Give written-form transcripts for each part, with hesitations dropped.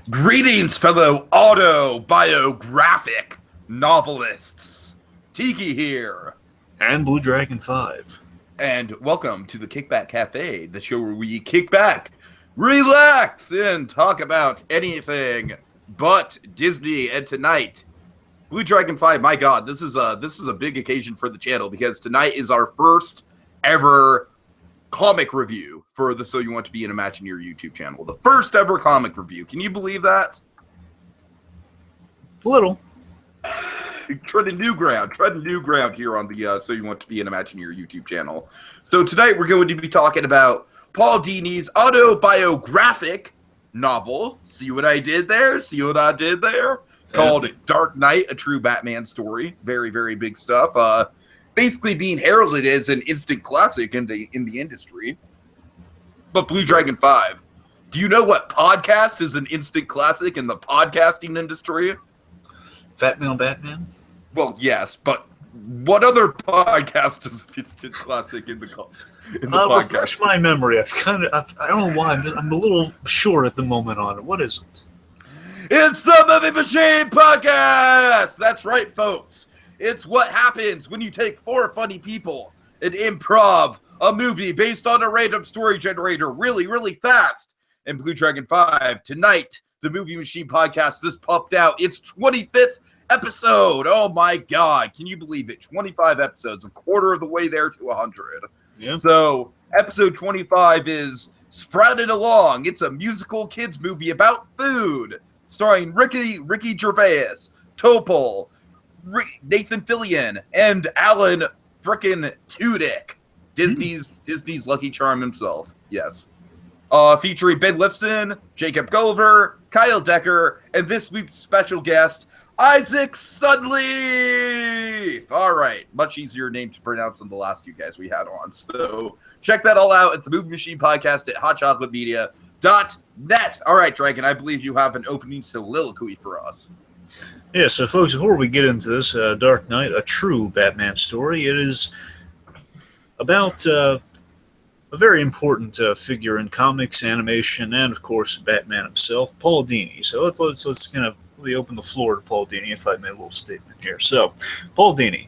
Greetings, fellow autobiographic novelists. Tiki here. And BlueDragonFive. And welcome to the Kickback Cafe, the show where we kick back, relax, and talk about anything but Disney. And tonight, BlueDragonFive, my God, this is a big occasion for the channel because tonight is our first ever comic review for the So You Want to Be in a Imagineer YouTube channel. The first ever comic review. Can you believe that? A little. Treading new ground here on the So You Want to Be an Imagineer YouTube channel. So tonight we're going to be talking about Paul Dini's autobiographic novel. See what I did there? Called Dark Knight, a true Batman story. Very, very big stuff. Basically being heralded as an instant classic in the industry. But BlueDragonFive, do you know what podcast is an instant classic in the podcasting industry? Fat Male Batman? Well, yes, but what other podcast is an instant classic in the podcast? Refresh my memory. I don't know why. I'm a little short at the moment on it. What is it? It's the Movie Machine Podcast! That's right, folks. It's what happens when you take four funny people and improv a movie based on a random story generator really, really fast. And BlueDragonFive, tonight, the Movie Machine Podcast just popped out its 25th episode. Oh my God. Can you believe it? 25 episodes, a quarter of the way there to 100. Yeah. So, episode 25 is Sprouted Along. It's a musical kids movie about food, starring Ricky Gervais, Topol, Nathan Fillion, and Alan frickin' Tudyk, Disney's Lucky Charm himself. Yes. Featuring Ben Lifson, Jacob Gulliver, Kyle Decker, and this week's special guest, Isaac Sudleaf. All right, much easier name to pronounce than the last two guys we had on. So check that all out at the Movie Machine Podcast at hotchocolatemedia.net. All right, Dragon, I believe you have an opening soliloquy for us. Yeah, so folks, before we get into this Dark Knight, a true Batman story, it is about a very important figure in comics, animation, and of course Batman himself, Paul Dini. So let's kind of open the floor to Paul Dini if I made a little statement here. So, Paul Dini,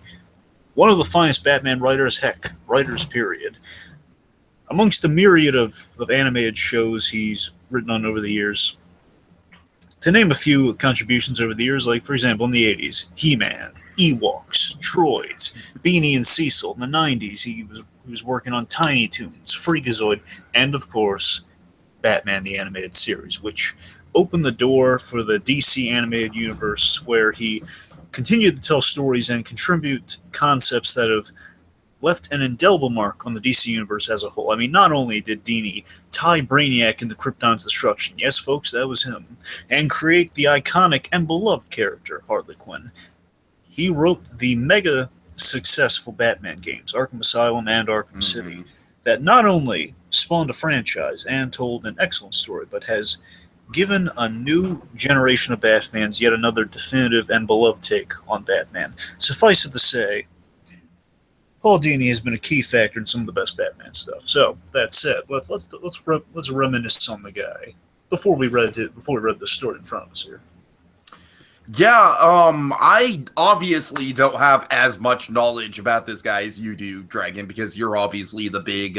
one of the finest Batman writers, period. Amongst the myriad of animated shows he's written on over the years, to name a few contributions over the years, like, for example, in the 80s, He-Man, Ewoks, Droids, Beanie and Cecil. In the 90s, he was working on Tiny Toons, Freakazoid, and, of course, Batman the Animated Series, which opened the door for the DC Animated Universe, where he continued to tell stories and contribute concepts that have left an indelible mark on the DC Universe as a whole. I mean, not only did Dini tie Brainiac into Krypton's destruction, yes, folks, that was him, and create the iconic and beloved character, Harley Quinn, he wrote the mega successful Batman games, Arkham Asylum and Arkham City, that not only spawned a franchise and told an excellent story, but has given a new generation of Batmans yet another definitive and beloved take on Batman. Suffice it to say, Paul Dini has been a key factor in some of the best Batman stuff. So, that said, let's reminisce on the guy before we read the story in front of us here. Yeah, I obviously don't have as much knowledge about this guy as you do, Dragon, because you're obviously the big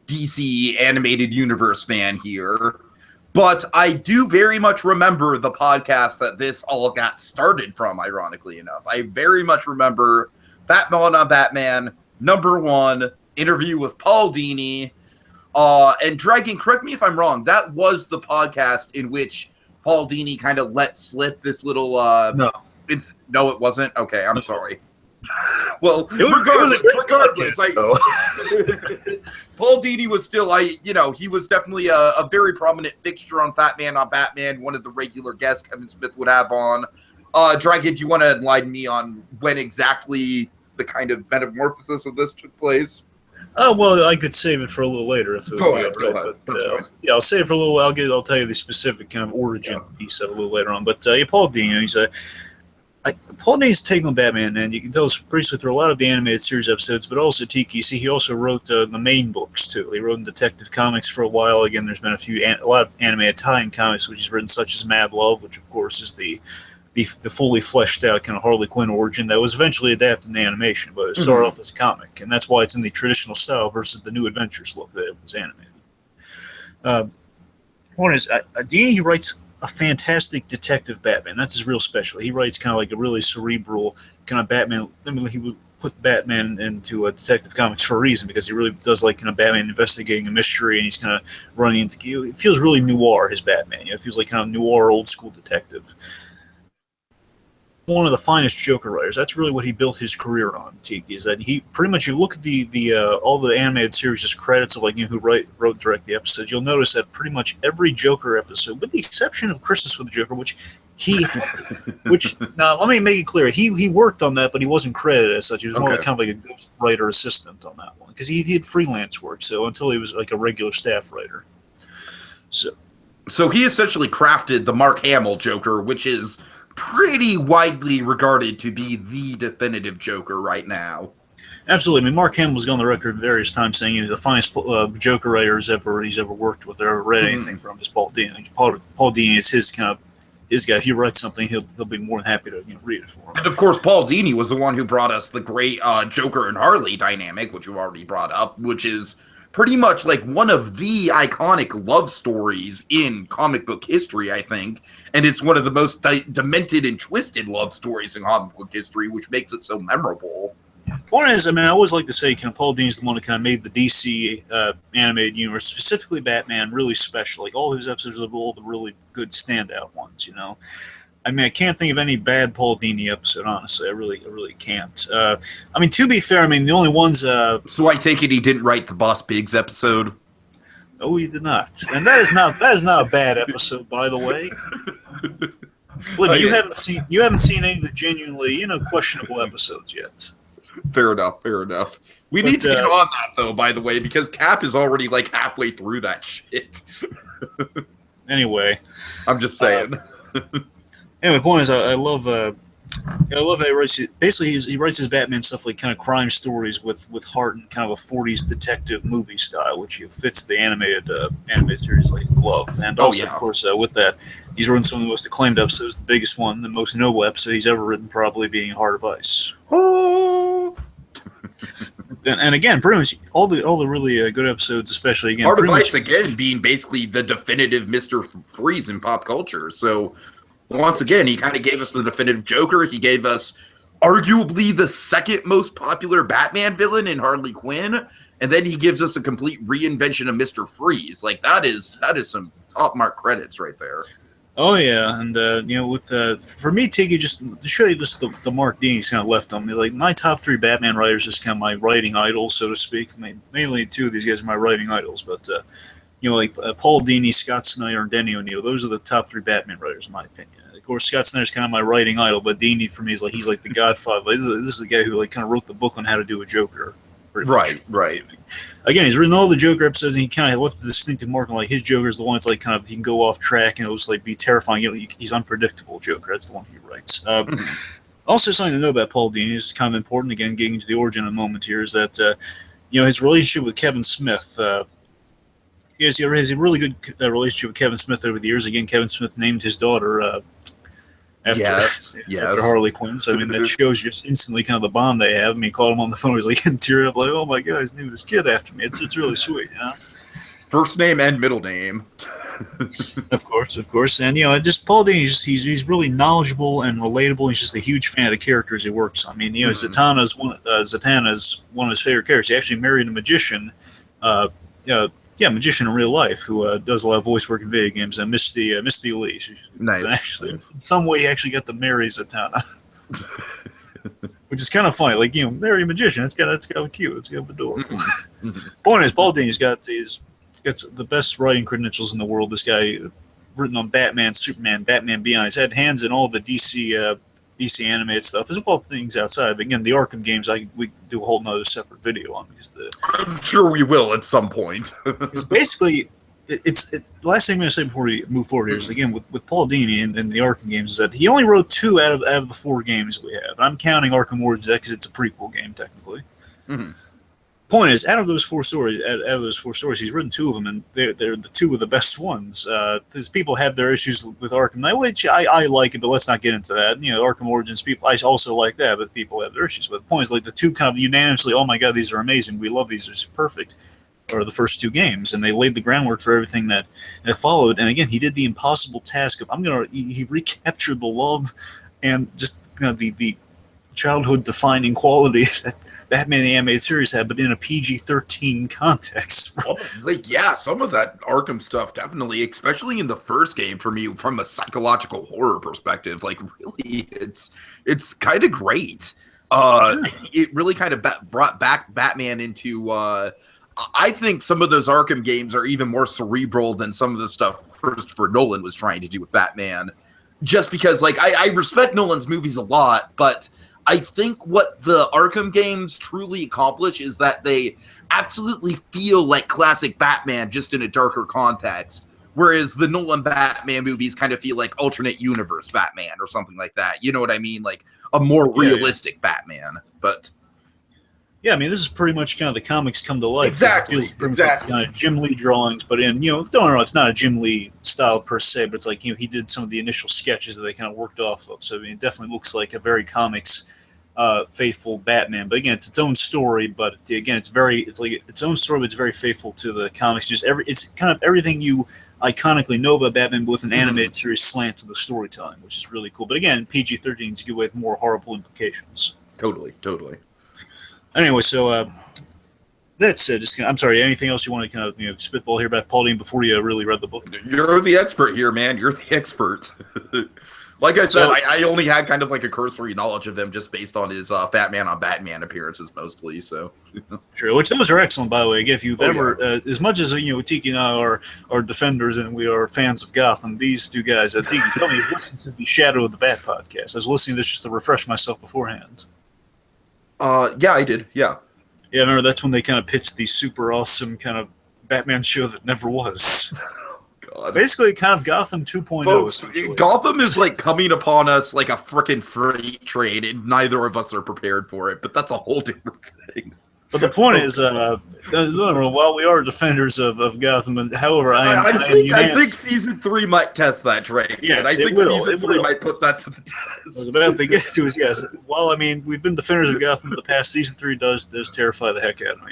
DC Animated Universe fan here. But I do very much remember the podcast that this all got started from, ironically enough. I very much remember Fat Melon on Batman, #1, interview with Paul Dini. And Dragon, correct me if I'm wrong, that was the podcast in which Paul Dini kind of let slip this little... No, it wasn't? Okay, I'm sorry. Well, regardless, Paul Dini was still, he was definitely a very prominent fixture on Fat Man on Batman, one of the regular guests Kevin Smith would have on. Dragon, do you want to enlighten me on when exactly the kind of metamorphosis of this took place? Oh, well, I could save it for a little later if it Go would ahead. Yeah, I'll save it for a little. I'll tell you the specific kind of origin piece of it a little later on. But Paul Dini, he's Paul Dini's take on Batman, and you can tell us briefly through a lot of the animated series episodes, but also Tiki. You see, he also wrote the main books too. He wrote in Detective Comics for a while. Again, there's been a lot of animated tie-in comics which he's written, such as Mad Love, which of course is the fully fleshed out kind of Harley Quinn origin that was eventually adapted in animation, but it started off as a comic, and that's why it's in the traditional style versus the New Adventures look that it was animated. One is Dini. He writes a fantastic detective Batman. That's his real specialty. He writes kind of like a really cerebral kind of Batman. I mean, he would put Batman into detective comics for a reason, because he really does like kind of Batman investigating a mystery, and he's kind of running into. It feels really noir, his Batman. It feels like kind of noir, old school detective. One of the finest Joker writers. That's really what he built his career on. Tiki is that he pretty much, you look at the all the animated series credits of who wrote direct the episodes. You'll notice that pretty much every Joker episode, with the exception of Christmas with the Joker, which now let me make it clear, he worked on that, but he wasn't credited as such. He was more like kind of like a ghost writer assistant on that one, because he did freelance work. So until he was like a regular staff writer, so he essentially crafted the Mark Hamill Joker, which is pretty widely regarded to be the definitive Joker right now. Absolutely. I mean, Mark Hamill's gone on the record various times saying he's the finest Joker writer he's ever worked with or read anything from is Paul Dini. Paul Dini is his guy. If you write something, he'll be more than happy to read it for him. And of course, Paul Dini was the one who brought us the great Joker and Harley dynamic, which you already brought up, which is pretty much like one of the iconic love stories in comic book history, I think. And it's one of the most demented and twisted love stories in comic book history, which makes it so memorable. One is, I mean, I always like to say, kind of Paul Dini's the one that kind of made the DC animated universe, specifically Batman, really special. Like all his episodes are all the really good standout ones, I mean, I can't think of any bad Paul Dini episode, honestly. I really can't. I mean, to be fair, I mean, the only ones... So I take it he didn't write the Boss Biggs episode? No, he did not. And that is not a bad episode, by the way. Look, you haven't seen any of the genuinely, questionable episodes yet. Fair enough. We need to get on that, though, by the way, because Cap is already, like, halfway through that shit. Anyway. I'm just saying. Anyway, the point is, I love how he writes it. Basically, he writes his Batman stuff like kind of crime stories with heart and kind of a 40s detective movie style, which fits the animated series like a glove. And also, of course, with that, he's written some of the most acclaimed episodes. The biggest one, the most noble episode he's ever written, probably being Heart of Ice. Oh. And again, pretty much all the really good episodes, especially again, Heart of Ice again being basically the definitive Mr. Freeze in pop culture. So. Once again, he kind of gave us the definitive Joker. He gave us arguably the second most popular Batman villain in Harley Quinn, and then he gives us a complete reinvention of Mr. Freeze. Like that is some top mark credits right there. Oh yeah, and with for me, Tiki, just to show you this, the mark Dini's kind of left on me. Like my top 3 Batman writers is kind of my writing idols, so to speak. I mean, mainly 2 of these guys are my writing idols, but Paul Dini, Scott Snyder, and Denny O'Neil. Those are the top 3 Batman writers, in my opinion. Of course, Scott Snyder's kind of my writing idol, but Dini for me is he's like the godfather. This is the guy who kind of wrote the book on how to do a Joker. Right. Again, he's written all the Joker episodes, and he kind of left the distinctive mark on his Joker is the one that's kind of he can go off track and it'll just be terrifying. He's unpredictable Joker. That's the one he writes. Also, something to know about Paul Dini is kind of important. Again, getting into the origin in a moment here is that his relationship with Kevin Smith. He has a really good relationship with Kevin Smith over the years. Again, Kevin Smith named his daughter after Harley Quinn. So, I mean, that shows just instantly kind of the bond they have. I mean, he called him on the phone. He's getting teared up, oh my God, he's named his kid after me. It's really sweet, First name and middle name. Of course. And, just Paul Dini, he's really knowledgeable and relatable. He's just a huge fan of the characters he works on. I mean, Zatanna's one of his favorite characters. He actually married a magician, magician in real life who does a lot of voice work in video games. Misty Lee. Nice. Actually, in some way, he actually got to marry Zatanna, which is kind of funny. Marry a magician. It's kind of cute. It's kind of adorable. Point is, Paul Dini's got the best writing credentials in the world. This guy written on Batman, Superman, Batman Beyond. He's had hands in all the DC animated stuff, as well as things outside. But again, the Arkham games, we do a whole nother separate video on because I'm sure we will at some point. It's basically it's the last thing I'm going to say before we move forward here is, again, with Paul Dini and the Arkham games, is that he only wrote 2 out of the 4 games we have. I'm counting Arkham Origins because it's a prequel game technically. Mm-hmm. Point is, out of those 4 stories, he's written 2 of them, and they're the 2 of the best ones. Because people have their issues with Arkham Knight, which I like it, but let's not get into that. You know, Arkham Origins, people, I also like that, but people have their issues with it. The point is, like, the 2 kind of unanimously, oh my god, these are amazing, we love these, they're perfect, are the first 2 games, and they laid the groundwork for everything that followed. And again, he did the impossible task of he recaptured the love and just the childhood defining quality that Batman the Animated Series had, but in a PG-13 context. Like, yeah, some of that Arkham stuff definitely, especially in the first game, for me, from a psychological horror perspective, like, really, it's kind of great. It really kind of brought back Batman into. I think some of those Arkham games are even more cerebral than some of the stuff Christopher Nolan was trying to do with Batman. Just because, like, I respect Nolan's movies a lot, but I think what the Arkham games truly accomplish is that they absolutely feel like classic Batman, just in a darker context. Whereas the Nolan Batman movies kind of feel like alternate universe Batman or something like that. You know what I mean? Like a more realistic Batman. But yeah, I mean, this is pretty much kind of the comics come to life. Exactly. It feels kind of Jim Lee drawings, but don't know, it's not a Jim Lee style per se, but it's like, he did some of the initial sketches that they kind of worked off of. So I mean, it definitely looks like a very comics faithful Batman. But again, it's its own story. But again, it's like its own story, but it's very faithful to the comics. It's kind of everything you iconically know about Batman, but with an animated series slant to the storytelling, which is really cool. But again, PG-13 is a good way with more horrible implications. Totally. Anyway, so that's it. I'm sorry. Anything else you want to kind of spitball here about Paul Dini before you really read the book? You're the expert here, man. You're the expert. Like I said, I only had kind of like a cursory knowledge of him just based on his Fat Man on Batman appearances mostly. So sure, which those are excellent, by the way. Again, if you've as much as Tiki and I are defenders and we are fans of Gotham, these 2 guys, Tiki, tell me, listen to the Shadow of the Bat podcast. I was listening to this just to refresh myself beforehand. Yeah, I did. Yeah. Yeah, I remember that's when they kind of pitched the super awesome kind of Batman show that never was. God. Basically, kind of Gotham 2.0. Folks, Gotham is like coming upon us like a freaking freight train, and neither of us are prepared for it. But that's a whole different thing. But the point is, while we are defenders of Gotham, however, I think season 3 might test that train. Yes, I think season 3 might put that to the test. I was about to get to is, yes. Well, I mean, we've been defenders of Gotham in the past. Season 3 does terrify the heck out of me.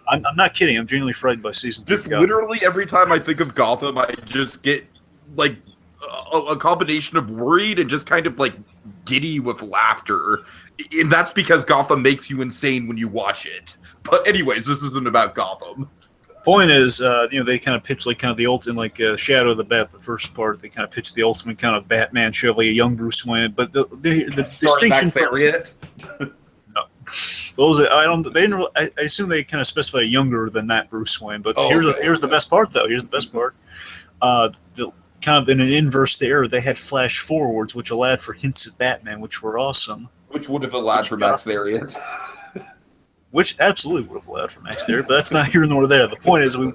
I'm not kidding. I'm genuinely frightened by season 3. Just literally every time I think of Gotham, I just get like a combination of worried and just kind of like giddy with laughter. And that's because Gotham makes you insane when you watch it. But anyways, this isn't about Gotham. Point is, they kind of pitch like kind of the ultimate, like Shadow of the Bat, the first part. They kind of pitch the ultimate kind of Batman show, like a young Bruce Wayne. But the distinction from those, I assume they kind of specify younger than that Bruce Wayne. But here's the best part, though. Here's the best part. Kind of in an inverse there, they had flash forwards, which allowed for hints at Batman, which were awesome. Which would have allowed for Max Theriot. Which absolutely would have allowed for Max Theriot, but that's not here nor there. The point is, we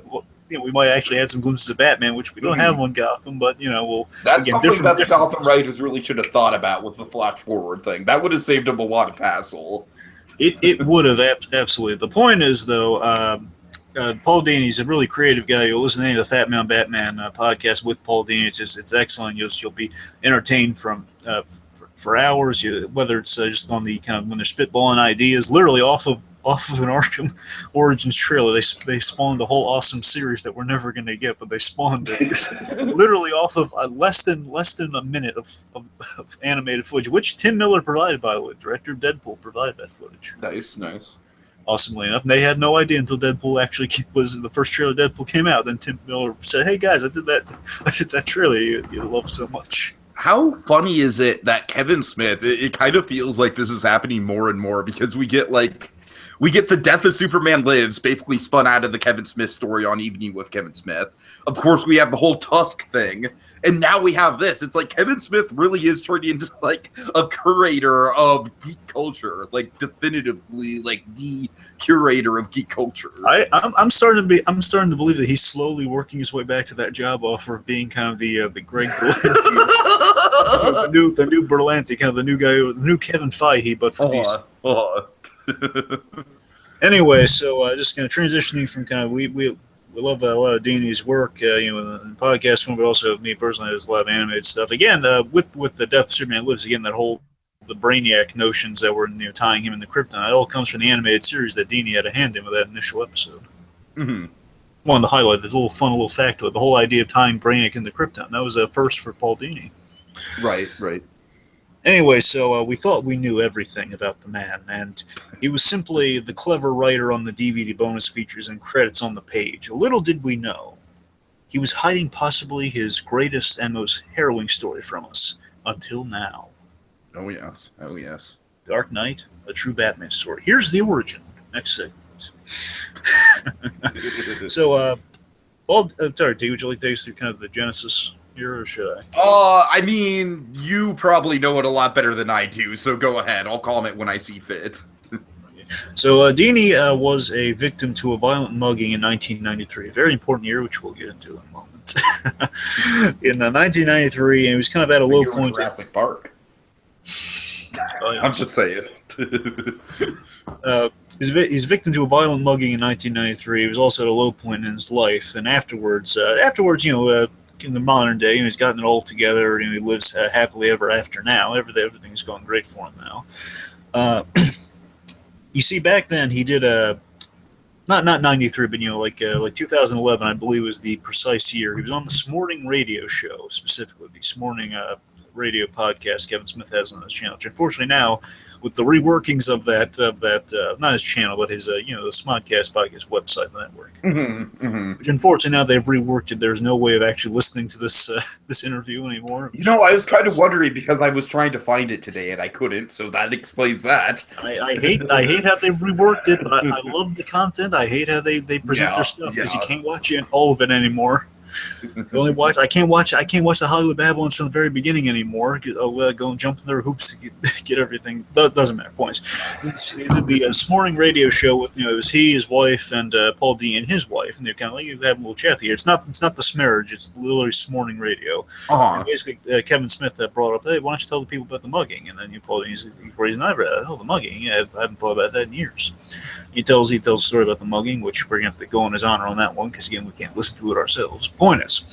might actually add some glimpses of Batman, which we don't have on Gotham, but that's something that the Gotham writers really should have thought about, was the flash forward thing. That would have saved him a lot of hassle. It would have, absolutely. The point is, though, Paul Dini's a really creative guy. You'll listen to any of the Fat Man Batman podcast with Paul Dini. It's excellent. You'll be entertained for hours. Whether it's just on the kind of when they're spitballing ideas, literally off of an Arkham Origins trailer. They spawned a whole awesome series that we're never going to get, but they spawned it just literally off of less than a minute of animated footage, which Tim Miller provided, by the way. Director of Deadpool provided that footage. Nice. Awesomely enough, and they had no idea until Deadpool actually was the first trailer Deadpool came out. Then Tim Miller said, "Hey guys, I did that trailer you love so much." How funny is it that Kevin Smith? It kind of feels like this is happening more and more, because we get the Death of Superman Lives basically spun out of the Kevin Smith story on Evening with Kevin Smith. Of course, we have the whole Tusk thing. And now we have this. It's like Kevin Smith really is turning into like a curator of geek culture, like definitively like the curator of geek culture. I'm starting to believe that he's slowly working his way back to that job offer of being kind of the Greg Berlanti, the new Berlanti, kind of the new guy, the new Kevin Feige, but for DC. Anyway, so just kind of transitioning from kind of we love a lot of Dini's work, in the podcast form, but also me personally, there's a lot of animated stuff. Again, with the Death of Superman Lives, again, that whole the Brainiac notions that were tying him into Krypton, it all comes from the animated series that Dini had a hand in with that initial episode. Mm-hmm. Wanted to highlight this little factoid, the whole idea of tying Brainiac into Krypton. That was a first for Paul Dini. Right. Anyway, so we thought we knew everything about the man, and he was simply the clever writer on the DVD bonus features and credits on the page. Little did we know, he was hiding possibly his greatest and most harrowing story from us, until now. Oh yes. Dark Knight, a true Batman story. Here's the origin. Next segment. So, Paul, sorry, D, would you like to take us through kind of the genesis here, or should I? I mean, you probably know it a lot better than I do, so go ahead. I'll comment when I see fit. So, Dini was a victim to a violent mugging in 1993. A very important year, which we'll get into in a moment. In 1993, and he was kind of at a low point. Jurassic Park. Oh, yeah. I'm just saying. He's victim to a violent mugging in 1993. He was also at a low point in his life, and afterwards, in the modern day, he's gotten it all together. He lives happily ever after now. Everything's going great for him now. You see, back then he did not 93, but like 2011, I believe was the precise year. He was on the Smorning radio show, specifically the Smorning radio podcast Kevin Smith has on his channel, which unfortunately now, with the reworkings of that not his channel, but his the Smodcast podcast website, the network, which unfortunately now they've reworked it. There's no way of actually listening to this this interview anymore. I was kind of wondering because I was trying to find it today and I couldn't, so that explains that. I hate how they've reworked it, but I love the content. I hate how they present their stuff because you can't watch all of it anymore. I can't watch the Hollywood Babylons from the very beginning anymore. I'll go and jump in their hoops to get everything. Doesn't matter. Points. The Smorning radio show with it was he, his wife, and Paul Dini and his wife, and they're kind of like having a little chat here. It's not the Smarriage. It's literally Smorning radio. And basically, Kevin Smith brought up, hey, why don't you tell the people about the mugging? And then Paul Dini's raising an eyebrow. Oh, the mugging? Yeah, I haven't thought about that in years. He tells a story about the mugging, which we're gonna have to go in his honor on that one because again we can't listen to it ourselves. Point is,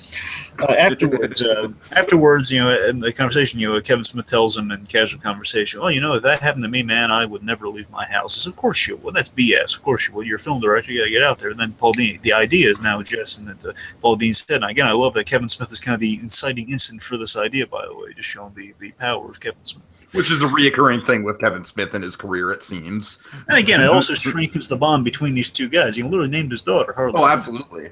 afterwards, in the conversation, Kevin Smith tells him in casual conversation, "Oh, if that happened to me, man, I would never leave my house." He says, "Of course you would. That's BS. Of course you would. You're a film director. You gotta get out there." And then Paul Dini, the idea is now Jess, and Paul Dini said, and again, I love that Kevin Smith is kind of the inciting incident for this idea. By the way, just showing the power of Kevin Smith. Which is a reoccurring thing with Kevin Smith in his career, it seems. And again, it also strengthens the bond between these two guys. He literally named his daughter Harley. Oh, absolutely.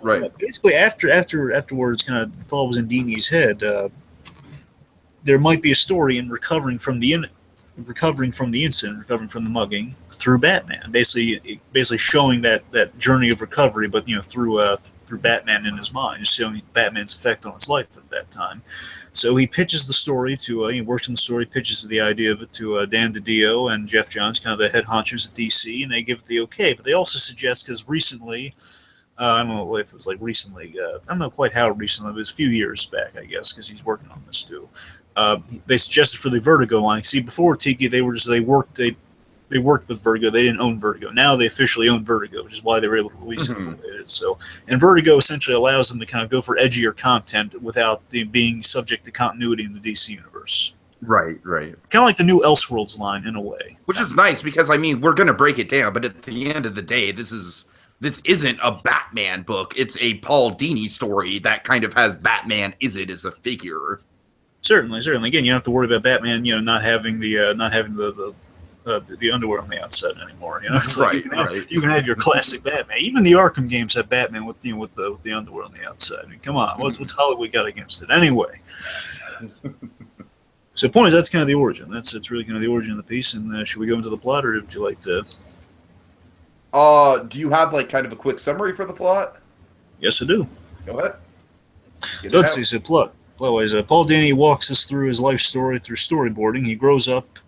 Right. Basically, afterwards, kind of the thought was in Dini's head. There might be a story in recovering from the incident, recovering from the mugging through Batman. Basically showing that journey of recovery, but through Batman in his mind, showing Batman's effect on his life at that time. So he pitches the story to, he works on the story, pitches the idea of it to Dan DiDio and Jeff Johns, kind of the head honchos at DC, and they give it the okay. But they also suggest, because recently, I don't know if it was like recently, I don't know quite how recently, it was a few years back, I guess, because he's working on this too. They suggested for the Vertigo line. See, before Tiki, they worked with Vertigo. They didn't own Vertigo. Now they officially own Vertigo, which is why they were able to release it the way it is. So, and Vertigo essentially allows them to kind of go for edgier content without being subject to continuity in the DC universe. Right. Kind of like the new Elseworlds line in a way. Which is nice because, I mean, we're going to break it down, but at the end of the day, this isn't a Batman book. It's a Paul Dini story that kind of has Batman as a figure. Certainly. Again, you don't have to worry about Batman, not having the underwear on the outside anymore. Right. You can have your classic Batman. Even the Arkham games have Batman with the underwear on the outside. I mean, come on, what's Hollywood got against it anyway? So, the point is, that's kind of the origin. It's really kind of the origin of the piece. And should we go into the plot, or would you like to? Do you have like kind of a quick summary for the plot? Yes, I do. Go ahead. Get So it let's out. see. So plot-wise, Paul Dini walks us through his life story through storyboarding. He grows up.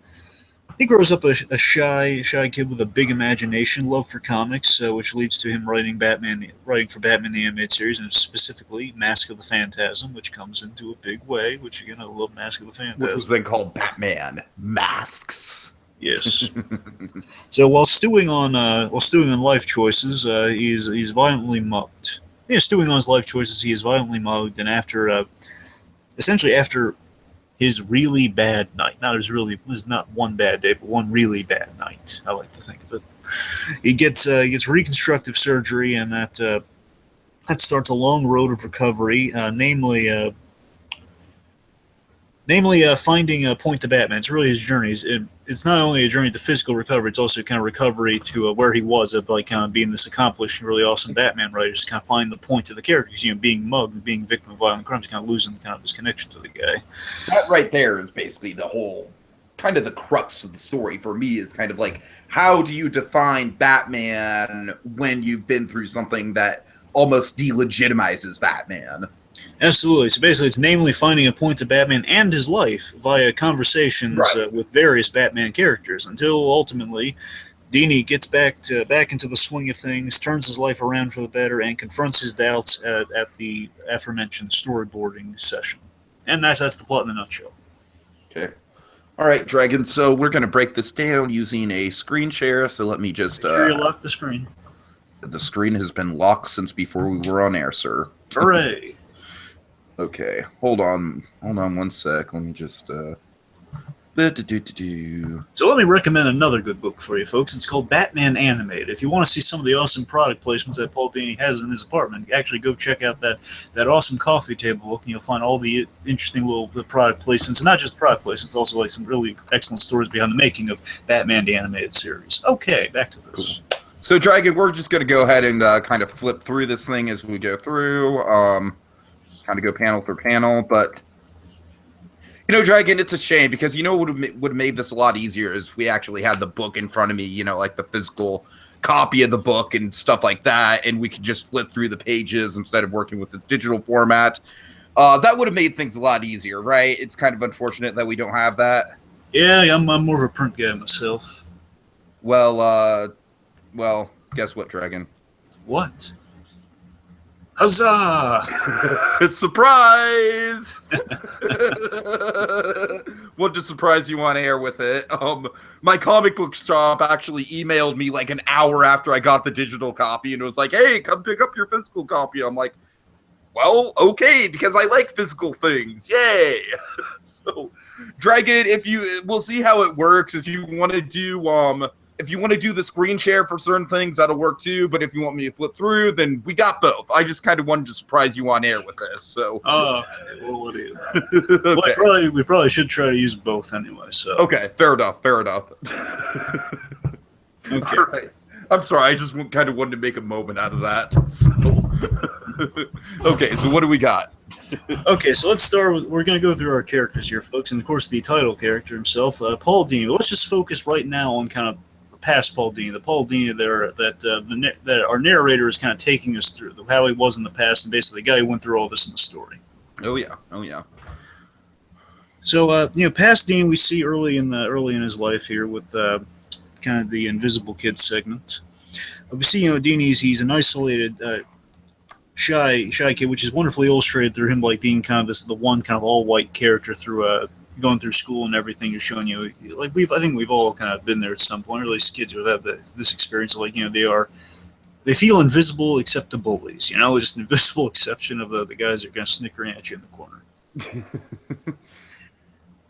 He grows up a shy kid with a big imagination, love for comics, which leads to him writing for Batman the Animated Series, and specifically Mask of the Phantasm, which comes into a big way. Which again, I love Mask of the Which was Phantasm. then called Batman Masks. Yes. So while stewing on life choices, he's violently mugged. Yeah, stewing on his life choices, he is violently mugged, and essentially after his really bad night, it was not one bad day, but one really bad night. I like to think of it. He gets reconstructive surgery, and that starts a long road of recovery, namely finding a point to Batman. It's really his journey. It's not only a journey to physical recovery, it's also kind of recovery to where he was of like kind of being this accomplished, really awesome Batman writer. Just kind of find the point to the character. Because, being mugged and being a victim of violent crimes, kind of losing kind of his connection to the guy. That right there is basically the whole kind of the crux of the story for me is kind of like, how do you define Batman when you've been through something that almost delegitimizes Batman? Absolutely. So basically, it's namely finding a point to Batman and his life via conversations Right. with various Batman characters until ultimately Dini gets back into the swing of things, turns his life around for the better, and confronts his doubts at the aforementioned storyboarding session. And that's the plot in a nutshell. Okay. All right, Dragon. So we're going to break this down using a screen share. So let me just. Make sure you lock the screen. The screen has been locked since before we were on air, sir. Hooray! Okay, hold on one sec. Let me just. So let me recommend another good book for you, folks. It's called Batman Animated. If you want to see some of the awesome product placements that Paul Dini has in his apartment, actually go check out that awesome coffee table book, and you'll find all the interesting little product placements, and not just product placements, also like some really excellent stories behind the making of Batman the Animated Series. Okay, back to this. Cool. So, Dragon, we're just going to go ahead and kind of flip through this thing as we go through. Kind of go panel for panel, but Dragon, it's a shame because what would have made this a lot easier is if we actually had the book in front of me, like the physical copy of the book and stuff like that, and we could just flip through the pages instead of working with this digital format. That would have made things a lot easier, right? It's kind of unfortunate that we don't have that. Yeah, I'm more of a print guy myself. Well, guess what, Dragon? What? Huzzah! It's surprise! What does surprise you on air with it? My comic book shop actually emailed me like an hour after I got the digital copy and it was like, hey, come pick up your physical copy. I'm like, well, okay, because I like physical things. Yay! So, Dragon, we'll see how it works. If you want to do the screen share for certain things, that'll work too. But if you want me to flip through, then we got both. I just kind of wanted to surprise you on air with this. So. Oh, okay. Well, what do you know? Okay. We probably should try to use both anyway. So. Okay, fair enough. Okay. All right. I'm sorry. I just kind of wanted to make a moment out of that. So. Okay, so what do we got? Okay, so let's start with, we're going to go through our characters here, folks, and of course the title character himself, Paul Dini. Let's just focus right now on kind of past Paul Dini, the Paul Dini that our narrator is kind of taking us through, how he was in the past, and basically the guy who went through all this in the story. Oh yeah. So past Dini we see early in his life here with kind of the Invisible Kid segment. We see Dini's he's an isolated, shy kid, which is wonderfully illustrated through him like being kind of the one kind of all white character through going through school and everything. You're showing like I think we've all kind of been there at some point, or at least kids who have this experience of like they feel invisible except to bullies, just an invisible exception of the guys that are kind of snickering at you in the corner.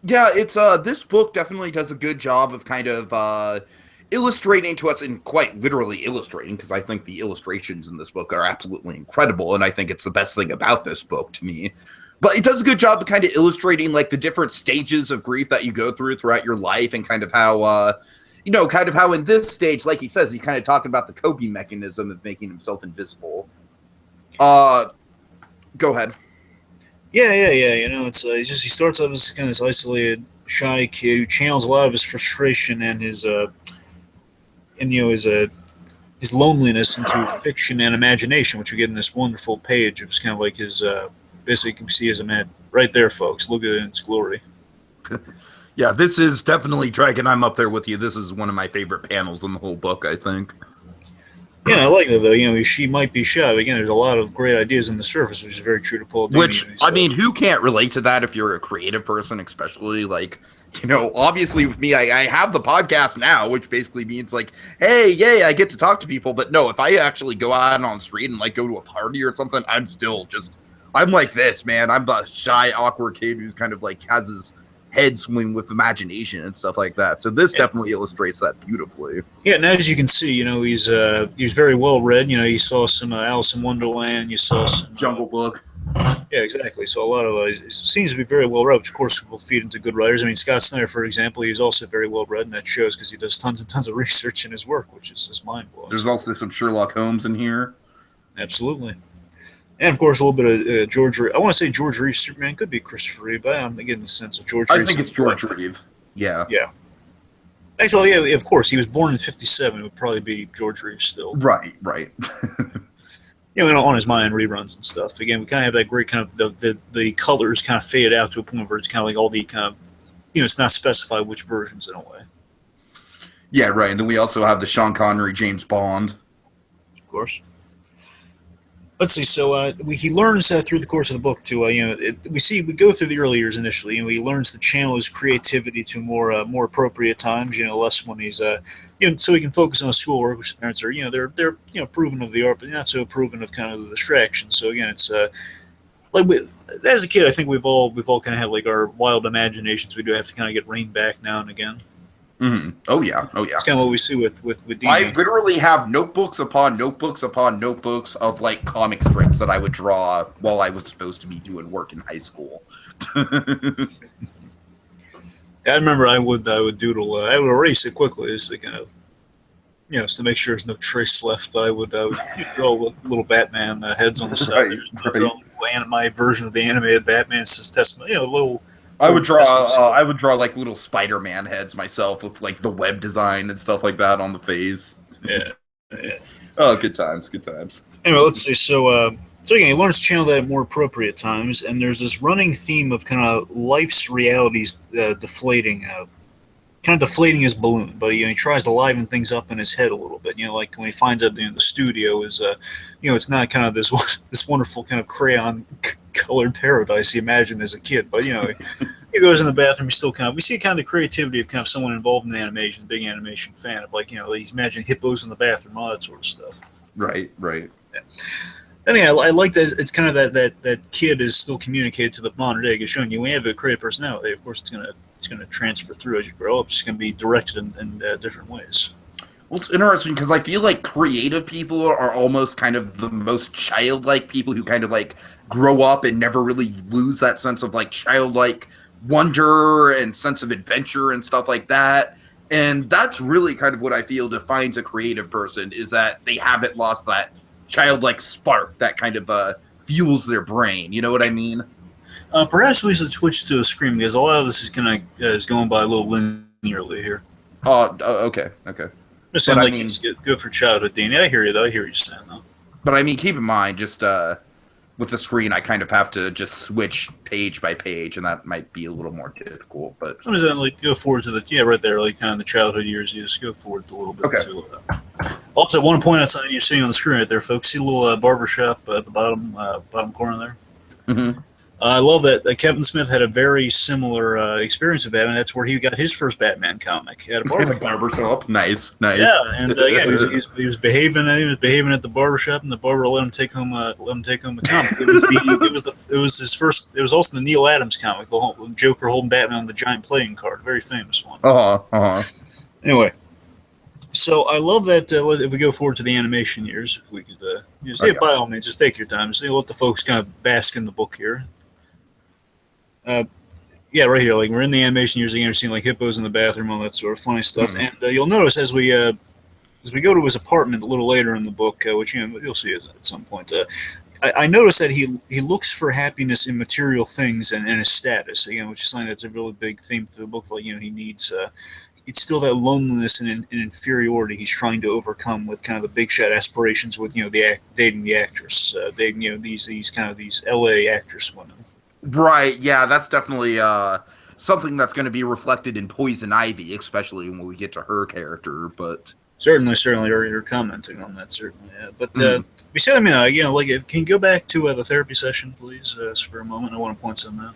Yeah, it's this book definitely does a good job of kind of illustrating to us, and quite literally illustrating, because I think the illustrations in this book are absolutely incredible, and I think it's the best thing about this book to me. But it does a good job of kind of illustrating like the different stages of grief that you go through throughout your life, and kind of how in this stage, like he says, he's kind of talking about the coping mechanism of making himself invisible. Go ahead. Yeah. He starts off as kind of this isolated, shy kid who channels a lot of his frustration and his loneliness into fiction and imagination, which we get in this wonderful page of kind of like his basically you can see as a man right there, folks. Look at it in its glory. Yeah, this is definitely Dragon. I'm up there with you. This is one of my favorite panels in the whole book, I think. Yeah, I like that though. You know, she might be shy. Again, there's a lot of great ideas on the surface, which is very true to Paul Dini. Which, I mean, who can't relate to that if you're a creative person, especially like, you know, obviously with me, I have the podcast now, which basically means like, hey, yay, I get to talk to people. But no, if I actually go out on the street and like go to a party or something, I'm still just, I'm like this, man. I'm the shy, awkward kid who's kind of like has his head swing with imagination and stuff like that. So this definitely illustrates that beautifully. Yeah, and as you can see, you know, he's very well read. You know, you saw some Alice in Wonderland, you saw some Jungle Book. Yeah, exactly. So a lot of it seems to be very well read, which of course will feed into good writers. I mean, Scott Snyder, for example, he's also very well read, and that shows because he does tons and tons of research in his work, which is just mind blowing. There's also some Sherlock Holmes in here. Absolutely. And of course, a little bit of George. I want to say George Reeves Superman, could be Christopher Reeve, but I'm getting the sense of George. I think it's George Reeve. Yeah. Yeah. Actually, yeah, of course, he was born in '57. It would probably be George Reeves still. Right. You know, on his mind reruns and stuff. Again, we kind of have that great kind of the colors kind of fade out to a point where it's kind of like all the kind of, you know, it's not specified which versions in a way. Yeah, right. And then we also have the Sean Connery James Bond. Of course. Let's see. So he learns through the course of the book to you know we go through the early years initially. You know, he learns to channel his creativity to more appropriate times. You know, less when he's you know, so he can focus on his schoolwork, which parents are, you know, they're you know, proven of the art, but not so proven of kind of the distraction. So again, it's like as a kid, I think we've all kind of had like our wild imaginations. We do have to kind of get reined back now and again. Mm-hmm. Oh yeah. It's kind of what we see with Dini. I literally have notebooks upon notebooks upon notebooks of like comic strips that I would draw while I was supposed to be doing work in high school. I remember I would doodle. I would erase it quickly, just to kind of, you know, just to make sure there's no trace left. But I would draw little Batman heads on the side. Right. Draw my version of the animated Batman testament. You know, little. I would draw like little Spider-Man heads myself with like the web design and stuff like that on the face. Yeah. Oh, good times. Anyway, let's see. So again, he learns to channel that at more appropriate times, and there's this running theme of kind of life's realities deflating his balloon. But he tries to liven things up in his head a little bit. You know, like when he finds out the studio is, you know, it's not kind of this wonderful kind of crayon colored paradise he imagined as a kid. But you know, he goes in the bathroom. He's still we see kind of the creativity of kind of someone involved in animation, big animation fan of, like, you know, he's imagining hippos in the bathroom, all that sort of stuff. Right. Yeah. Anyway, I like that it's kind of that kid is still communicated to the modern day. It's showing you when you have a creative personality, of course, it's gonna transfer through as you grow up. It's gonna be directed in different ways. Well, it's interesting because I feel like creative people are almost kind of the most childlike people who kind of like grow up and never really lose that sense of like childlike wonder and sense of adventure and stuff like that. And that's really kind of what I feel defines a creative person, is that they haven't lost that childlike spark that kind of fuels their brain. You know what I mean? Perhaps we should switch to a screen because a lot of this is going by a little linearly here. Okay. It sounds like it's good for childhood, Dean. I hear you, though. I hear you saying, though. But I mean, keep in mind, just with the screen, I kind of have to just switch page by page, and that might be a little more difficult. But sometimes I like go forward to right there, like kind of the childhood years. You just go forward a little bit. Okay. Also, I want to point out something you're seeing on the screen right there, folks. See a little barbershop at the bottom corner there. Mm-hmm. I love that Kevin Smith had a very similar experience with Batman. That's where he got his first Batman comic at a barbershop. Nice. Yeah, and yeah, he was behaving. He was behaving at the barbershop, and the barber let him take home a comic. It was his first. It was also the Neil Adams comic, the Joker holding Batman on the giant playing card, a very famous one. Anyway, so I love that. If we go forward to the animation years, if we could, by all means, just take your time. Just let the folks kind of bask in the book here. Yeah, right here. Like, we're in the animation years again. We're seeing like hippos in the bathroom, all that sort of funny stuff. Mm-hmm. And you'll notice as we go to his apartment a little later in the book, which you'll see at some point. I noticed that he looks for happiness in material things and his status, which is something that's a really big theme to the book. Like, he needs it's still that loneliness and inferiority he's trying to overcome with kind of the big shot aspirations with dating the actress, dating these L.A. actress women. Right. Yeah, that's definitely something that's going to be reflected in Poison Ivy, especially when we get to her character. But certainly, you're commenting on that, certainly. Yeah. But besides, can you go back to the therapy session, please, for a moment? I want to point something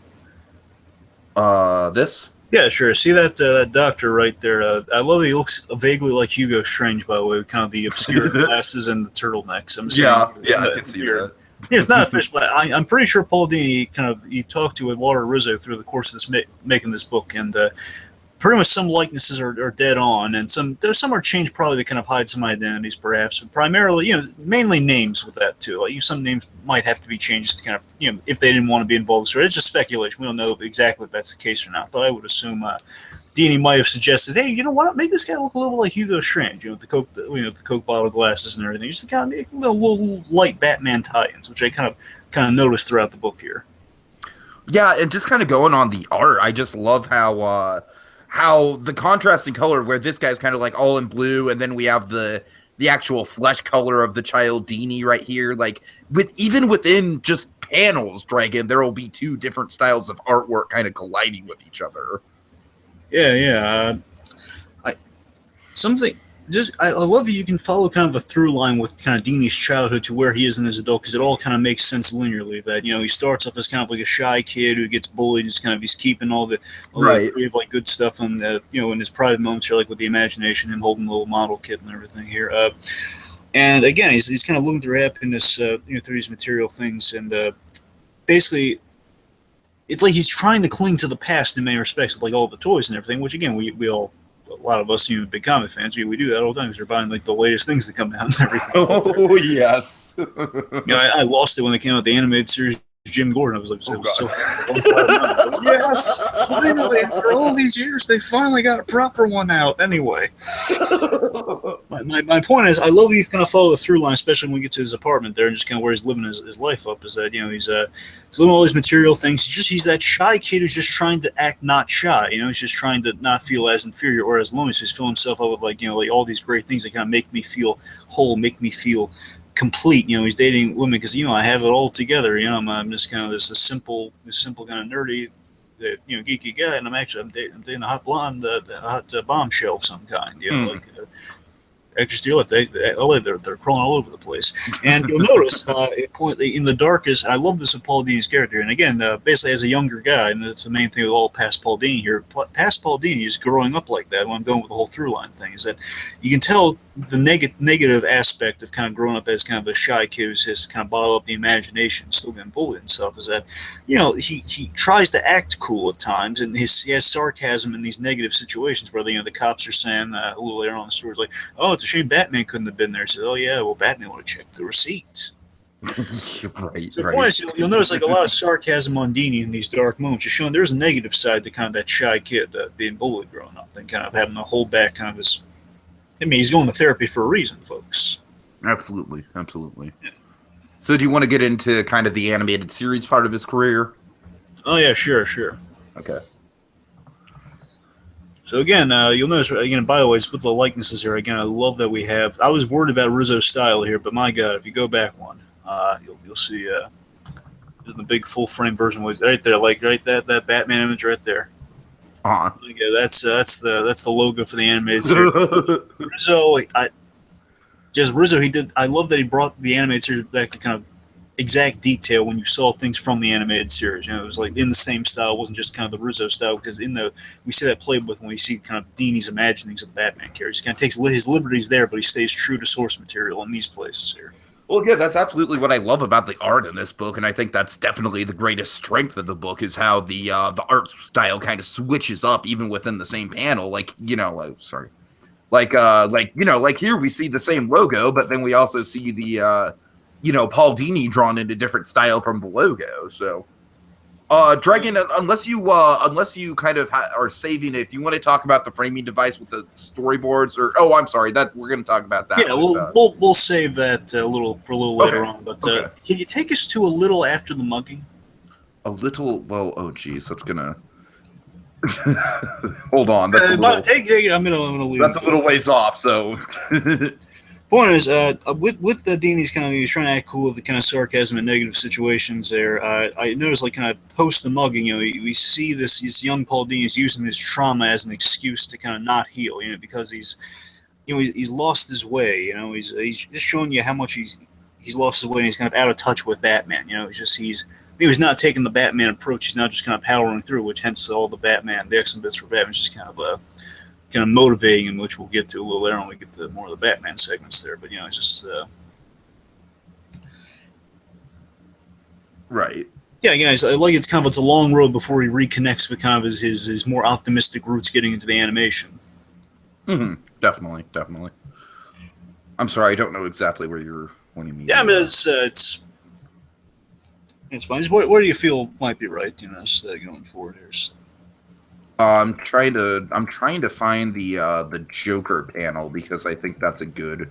out. This. Yeah, sure. See that doctor right there? I love that he looks vaguely like Hugo Strange, by the way, with kind of the obscure glasses and the turtlenecks. I can see that. Yeah, it's not official, but I'm pretty sure Paul Dini he talked to Eduardo Rizzo through the course of this making this book, and pretty much some likenesses are dead on, and some are changed probably to kind of hide some identities, perhaps. But primarily, mainly names with that too. Like, some names might have to be changed to kind of, if they didn't want to be involved. So it's just speculation. We don't know exactly if that's the case or not, but I would assume Dini might have suggested, hey, why not make this guy look a little like Hugo Strange, with the Coke bottle glasses and everything, just to kind of make little light Batman tie-ins, which I kind of noticed throughout the book here. Yeah, and just kind of going on the art, I just love how the contrasting color, where this guy's kind of like all in blue, and then we have the actual flesh color of the child Dini right here. Like, even within just panels, Dragon, there will be two different styles of artwork kind of colliding with each other. Yeah. I love that you can follow kind of a through line with kind of Dini's childhood to where he is in his adult, because it all kind of makes sense linearly. That he starts off as kind of like a shy kid who gets bullied, and he's keeping all the creative, like, good stuff, and in his private moments here, like with the imagination, him holding a little model kit and everything here. And again, he's kind of looking through happiness, through these material things, and basically, it's like he's trying to cling to the past in many respects, with like all the toys and everything. Which again, we all, a lot of us, big comic fans, we do that all the time because we're buying like the latest things that come out and everything. Oh, yes. I lost it when they came out with the animated series. Jim Gordon. I was like, yes, finally, after all these years, they finally got a proper one out. Anyway, my point is, I love you kind of follow the through line, especially when we get to his apartment there and just kind of where he's living his life up. Is that he's living all these material things. He's that shy kid who's just trying to act not shy. He's just trying to not feel as inferior or as lonely. So he's filling himself up with like all these great things that kind of make me feel whole, make me feel complete. He's dating women because I have it all together. I'm just kind of this simple kind of nerdy, geeky guy, and I'm dating a hot blonde, a hot bombshell of some kind. Actors to your left, they're crawling all over the place. And you'll notice in the darkest, I love this with Paul Dini's character. And again, basically as a younger guy, and that's the main thing with all past Paul Dini here, past Paul Dini is growing up like that. When I'm going with the whole through line thing, is that you can tell the negative aspect of kind of growing up as kind of a shy kid who's just kind of bottle up the imagination, still getting bullied and stuff, is that, he tries to act cool at times, and he has sarcasm in these negative situations where, the cops are saying a little later on in the story, like, oh, it's a shame Batman couldn't have been there. So, oh yeah, well, Batman would have checked the receipt. Right. So the point is, you'll notice like a lot of sarcasm on Dini in these dark moments. You're showing there's a negative side to kind of that shy kid being bullied growing up and kind of having to hold back kind of his. He's going to therapy for a reason, folks. Absolutely. Yeah. So do you want to get into kind of the animated series part of his career? Oh yeah, sure. Okay. So again, you'll notice, by the way, it's with the likenesses here, again, I love that we have, I was worried about Rizzo's style here, but my God, if you go back one, you'll see the big full-frame version was right there, like right that Batman image right there. Uh-huh. Yeah, that's the logo for the animated series. Rizzo, I love that he brought the animated series back to kind of exact detail when you saw things from the animated series. It was like in the same style. It wasn't just kind of the Rizzo style, because we see that played with when we see kind of Dini's imaginings of Batman characters. He kind of takes his liberties there, but he stays true to source material in these places here. Well, yeah, that's absolutely what I love about the art in this book, and I think that's definitely the greatest strength of the book, is how the art style kind of switches up even within the same panel. Like here we see the same logo, but then we also see the Paul Dini drawn in a different style from the logo. So Dragon, unless you kind of are saving it, do you want to talk about the framing device with the storyboards, or I'm sorry, that we're going to talk about that. Yeah, we'll save that a little later on. But can you take us to a little after the mugging? A little. Well, oh geez, that's gonna. Hold on, that's a little. I'm gonna leave. That's a little ways off. So. Point is, with the Dini's kind of, he's trying to act cool with the kind of sarcasm and negative situations there. I noticed, like, kind of post the mugging, we see this young Paul Dini is using this trauma as an excuse to kind of not heal, because he's lost his way, he's just showing you how much he's lost his way, and he's kind of out of touch with Batman, he's not taking the Batman approach. He's not just kind of powering through, which hence all the action bits for Batman is just kind of motivating him, which we'll get to a little later when we get to more of the Batman segments there. But it's just right. Yeah, again, it's a long road before he reconnects with kind of his more optimistic roots getting into the animation. Mm-hmm. Definitely. I'm sorry, I don't know exactly what you mean. Yeah, I mean it's fine. Where do you feel might be right? Going forward here. I'm trying to find the Joker panel because I think that's the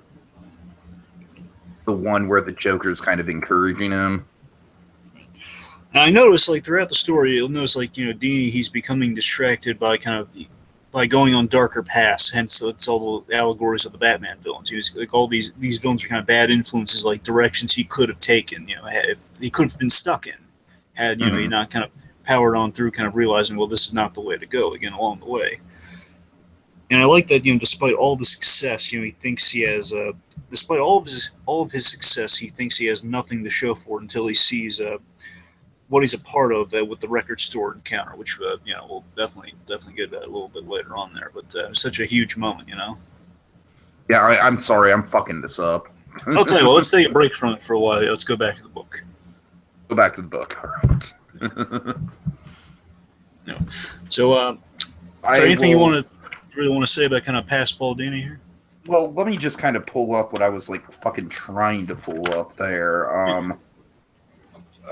one where the Joker's kind of encouraging him. And I noticed, like, throughout the story, you'll notice, like, Dini, he's becoming distracted by by going on darker paths. Hence, it's all the allegories of the Batman villains. Like, all these villains are kind of bad influences, like directions he could have taken. If he could have been stuck in, had he not kind of powered on through, kind of realizing, well, this is not the way to go again along the way. And I like that, despite all the success, he thinks he has, despite all of his success, he thinks he has nothing to show for it until he sees what he's a part of with the record store encounter, which we'll definitely get that a little bit later on there. But such a huge moment, Yeah, I'm sorry, I'm fucking this up. I'll tell you what, let's take a break from it for a while. Let's go back to the book. Go back to the book. All right. No. So, anything you really want to say about kind of past Paul Dini here? Well, let me just kind of pull up what I was like fucking trying to pull up there.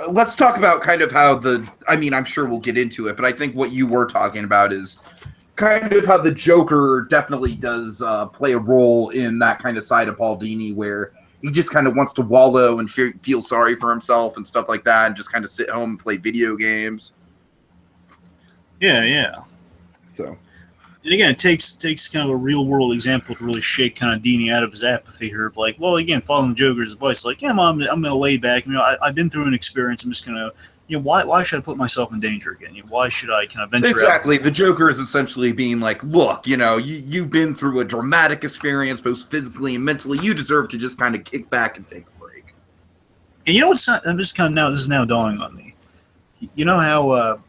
Let's talk about kind of how I'm sure we'll get into it, but I think what you were talking about is kind of how the Joker definitely does play a role in that kind of side of Paul Dini, where he just kind of wants to wallow and feel sorry for himself and stuff like that, and just kind of sit home and play video games. Yeah. So, and again, it takes kind of a real world example to really shake kind of Dini out of his apathy here. Of like, well, again, following Joker's advice, like, yeah, Mom, I'm going to lay back. I've been through an experience. I'm just going to, why should I put myself in danger again? Why should I kind of venture out? Exactly. The Joker is essentially being like, look, you've been through a dramatic experience, both physically and mentally. You deserve to just kind of kick back and take a break. And what's not, I'm just kind of this is now dawning on me. You know how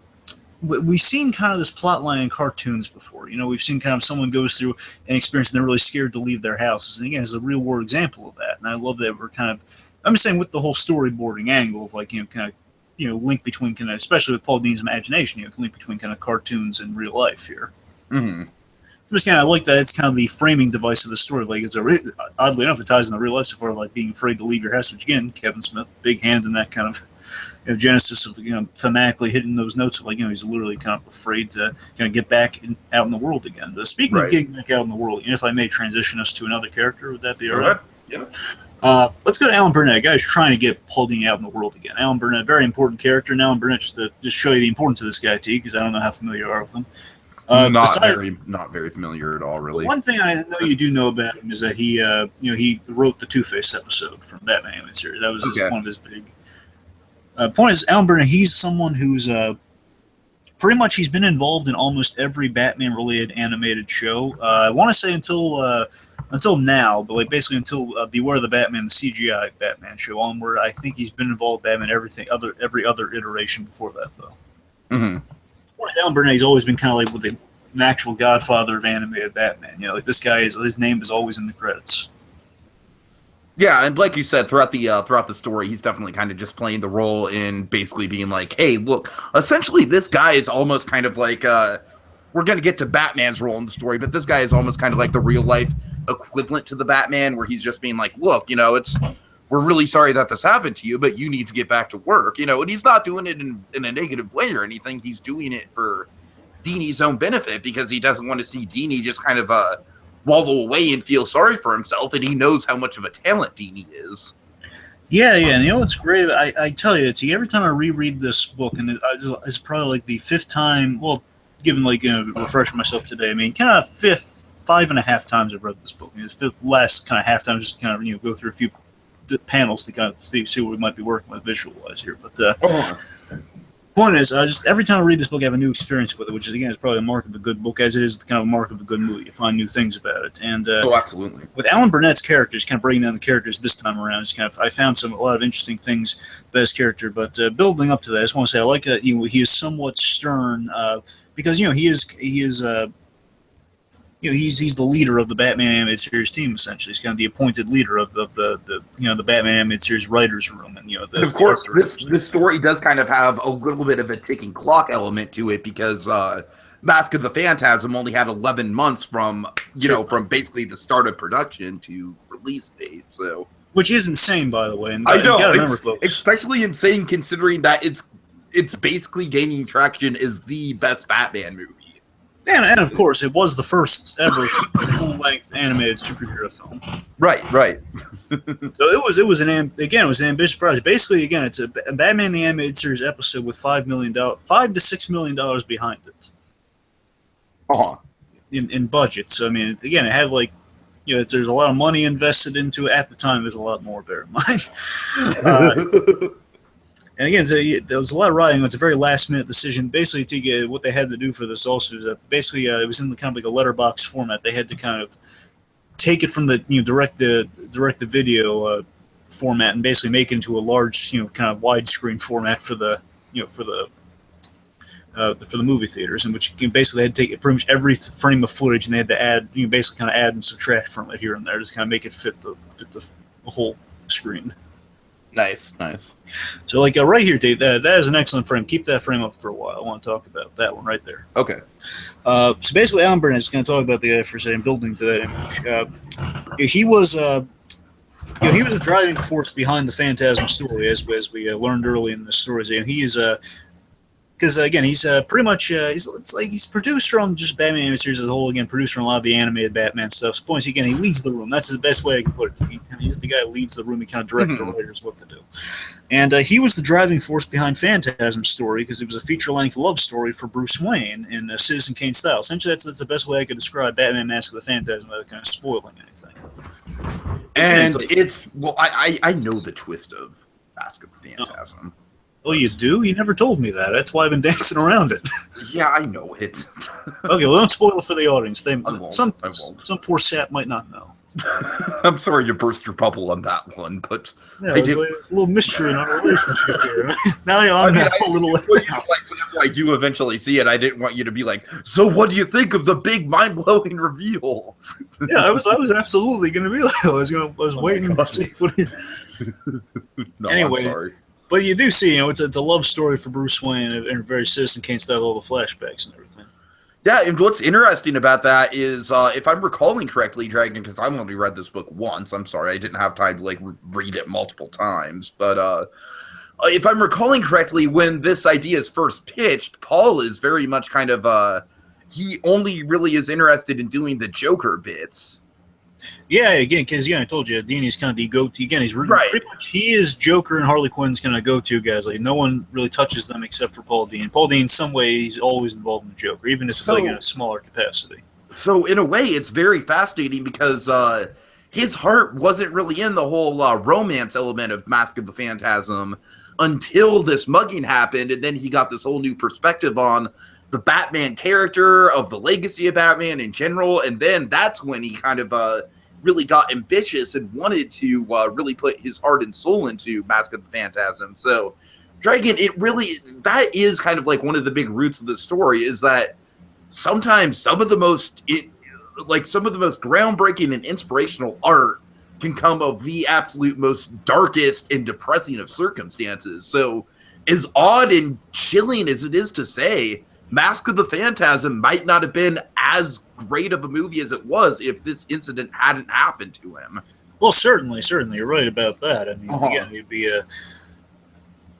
we've seen kind of this plot line in cartoons before. We've seen kind of someone goes through an experience and they're really scared to leave their houses. And again, it's a real world example of that. And I love that we're kind of, I'm just saying, with the whole storyboarding angle of like, kind of, link between kind of, especially with Paul Dini's imagination, link between kind of cartoons and real life here. Mm-hmm. Just kind of like that. It's kind of the framing device of the story. Like, it's oddly enough, it ties in the real life so far, like being afraid to leave your house, which again, Kevin Smith, big hand in that kind of genesis of thematically hitting those notes of like he's literally kind of afraid to kind of get back out in the world again. But speaking of getting back out in the world, if I may transition us to another character, would that be all right? Yeah. Let's go to Alan Burnett, a guy who's trying to get Paul Dini out in the world again. Alan Burnett, very important character. And Alan Burnett, just to show you the importance of this guy, T, because I don't know how familiar you are with him. Not very familiar at all, really. One thing I know you do know about him is that he wrote the Two-Face episode from Batman Animated Series. That was one of his big. Point is, Alan Burnett, he's someone who's pretty much he's been involved in almost every Batman-related animated show. I want to say until now, but like basically until Beware the Batman, the CGI Batman show onward. I think he's been involved in Batman every other iteration before that, though. Mm-hmm. Alan Burnett, he's always been kind of like with an actual godfather of animated Batman. Like this guy his name is always in the credits. Yeah, and like you said, throughout the story, he's definitely kind of just playing the role in basically being like, hey, look, essentially this guy is almost kind of like, we're going to get to Batman's role in the story, but this guy is almost kind of like the real life equivalent to the Batman, where he's just being like, look, we're we're really sorry that this happened to you, but you need to get back to work, you know, and he's not doing it in a negative way or anything. He's doing it for Dini's own benefit because he doesn't want to see Dini just kind of wallow away and feel sorry for himself, and he knows how much of a talent Dini is. Yeah, and you know what's great? I tell you, every time I reread this book, and it's probably like the fifth time, well, given like, refreshing myself today, I mean, kind of 5.5 times I've read this book. I mean, it's fifth last kind of half time, just kind of, go through a few panels to kind of see what we might be working with visual-wise here. But point is, just every time I read this book, I have a new experience with it, which is, again, is probably a mark of a good book, as it is kind of a mark of a good movie. You find new things about it. And absolutely. With Alan Burnett's characters, kind of breaking down the characters this time around, it's kind of, I found a lot of interesting things about his character. But building up to that, I just want to say I like that he is somewhat stern because he's the leader of the Batman animated series team. Essentially, he's kind of the appointed leader of the Batman animated series writers' room, and and of course this story does kind of have a little bit of a ticking clock element to it because Mask of the Phantasm only had 11 months from from basically the start of production to release date. So, which is insane, by the way. And I know, you gotta remember, folks, especially insane considering that it's basically gaining traction as the best Batman movie. And of course, it was the first ever full-length animated superhero film. Right. So it was an ambitious project. Basically, again, it's a Batman the Animated Series episode with $5 to $6 million behind it. In budget. So I mean, again, it had there's a lot of money invested into it at the time. There's a lot more, bear in mind. And again, there was a lot of writing. It's a very last-minute decision. Basically, to get what they had to do for this also is that basically it was in the kind of like a letterbox format. They had to kind of take it from the direct the video format and basically make it into a large kind of widescreen format for the for the movie theaters, in which basically they had to take pretty much every frame of footage and they had to add basically kind of add and subtract from it here and there to kind of make it fit the whole screen. Nice. So, right here, Dave, that is an excellent frame. Keep that frame up for a while. I want to talk about that one right there. Okay. So basically, Alan Burnett is going to talk about the guy for a second, building to that image. He was a driving force behind the Phantasm story, as we learned early in the stories. And he is because again, he's pretty much he's producer on just Batman animated series as a whole. Again, producer on a lot of the animated Batman stuff. So points again, he leads the room. That's the best way I can put it. He's the guy who leads the room. He kind of directs the writers what to do. And he was the driving force behind Phantasm's story because it was a feature-length love story for Bruce Wayne in Citizen Kane style. Essentially, that's the best way I could describe Batman: Mask of the Phantasm without kind of spoiling anything. And I know the twist of Mask of the Phantasm. Oh, you do? You never told me that. That's why I've been dancing around it. Yeah, I know it. Okay, well, don't spoil it for the audience. I won't. Some poor sap might not know. I'm sorry to burst your bubble on that one, but it's a little mystery in our relationship here. Now I'm a little left out. Whenever I do eventually see it, I didn't want you to be like, so what do you think of the big mind-blowing reveal? Yeah, I was absolutely going to be like, I was waiting to see what he... No, anyway, I'm sorry. But you do see, it's a love story for Bruce Wayne and very Citizen Kane style, all the flashbacks and everything. Yeah, and what's interesting about that is, if I'm recalling correctly, Dragon, because I've only read this book once, I'm sorry, I didn't have time to read it multiple times, but if I'm recalling correctly, when this idea is first pitched, Paul is very much kind of, he only really is interested in doing the Joker bits. Yeah, again, because I told you, Dini's kind of the go-to. Again, he's pretty much, he is Joker and Harley Quinn's kind of go-to guys. Like, no one really touches them except for Paul Dini. Paul Dini, in some way, he's always involved in the Joker, even if it's in a smaller capacity. So, in a way, it's very fascinating because his heart wasn't really in the whole romance element of Mask of the Phantasm until this mugging happened, and then he got this whole new perspective on the Batman character, of the legacy of Batman in general, and then that's when he kind of really got ambitious and wanted to really put his heart and soul into Mask of the Phantasm. So, Dragon, that is kind of like one of the big roots of the story, is that sometimes some of the most groundbreaking and inspirational art can come of the absolute most darkest and depressing of circumstances. So, as odd and chilling as it is to say, Mask of the Phantasm might not have been as great of a movie as it was if this incident hadn't happened to him. Well, certainly, you're right about that. I mean, Uh-huh. again, it'd be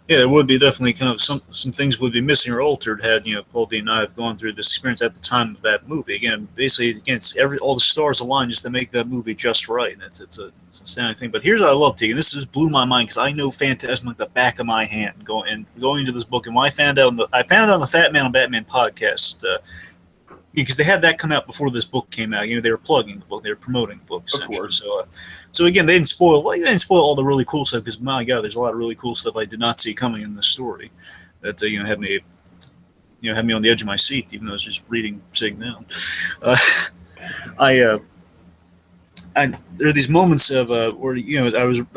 yeah, it would be definitely kind of some things would be missing or altered had Paul Dini and I have gone through this experience at the time of that movie. Again, basically, again, it's all the stars align just to make that movie just right, and it's an astounding thing. But here's what I love, Tegan. This just blew my mind because I know Phantasm like the back of my hand. Going into this book, and when I found out on the Fat Man on Batman podcast. Because they had that come out before this book came out. They were plugging the book, they were promoting the book Of essentially. course. So again, they didn't spoil all the really cool stuff because my God, there's a lot of really cool stuff I did not see coming in this story that had me on the edge of my seat, even though I was just reading sitting down. Uh, I there are these moments of where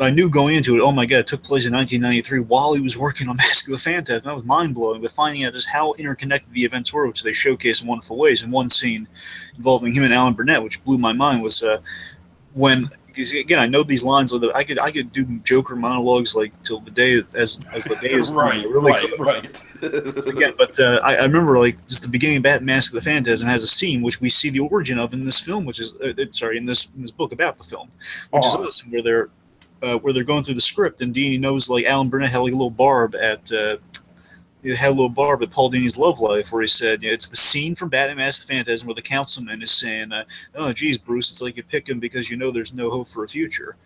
I knew going into it. Oh my God, it took place in 1993 while he was working on Mask of the Phantasm. That was mind blowing. But finding out just how interconnected the events were, which they showcase in wonderful ways. In one scene involving him and Alan Burnett, which blew my mind, was when. Because again, I know these lines. I could do Joker monologues like till the day as the day is done. I really could. Right. Again, but I remember like just the beginning of Batman Mask of the Phantasm has a scene which we see the origin of in this film, which is in this book about the film, which is awesome, where they're going through the script and Dini knows like Alan Burnett had like a little barb at Paul Dini's Love Life, where he said, it's the scene from Batman Mask of the Phantasm where the councilman is saying, "Oh, geez, Bruce, it's like you pick him because you know there's no hope for a future."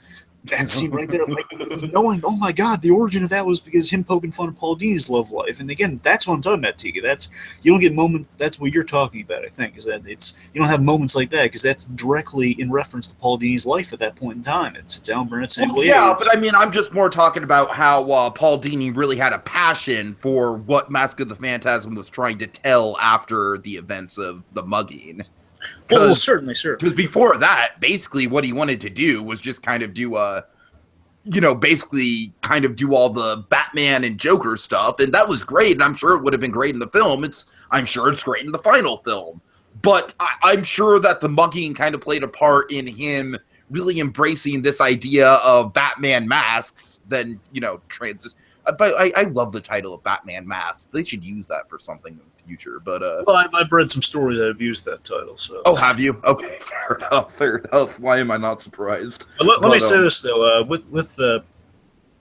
That scene right there, like knowing, oh my God, the origin of that was because him poking fun of Paul Dini's love life. And again, that's what I'm talking about, Tika. You don't get moments. That's what you're talking about, I think, is that you don't have moments like that because that's directly in reference to Paul Dini's life at that point in time. It's Alan Burnett saying, Well, yeah, but I mean, I'm just more talking about how Paul Dini really had a passion for what Mask of the Phantasm was trying to tell after the events of the mugging. Well, certainly. Because before that, basically what he wanted to do was just kind of do basically kind of do all the Batman and Joker stuff, and that was great, and I'm sure it would have been great in the film. I'm sure it's great in the final film. But I'm sure that the mugging kind of played a part in him really embracing this idea of Batman masks, then, But I love the title of Batman Masks. They should use that for something in the future. But well, I've read some stories that have used that title. So. Oh, have you? Okay, fair enough. Fair enough. Why am I not surprised? Let me say this though.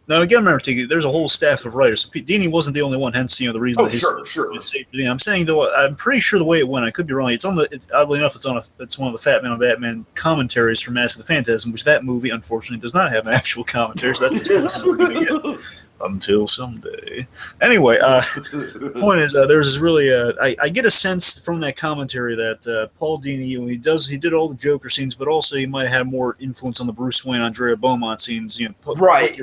Now again, remember, there's a whole staff of writers. Dini wasn't the only one. Hence, the reason that his sure. I'm saying though, I'm pretty sure the way it went. I could be wrong. It's oddly enough, it's one of the Fat Man on Batman commentaries for Mask of the Phantasm, which that movie unfortunately does not have an actual commentary. So that's as close as we're going to get. Until someday. Anyway, point is, there's really I get a sense from that commentary that Paul Dini, he did all the Joker scenes, but also he might have more influence on the Bruce Wayne, Andrea Beaumont scenes. Right.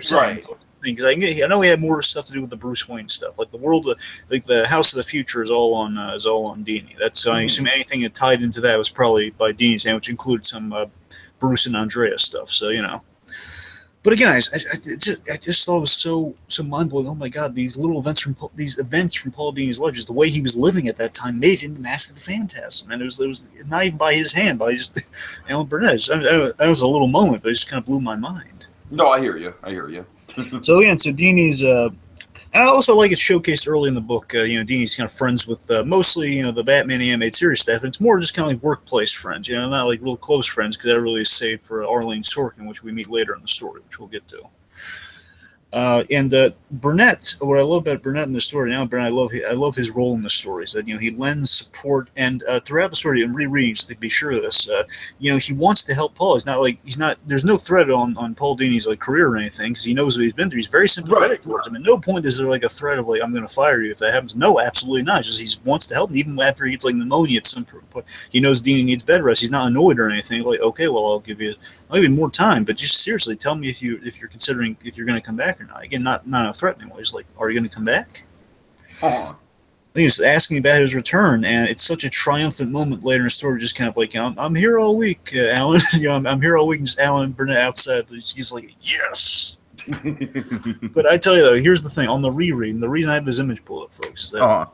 Because I know he had more stuff to do with the Bruce Wayne stuff, like the world, like the House of the Future is all on Dini. That's I assume anything that tied into that was probably by Dini's hand, which included some Bruce and Andrea stuff. So But again, I just thought it was so mind blowing. Oh my God, these events from Paul Dini's life, just the way he was living at that time, made him the Mask of the Phantasm, and it was not even by his hand, by just Alan Burnett. That was a little moment, but it just kind of blew my mind. No, I hear you. So again, Dini's. And I also like it showcased early in the book. Dini's kind of friends with mostly, the Batman animated series staff. It's more just kind of like workplace friends, not like real close friends, because that really is saved for Arlene Sorkin, which we meet later in the story, which we'll get to. And Burnett, what I love about Burnett in the story now, Burnett, I love his role in the story. Is that he lends support, and throughout the story, and rereading, so to be sure of this, he wants to help Paul. There's no threat on Paul Dini's like career or anything because he knows what he's been through. He's very sympathetic towards him. At no point is there like a threat of like I'm going to fire you if that happens. No, absolutely not. Just he wants to help him even after he gets like pneumonia at some point. He knows Dini needs bed rest. He's not annoyed or anything. Like okay, well I'll give you more time, but just seriously tell me if you're considering if you're going to come back or not. Again, not in a threatening way. Just like, are you going to come back? I think he's asking about his return, and it's such a triumphant moment later in the story. Just kind of like, I'm here all week, Alan. I'm here all week, and just Alan and Burnett outside. He's like, yes. But I tell you though, here's the thing: on the reread, and the reason I have this image pulled up, folks, is that on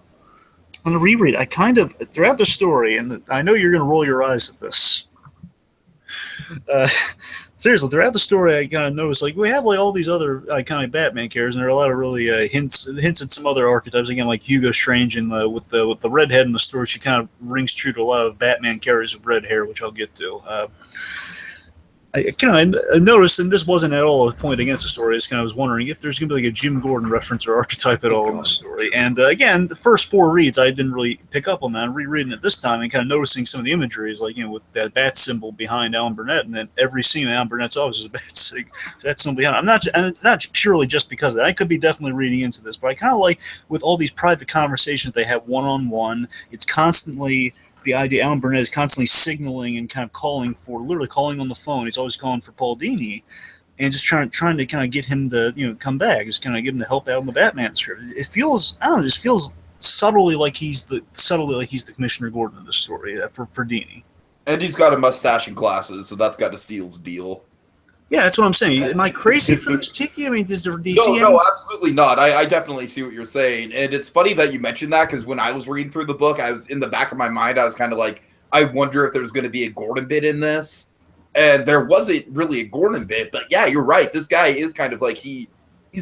the reread, I kind of throughout the story, and I know you're going to roll your eyes at this. Seriously, throughout the story, I kind of noticed like we have like all these other iconic Batman characters, and there are a lot of really hints at some other archetypes. Again, like Hugo Strange, and with the redhead in the story, she kind of rings true to a lot of Batman characters with red hair, which I'll get to. I kind of noticed, and this wasn't at all a point against the story. I just kind of was wondering if there's going to be like a Jim Gordon reference or archetype at all in the story. And again, the first 4 reads, I didn't really pick up on that. And rereading it this time and kind of noticing some of the imagery is like, with that bat symbol behind Alan Burnett, and then every scene in Alan Burnett's office is a bat symbol behind. And it's not purely just because of that. I could be definitely reading into this, but I kind of like with all these private conversations they have one-on-one. It's constantly. The idea Alan Burnett is constantly signaling and kind of literally calling on the phone. He's always calling for Paul Dini, and just trying to kind of get him to come back, just kind of get him to help out in the Batman script. It feels just feels subtly like he's the Commissioner Gordon of the story for Dini. And he's got a mustache and glasses, so that's got to steal his deal. Yeah, that's what I'm saying. Am I crazy for this, Tiki? I mean, does there DC? No, absolutely not. I definitely see what you're saying, and it's funny that you mentioned that because when I was reading through the book, I was in the back of my mind, I was kind of like, I wonder if there's going to be a Gordon bit in this, and there wasn't really a Gordon bit. But yeah, you're right. This guy is kind of like he's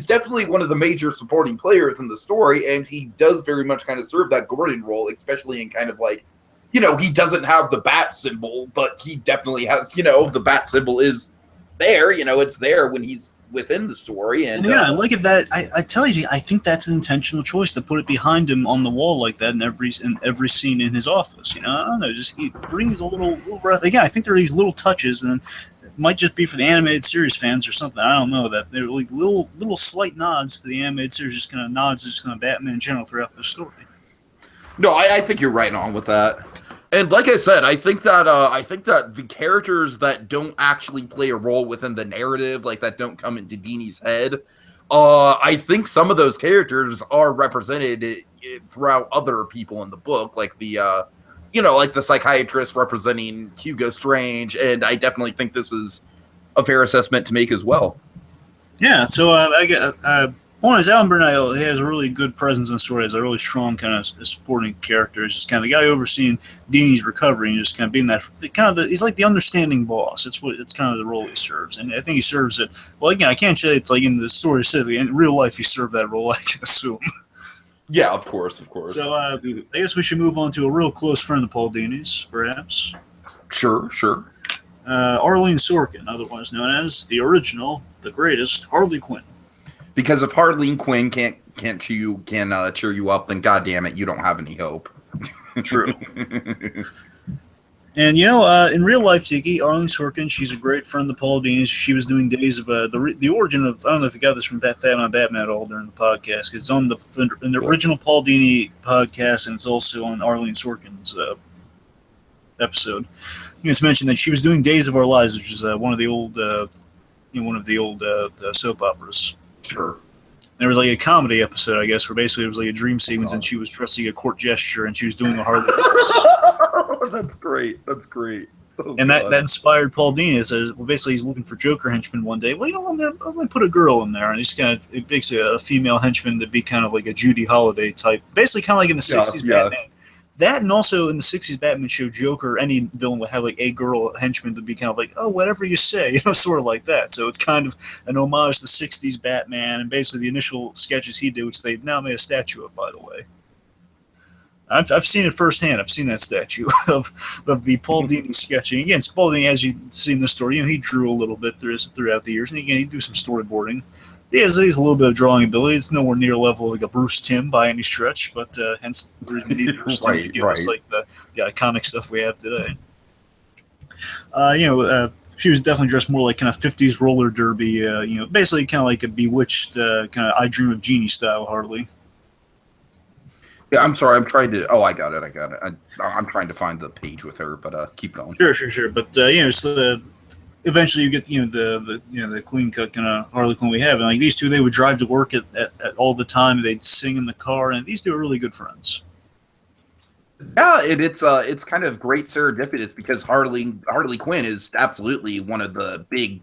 definitely one of the major supporting players in the story, and he does very much kind of serve that Gordon role, especially in kind of like, he doesn't have the bat symbol, but he definitely has, the bat symbol is there, it's there when he's within the story. And yeah, look at that. I tell you, I think that's an intentional choice to put it behind him on the wall like that in every scene in his office. I don't know, just he brings a little again, I think there are these little touches, and it might just be for the animated series fans or something. I don't know, that they're like little slight nods to the animated series, just kind of nods just kind of Batman in general throughout the story. No, I think you're right on with that. And like I said, I think that the characters that don't actually play a role within the narrative, like that don't come into Dini's head, I think some of those characters are represented throughout other people in the book, like the like the psychiatrist representing Hugo Strange, and I definitely think this is a fair assessment to make as well. Yeah, so I get. One is Alan Burnett. He has a really good presence in the story. Has a really strong kind of supporting character. He's just kind of the guy overseeing Dini's recovery and just kind of being that he's like the understanding boss. It's kind of the role he serves, and I think he serves it well. Again, I can't say it's like in the story specifically. In real life, he served that role, I can assume. Yeah, of course. So I guess we should move on to a real close friend of Paul Dini's, perhaps. Sure. Arlene Sorkin, otherwise known as the original, the greatest Harley Quinn. Because if Harleen Quinn can't cheer you up, then goddamn it, you don't have any hope. True. And in real life, Tiki, Arlene Sorkin, she's a great friend of Paul Dini. She was doing days of the origin of, I don't know if you got this from Batman on Batman at all during the podcast. It's on the original Paul Dini podcast, and it's also on Arlene Sorkin's episode. It's mentioned that she was doing Days of Our Lives, which is one of the old soap operas. Sure. There was like a comedy episode, I guess, where basically it was like a dream sequence, and she was dressing a court gesture, and she was doing a Harley horse. That's great. Oh, and that inspired Paul Dini. It says, well, basically he's looking for Joker henchmen one day. Well, I'm gonna put a girl in there, and he's it makes a female henchman to be kind of like a Judy Holliday type, basically kind of like in the '60s Batman. That, and also in the '60s Batman show, Joker, any villain would have like a girl henchman to be kind of like, oh, whatever you say, sort of like that. So it's kind of an homage to '60s Batman, and basically the initial sketches he did, which they've now made a statue of, by the way. I've seen it firsthand. I've seen that statue of the Paul Dini sketching. Again, Paul Dini, as you've seen in the story, he drew a little bit throughout the years, and again, he do some storyboarding. He has a little bit of drawing ability. It's nowhere near level like a Bruce Timm by any stretch, but hence the reason we need Bruce Timm to give us like the iconic stuff we have today. She was definitely dressed more like kind of 50s roller derby, basically kind of like a Bewitched kind of I Dream of Jeannie style, Harley. Yeah, I'm sorry. I'm trying to. Oh, I got it. I'm trying to find the page with her, but keep going. Sure. But so eventually you get the clean cut kind of Harley Quinn we have, and like these two, they would drive to work at all the time. They'd sing in the car, and these two are really good friends. Yeah, it's kind of great serendipitous because Harley Quinn is absolutely one of the big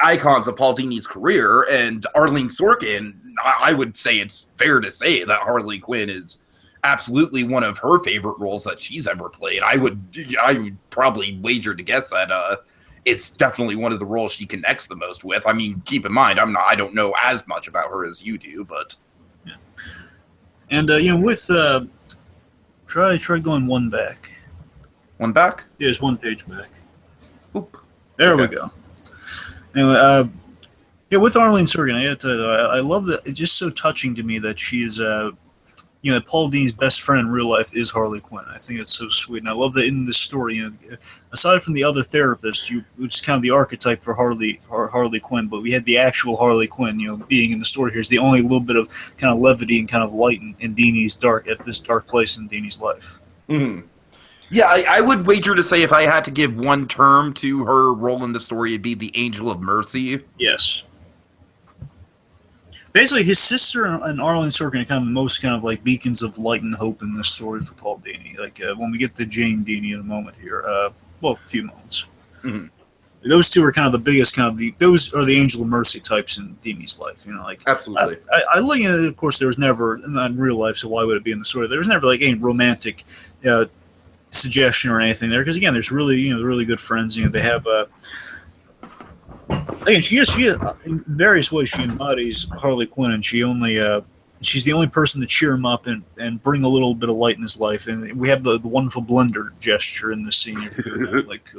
icons of Paul Dini's career, and Arlene Sorkin, I would say it's fair to say that Harley Quinn is absolutely one of her favorite roles that she's ever played. I would probably wager to guess that it's definitely one of the roles she connects the most with. I mean, keep in mind, I don't know as much about her as you do, but yeah. And with try going one back. One back? Yeah, it's one page back. Oop. There we Okay. go. Anyway, yeah, with Arlene Sorkin, I got to tell you, though, I love that. It's just so touching to me that she's, Paul Dini's best friend in real life is Harley Quinn. I think it's so sweet, and I love that in this story. Aside from the other therapist, which is kind of the archetype for Harley Quinn, but we had the actual Harley Quinn, being in the story here is the only little bit of kind of levity and kind of light in Dini's this dark place in Dini's life. Mhm. Yeah, I would wager to say if I had to give one term to her role in the story, it'd be the Angel of Mercy. Yes. Basically, his sister and Arlene Sorkin are kind of the most kind of like beacons of light and hope in this story for Paul Dini. Like when we get to Jane Dini in a moment here, well, a few moments. Mhm. Those two are kind of the biggest those are the Angel of Mercy types in Dini's life. Absolutely. I like it. Of course, there was never not in real life, so why would it be in the story? There was never like any romantic suggestion or anything there, because again, there's really really good friends. They have. Again, she in various ways she embodies Harley Quinn, and she's the only person to cheer him up and bring a little bit of light in his life. And we have the wonderful blender gesture in the scene, if you do that, like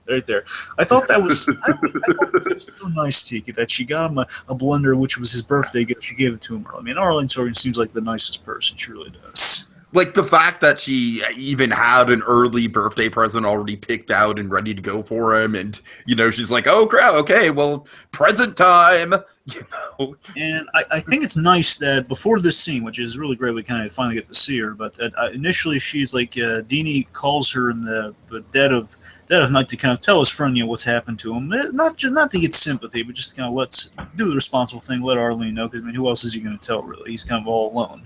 right there. I thought that was so nice, Tiki, that she got him a blender, which was his birthday gift. She gave it to him early. I mean, Arlene Sorkin seems like the nicest person. She really does. Like the fact that she even had an early birthday present already picked out and ready to go for him, and she's like, "Oh crap, okay, well, present time." And I think it's nice that before this scene, which is really great, we kind of finally get to see her. But initially, she's like, Dini calls her in the dead of night to kind of tell his friend what's happened to him. Not to get sympathy, but just to kind of let's do the responsible thing, let Arlene know, because I mean, who else is he going to tell? Really, he's kind of all alone.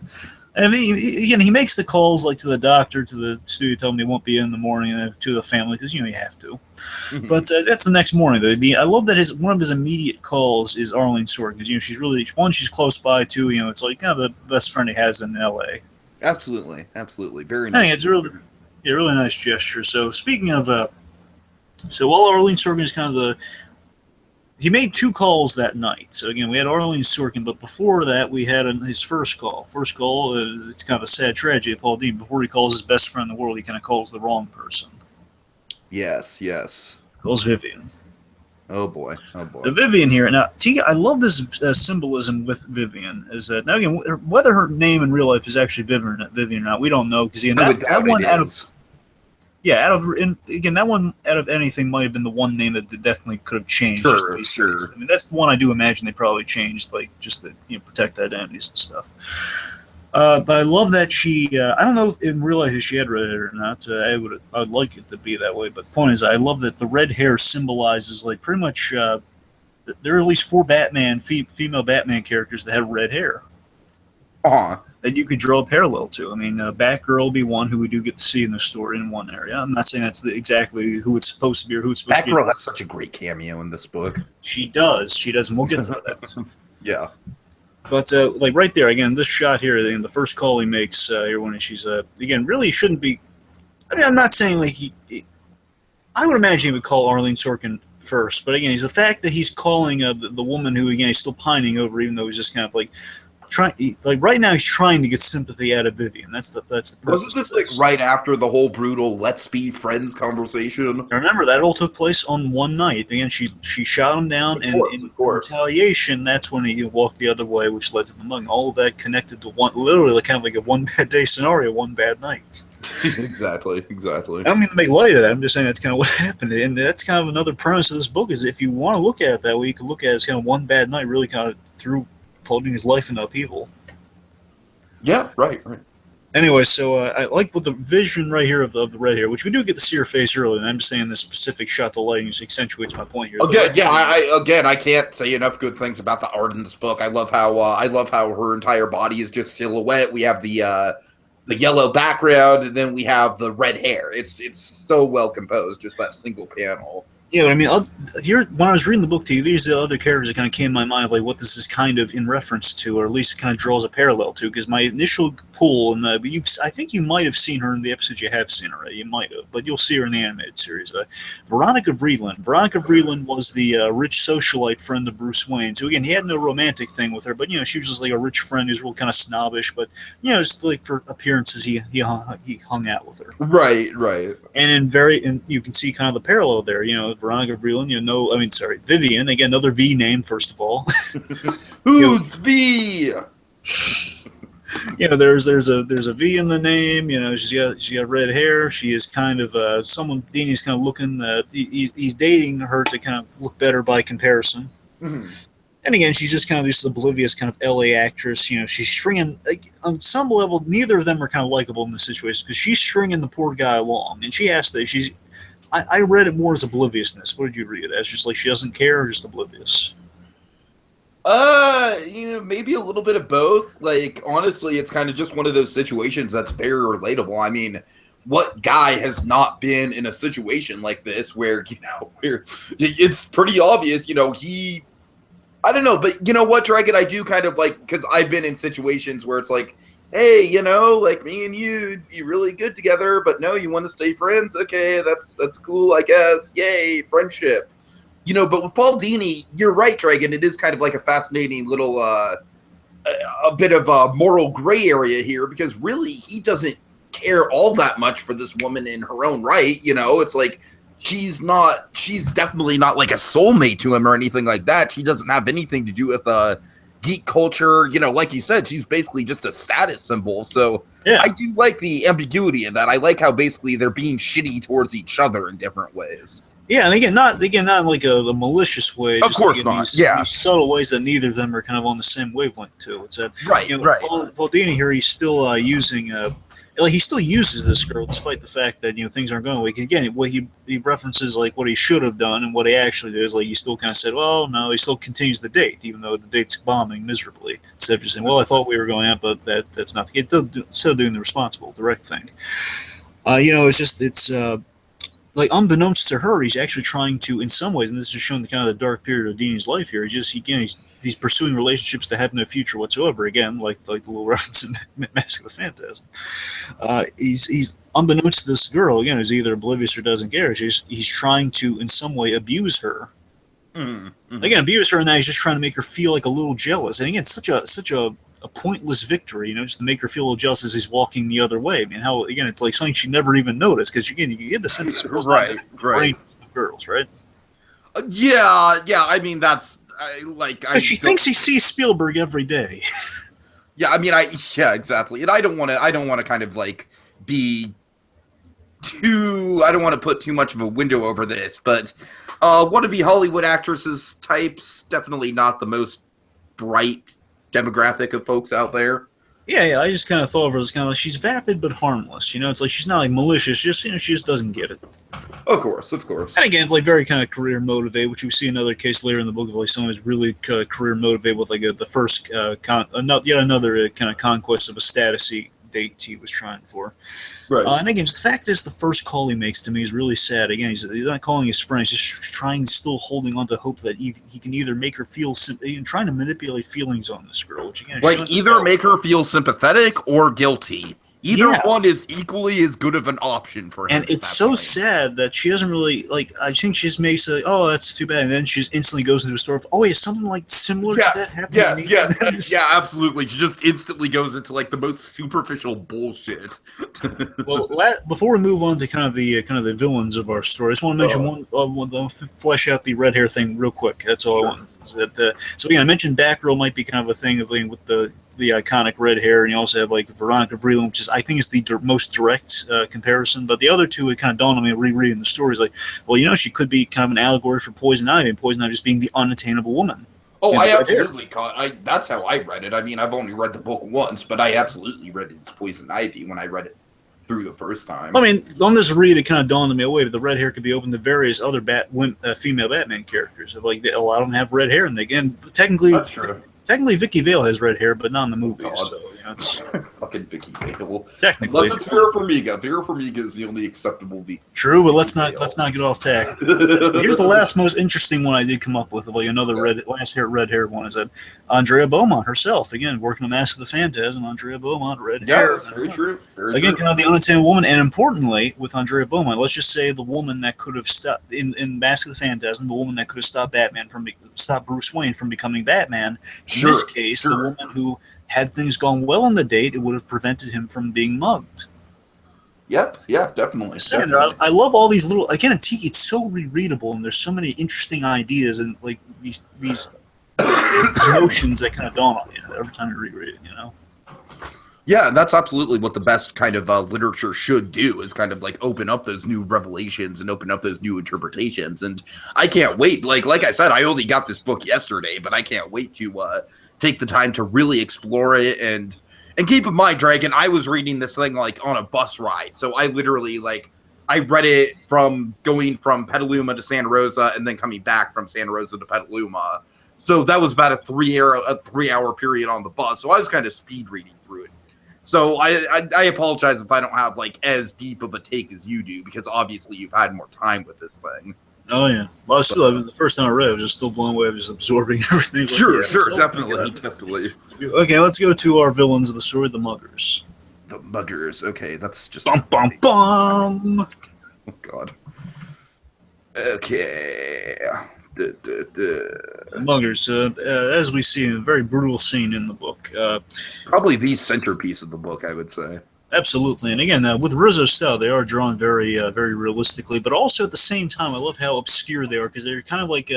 And he makes the calls like to the doctor, to the studio, tell him they won't be in the morning, and to the family because you have to. Mm-hmm. But that's the next morning. Though. I love that one of his immediate calls is Arlene Sorkin because she's really she's close by too. It's like the best friend he has in L.A. Absolutely, very nice. I think it's really nice gesture. So speaking of, so while Arlene Sorkin is kind of he made 2 calls that night. So again, we had Arlene Sorkin, but before that, we had his first call. First call, it's kind of a sad tragedy of Paul Dini. Before he calls his best friend in the world, he kind of calls the wrong person. Yes. Calls Vivian. Oh boy. So Vivian here. Now, Tika, I love this symbolism with Vivian. Is that now again, whether her name in real life is actually Vivian or not, we don't know because that one out of. Yeah, that one out of anything might have been the one name that definitely could have changed. Sure. I mean, that's the one I do imagine they probably changed, like just to protect identities and stuff. But I love that she. I don't know if in real life if she had red hair or not. I would like it to be that way. But the point is, I love that the red hair symbolizes like pretty much. There are at least 4 female Batman characters that have red hair. That you could draw a parallel to. I mean, Batgirl will be one who we do get to see in the story in one area. I'm not saying that's exactly who it's supposed to be or who it's supposed to be. Batgirl has such a great cameo in this book. She does, and we'll get to that. Yeah. But, like, right there, again, this shot here, the first call he makes here when she's, again, really shouldn't be... I mean, I'm not saying, like, I would imagine he would call Arlene Sorkin first, but, again, the fact that he's calling the woman who, again, he's still pining over, even though he's just kind of, like... right now he's trying to get sympathy out of Vivian. That's the purpose. Wasn't this like right after the whole brutal "let's be friends" conversation? I remember that all took place on one night. Again, she shot him down, and in retaliation, that's when he walked the other way, which led to the mugging. All of that connected to literally kind of like a one bad day scenario, one bad night. Exactly. I don't mean to make light of that. I'm just saying that's kind of what happened, and that's kind of another premise of this book. Is if you want to look at it that way, you can look at it as kind of one bad night, really kind of threw Paul Dini's life into upheaval. Yeah, right. Anyway, so I like with the vision right here of the red hair, which we do get to see her face early, and I'm just saying this specific shot, the lighting accentuates my point here. Okay, yeah, I can't say enough good things about the art in this book. I love how her entire body is just silhouette. We have the yellow background, and then we have the red hair. It's so well composed, just that single panel. Yeah, but I mean, here when I was reading the book to you, these are the other characters that kind of came to my mind of like what this is kind of in reference to, or at least kind of draws a parallel to. Because my initial pull, and I think you might have seen her in the episodes you have seen her. You might have, but you'll see her in the animated series. Veronica Vreeland. Veronica Vreeland was the rich socialite friend of Bruce Wayne. So again, he had no romantic thing with her, but she was just like a rich friend who's real kind of snobbish. But just like for appearances, he hung out with her. Right. And you can see kind of the parallel there. Veronica Vreeland, Vivian, again, another V name, first of all. Who's V? There's a V in the name. She got red hair. She is kind of someone. Dini's kind of looking. He's dating her to kind of look better by comparison. Mm-hmm. And again, she's just kind of this oblivious kind of LA actress. She's stringing, on some level, neither of them are kind of likable in this situation because she's stringing the poor guy along. And she has to, I read it more as obliviousness. What did you read it as? Just like she doesn't care or just oblivious? Maybe a little bit of both. Like, honestly, it's kind of just one of those situations that's very relatable. I mean, what guy has not been in a situation like this where, where it's pretty obvious, I don't know, but you know what, Dragon, I do kind of like, because I've been in situations where it's like, hey, like me and you'd be really good together, but no, you want to stay friends? Okay, that's cool, I guess. Yay, friendship. But with Paul Dini, you're right, Dragon, it is kind of like a fascinating little, a bit of a moral gray area here, because really, he doesn't care all that much for this woman in her own right, it's like, she's definitely not like a soulmate to him or anything like that. She doesn't have anything to do with geek culture. Like you said, she's basically just a status symbol. So yeah. I do like the ambiguity of that. I like how basically they're being shitty towards each other in different ways. Yeah, and again, not in like a malicious way. Of course not. These subtle ways that neither of them are kind of on the same wavelength too. It's that right. Paul Dini here, he's still using. He still uses this girl despite the fact that things aren't going away. Again, what he references like what he should have done and what he actually did is like he still kind of said, well, no, he still continues the date even though the date's bombing miserably. Instead of just saying, well, I thought we were going out, but that's not the case. Still doing the responsible, direct thing. It's like unbeknownst to her, he's actually trying to, in some ways, and this is showing the kind of the dark period of Dini's life here. He's pursuing relationships that have no future whatsoever. Again, like the little reference in Mask of the Phantasm. He's unbeknownst to this girl, again, who's either oblivious or doesn't care. He's trying to, in some way, abuse her. Mm-hmm. Again, abuse her, and that he's just trying to make her feel like a little jealous. And again, such a pointless victory, just to make her feel a little jealous as he's walking the other way. I mean, how again, it's like something she never even noticed because again, you get the sense of brain of girls, right? Yeah. I mean, she thinks he sees Spielberg every day. Yeah, I mean, exactly. And I don't want to kind of like be too. I don't want to put too much of a window over this, but wannabe Hollywood actresses types definitely not the most bright demographic of folks out there. Yeah, I just kind of thought of her as kind of like she's vapid but harmless. It's like she's not like malicious. Just she just doesn't get it. Of course. And again, it's like very kind of career motivated, which we see another case later in the book of like someone who's really career motivated with like the first yet another kind of conquest of a statusy date he was trying for. Right. And again, just the fact that it's the first call he makes to me is really sad. Again, he's not calling his friend. He's just still holding on to hope that he can either make her feel and trying to manipulate feelings on this girl. Which again, like either make her feel sympathetic or guilty. Either one is equally as good of an option for him. And it's so sad that she doesn't really, like, I think she just makes a, oh, that's too bad. And then she just instantly goes into a store of, oh, wait, something like similar to that happening. Yes, yeah, absolutely. She just instantly goes into, like, the most superficial bullshit. Well, before we move on to kind of the villains of our story, I just want to mention flesh out the red hair thing real quick. That's all I want. So again, I mentioned Batgirl might be kind of a thing of with the iconic red hair, and you also have like Veronica Vreeland, which is I think is the most direct comparison. But the other two, it kind of dawned on me rereading the stories, like, well, she could be kind of an allegory for Poison Ivy, and Poison Ivy just being the unattainable woman. Oh, I absolutely caught. That's how I read it. I mean, I've only read the book once, but I absolutely read it as Poison Ivy when I read it through the first time. I mean, on this read, it kind of dawned on me, but the red hair could be open to various other female Batman characters. Like a lot of them have red hair, and again, technically, that's true. Technically, Vicky Vale has red hair, but not in the movies. So, it's fucking Vicky Vale. Technically, unless it's Vera Farmiga. Vera Farmiga is the only acceptable V. True, but let's not get off tack. Here's the last most interesting one I did come up with, like another red hair one, is that Andrea Beaumont herself, again working on Mask of the Phantasm. Andrea Beaumont, red hair. That's very true. Again, kind of the unattainable woman, and importantly, with Andrea Beaumont, let's just say the woman that could have stopped in Mask of the Phantasm, the woman that could have stopped Bruce Wayne from becoming Batman. In this case, the woman who had things gone well on the date, it would have prevented him from being mugged. Yep. Yeah, definitely. Sandra, I love all these little. Again, in Tiki, it's so rereadable, and there's so many interesting ideas and like these notions that kind of dawn on you every time you reread it. You know. Yeah, and that's absolutely what the best kind of literature should do, is kind of like open up those new revelations and open up those new interpretations. And I can't wait. Like I said, I only got this book yesterday, but I can't wait to take the time to really explore it. And keep in mind, Dragon, I was reading this thing like on a bus ride, so I literally I read it from going from Petaluma to Santa Rosa and then coming back from Santa Rosa to Petaluma. So that was about a 3-hour period on the bus. So I was kind of speed reading through it. So I apologize if I don't have like as deep of a take as you do, because obviously you've had more time with this thing. Oh yeah. Well, I was still the first time I read it, I was just still blown away. I was just absorbing everything. Sure, like, sure, definitely. Okay, let's go to our villains of the story, the muggers. The muggers. Okay, that's just bum bum bum. Oh God. Okay. Muggers, as we see, a very brutal scene in the book. Probably the centerpiece of the book, I would say. Absolutely, and again, with Rizzo's style, they are drawn very, very realistically, but also at the same time, I love how obscure they are, because they're kind of like,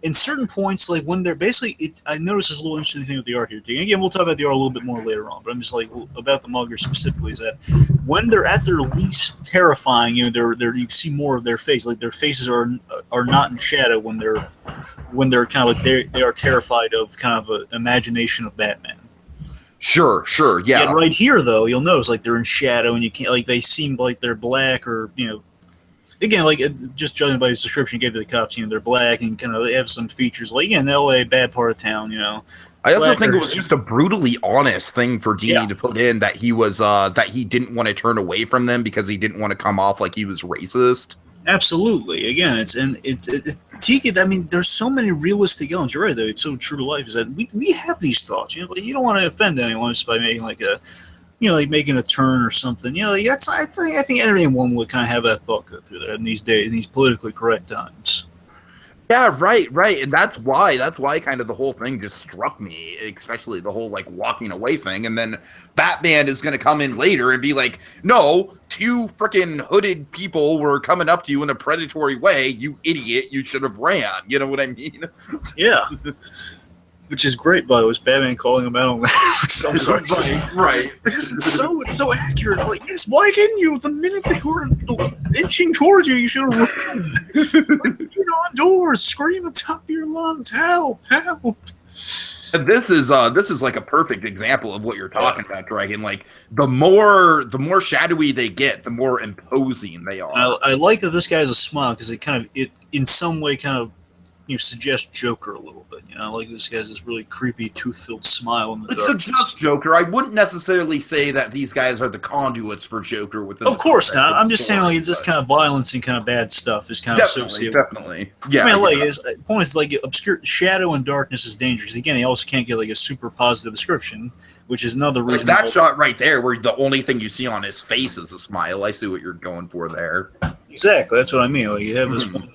in certain points, like when they're basically, I noticed this little interesting thing with the art here. Again, we'll talk about the art a little bit more later on, but I'm just like, about the muggers specifically, is that when they're at their least terrifying, you know, you see more of their face, like their faces are not in shadow when they're kind of like, they are terrified of kind of an imagination of Batman. Sure, yeah. Yeah, right here though, you'll notice like they're in shadow, and you can't like they seem like they're black, or you know, again like just judging by his description he gave to the cops, you know, they're black and kind of they have some features like in L.A., bad part of town, you know. I also think it was just a brutally honest thing for Dini to put in, that he was that he didn't want to turn away from them because he didn't want to come off like he was racist. Absolutely. Again, it's Tiki. I mean, there's so many realistic elements. You're right, though. It's so true to life. Is that we have these thoughts. You know, like, you don't want to offend anyone just by making like a, you know, like making a turn or something. You know, like that's I think everyone would kind of have that thought go through there in these days, in these politically correct times. Yeah, right, and that's why kind of the whole thing just struck me, especially the whole like walking away thing, and then Batman is going to come in later and be like, no, 2 freaking hooded people were coming up to you in a predatory way, you idiot, you should have ran, you know what I mean? Yeah. Which is great, by the way. It's Batman calling him out on that. I'm sorry. Right. Because it's so accurate. Like, yes, why didn't you? The minute they were inching towards you, you should have run. Like, get on doors, scream at the top of your lungs, help, help. And this is like a perfect example of what you're talking about, Dragon. Like the more shadowy they get, the more imposing they are. I like that this guy has a smile, because it in some way kind of, you know, suggest Joker a little bit. You know, like this guy has this really creepy, tooth-filled smile in the darkness. It suggests Joker. I wouldn't necessarily say that these guys are the conduits for Joker. Of course not. I'm just saying, like, it's just kind of violence and kind of bad stuff is kind of associated. Definitely. Yeah. I mean, like, his point is like obscure shadow and darkness is dangerous. Again, he also can't get like a super positive description, which is another reason. Like that shot right there, where the only thing you see on his face is a smile. I see what you're going for there. Exactly. That's what I mean. Like, you have this one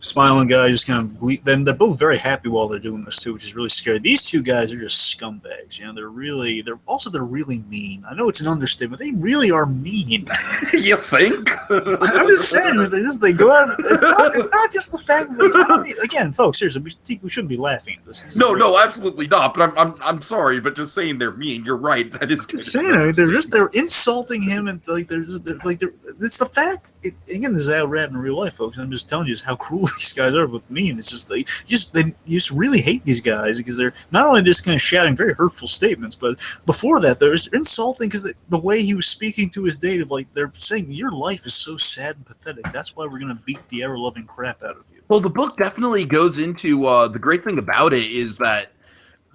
smiling guy just kind of then they're both very happy while they're doing this too, which is really scary. These 2 guys are just scumbags, you know. They're really mean. I know it's an understatement. They really are mean. You think? I'm just saying, they go out. It's not just the fact that again, folks, seriously, we shouldn't be laughing at this. No, absolutely not. But I'm sorry, but just saying they're mean. You're right. That is just saying. I mean, they're insulting him, and like it's the fact. Again, this is how rad in real life, folks. I'm just telling you how cruel these guys are with me, and it's just they just really hate these guys, because they're not only just kind of shouting very hurtful statements, but before that they're insulting, because the way he was speaking to his date, of like, they're saying your life is so sad and pathetic, that's why we're gonna beat the ever-loving crap out of you. Well, the book definitely goes into the great thing about it is that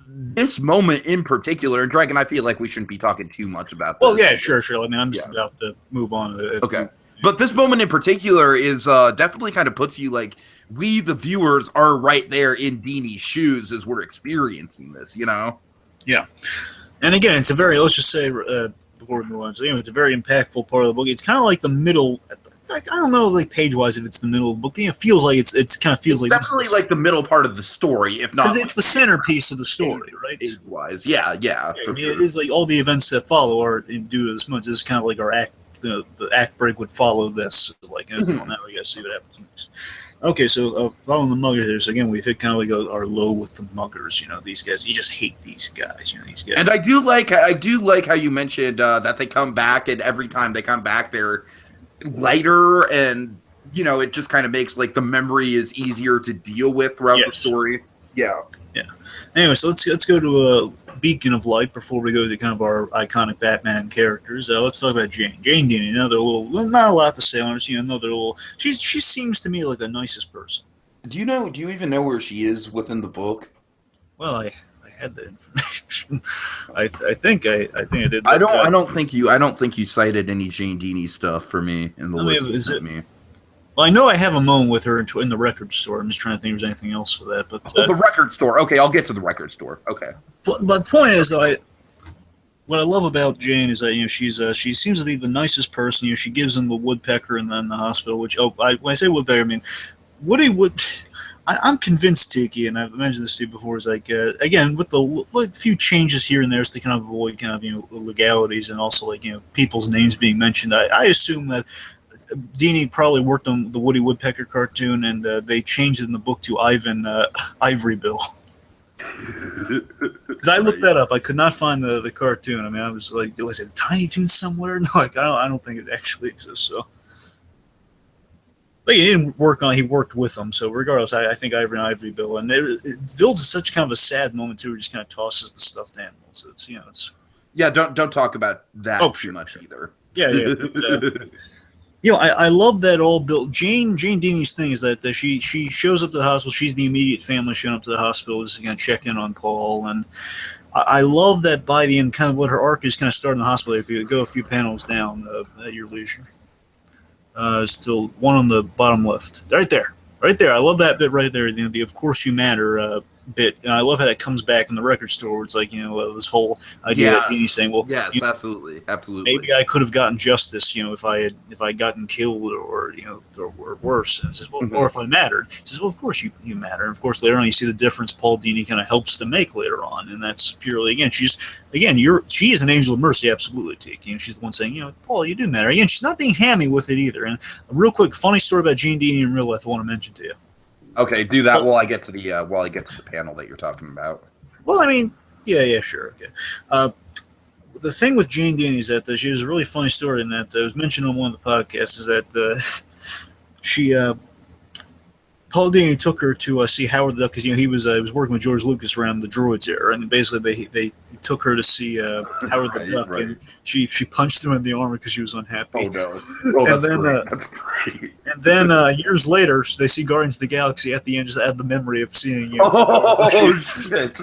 this moment in particular, and Dragon, I feel like we shouldn't be talking too much about this. Well, yeah, sure. I mean, I'm just about to move on. Okay. But this moment in particular is definitely kind of puts you like, we, the viewers, are right there in Dini's shoes as we're experiencing this, you know? Yeah. And again, it's a very, let's just say, before we move on, so, you know, it's a very impactful part of the book. It's kind of like the middle, like, I don't know, like, page-wise, if it's the middle of the book. You know, it feels like it's kind of feels like definitely like the middle part of the story, if not. It's the centerpiece of the story, right? Age-wise, yeah. I mean, it is like all the events that follow are due to this much. This is kind of like our act the act break would follow this. Like, okay, well, now we got to see what happens next. Okay, so following the muggers here. So again, we've hit kind of like our low with the muggers. You know, these guys. You just hate these guys. You know, these guys. And I do like how you mentioned that they come back, and every time they come back, they're lighter, and you know, it just kind of makes like the memory is easier to deal with throughout the story. Yeah. Yeah. Anyway, so let's go to a beacon of light before we go to kind of our iconic Batman characters. Let's talk about Jane. Jane Dini, another little, not a lot to say on her. You know, another little. She seems to me like the nicest person. Do you even know where she is within the book? Well, I had that information. I think I did. I don't think you cited any Jane Dini stuff for me in the list you sent me. Well, I know I have a moment with her in the record store. I'm just trying to think if there's anything else with that. But the record store. Okay, I'll get to the record store. Okay. But the point is, what I love about Jane is that she seems to be the nicest person. You know, she gives him the woodpecker and then the hospital. Which when I say woodpecker, I mean Woody would. I'm convinced, Tiki, and I've mentioned this to you before. Is like again with the few changes here and there to kind of avoid kind of legalities and also like people's names being mentioned. I assume that Dini probably worked on the Woody Woodpecker cartoon, and they changed it in the book to Ivan Ivory Bill. Because I looked that up, I could not find the cartoon. I mean, I was like, was it Tiny Toons somewhere? No, like I don't think it actually exists. So, but he didn't work on; he worked with them. So, regardless, I think Ivory Bill, and it builds such kind of a sad moment too. Where he just kind of tosses the stuffed animal. So it's yeah. Don't talk about that too much either. Yeah. But, I love that all built. Jane Dini's thing is that she shows up to the hospital. She's the immediate family showing up to the hospital, just going to check in on Paul. And I love that by the end, kind of what her arc is kind of starting in the hospital. If you go a few panels down at your leisure, still one on the bottom left, right there. I love that bit right there. The "Of Course You Matter" bit, and I love how that comes back in the record store. Where it's like this whole idea that Dini's saying, "Well, yes, absolutely. Maybe I could have gotten justice, if I had gotten killed or worse." And it says, "Well, or if I mattered." It says, "Well, of course you matter." And of course, later on, you see the difference Paul Dini kind of helps to make later on, and that's purely she is an angel of mercy, absolutely. Tiki, she's the one saying, "Paul, you do matter." Again, she's not being hammy with it either. And a real quick funny story about Jane Dini in real life I want to mention to you. Okay, do that while I get to the panel that you're talking about. Well, I mean, yeah, sure, okay. The thing with Jane Dini is that she has a really funny story, and that was mentioned on one of the podcasts. Is that Paul Dini took her to see Howard the Duck because he was working with George Lucas around the Droids era, and basically they took her to see Howard the Duck, and she punched him in the arm because she was unhappy. Oh no! Oh, and then that's great. And then years later, they see Guardians of the Galaxy at the end, just add the memory of seeing shit!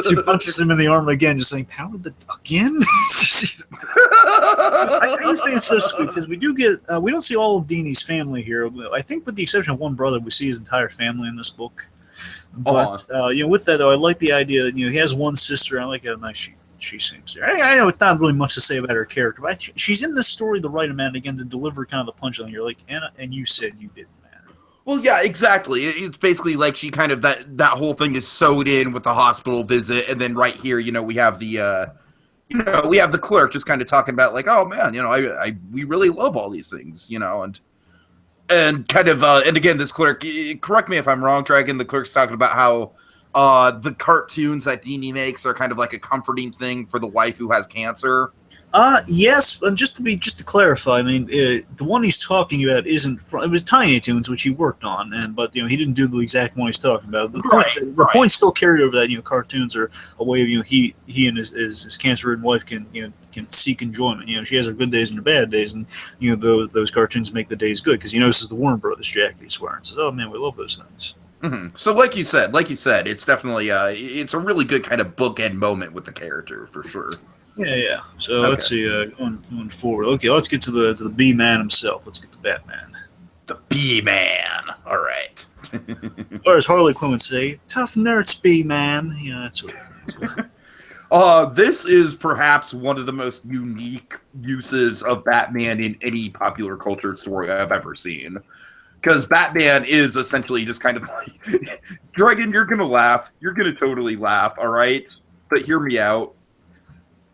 She punches him in the arm again, just saying, "Howard the Duck again?" I just think it's so sweet because we don't see all of Dini's family here. I think, with the exception of one brother, we see his entire family in this book. But with that though, I like the idea that he has one sister. I like how nice she seems here. I know it's not really much to say about her character, but she's in this story the right amount again to deliver kind of the punchline. You're like, Anna, and you said you didn't matter. Well, yeah, exactly. It's basically like she kind of that whole thing is sewed in with the hospital visit, and then right here, we have the. We have the clerk just kind of talking about like, oh man, we really love all these things, and kind of, and again, this clerk, correct me if I'm wrong, Dragon, the clerk's talking about how the cartoons that Dini makes are kind of like a comforting thing for the wife who has cancer. Yes, and just to clarify, I mean, the one he's talking about it was Tiny Toons, which he worked on, but he didn't do the exact one he's talking about. The point still carried over that cartoons are a way of he and his cancer-ridden wife can seek enjoyment. She has her good days and her bad days, and those cartoons make the days good because this is the Warner Brothers jacket he's wearing. Says, "Oh man, we love those things." Mm-hmm. So, like you said, it's definitely it's a really good kind of bookend moment with the character for sure. Yeah. So let's see, going forward. Okay, let's get to the B-Man himself. Let's get to Batman. The B-Man. All right. Or as Harley Quinn would say, "Tough nerds, B-Man." That sort of thing. This is perhaps one of the most unique uses of Batman in any popular culture story I've ever seen. Because Batman is essentially just kind of like, Dragon, you're going to laugh. You're going to totally laugh, all right? But hear me out.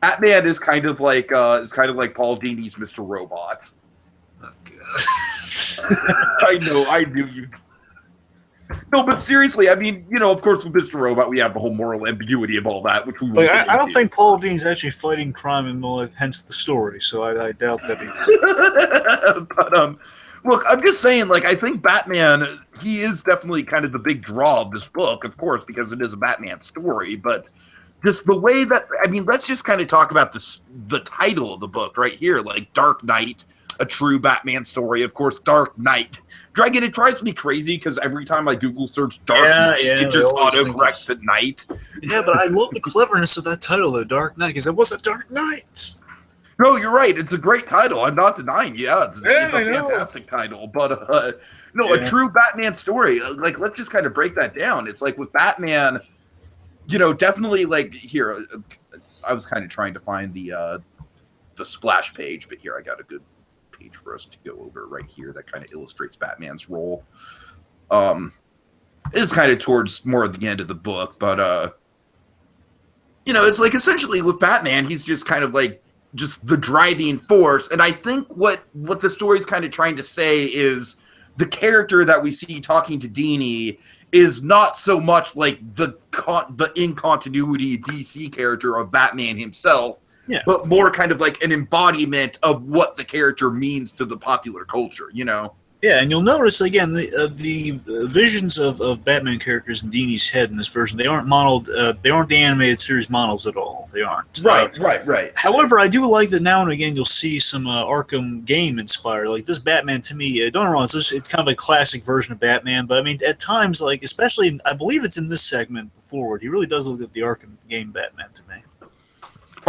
Batman is kind of like Paul Dini's Mr. Robot. Oh, God. I knew you. No, but seriously, I mean, of course, with Mr. Robot, we have the whole moral ambiguity of all that, which we won't get I don't into. think Paul Dini's actually fighting crime in real life, hence the story. So I doubt that he's. But look, I'm just saying, like, I think Batman, he is definitely kind of the big draw of this book, of course, because it is a Batman story. But just the way that, I mean, let's just kind of talk about the title of the book right here, like Dark Knight, a true Batman story. Of course, Dark Knight. Dragon, it drives me crazy because every time I Google search Dark Knight, it just autocorrects to Night. Yeah, but I love the cleverness of that title, though, Dark Knight, because it was a Dark Knight. No, you're right. It's a great title. I'm not denying. Yeah, it's a fantastic title. But no, a true Batman story. Like, let's just kind of break that down. It's like with Batman, definitely like here. I was kind of trying to find the splash page, but here I got a good page for us to go over right here that kind of illustrates Batman's role. It is kind of towards more of the end of the book, but it's like essentially with Batman, he's just kind of like just the driving force. And I think what the story's kind of trying to say is the character that we see talking to Dini is not so much like the in continuity DC character of Batman himself, but more kind of like an embodiment of what the character means to the popular culture, Yeah, and you'll notice again the visions of Batman characters in Dini's head in this version. They aren't modeled. They aren't the animated series models at all. They aren't. Right. However, I do like that now and again you'll see some Arkham game inspired. Like this Batman to me, don't get me wrong, it's kind of a classic version of Batman. But I mean, at times, like especially, I believe it's in this segment forward, he really does look like the Arkham game Batman to me.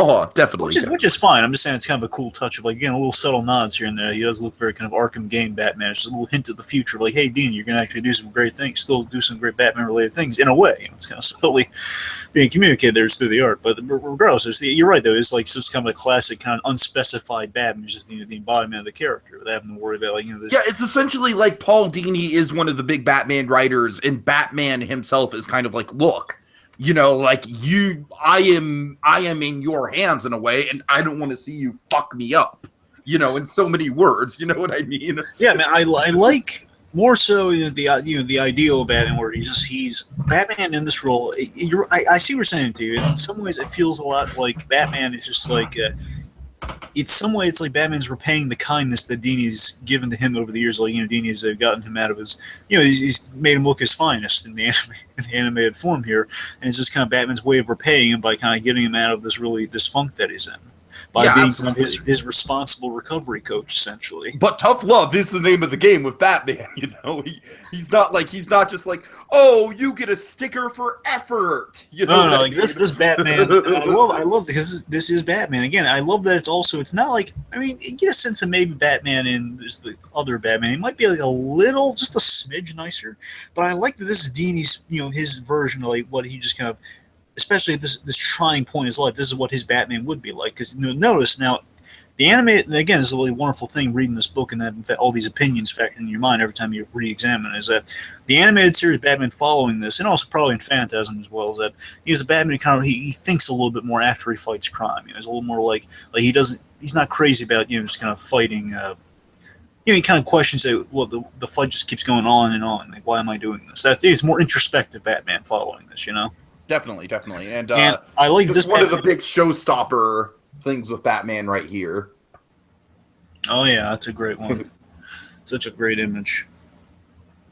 Oh, definitely. Which is fine. I'm just saying it's kind of a cool touch of like, again, little subtle nods here and there. He does look very kind of Arkham game Batman. It's a little hint of the future of like, hey, Dean, you're going to actually do some great things, still do some great Batman-related things in a way. It's kind of subtly being communicated there through the art. But regardless, you're right, though. It's like just kind of a classic kind of unspecified Batman. It's just the embodiment of the character without having to worry about, like, Yeah, it's essentially like Paul Dini is one of the big Batman writers, and Batman himself is kind of like, look, like I am in your hands in a way, and I don't want to see you fuck me up, in so many words. You know what I mean? Yeah, man, I like more so the ideal Batman where he's Batman in this role. I see what you're saying to you. In some ways, it feels a lot like Batman is just like. In some way, it's like Batman's repaying the kindness that Dini's given to him over the years. Like, Dini's gotten him out of his, he's made him look his finest in the animated form here. And it's just kind of Batman's way of repaying him by kind of getting him out of this funk that he's in. By being kind of his responsible recovery coach, essentially. But tough love is the name of the game with Batman. He's not just like, oh, you get a sticker for effort. No, like this Batman. I love because this is Batman. Again, I love that it's not like, I mean, you get a sense of maybe Batman and there's the other Batman. It might be like a little, just a smidge nicer. But I like that this is Dini's, his version of like what he just kind of. Especially at this trying point in his life, this is what his Batman would be like. Because notice now, the animated, again, is a really wonderful thing reading this book and that all these opinions factor in your mind every time you re-examine it, is that the animated series Batman following this, and also probably in Phantasm as well, is that he's a Batman kind of, he thinks a little bit more after he fights crime. He's a little more like he's not crazy about, just kind of fighting, he kind of questions that, well, the fight just keeps going on and on. Like, why am I doing this? It's more introspective Batman following this, Definitely. And I like this one of the big showstopper things with Batman right here. Oh, yeah, that's a great one. Such a great image.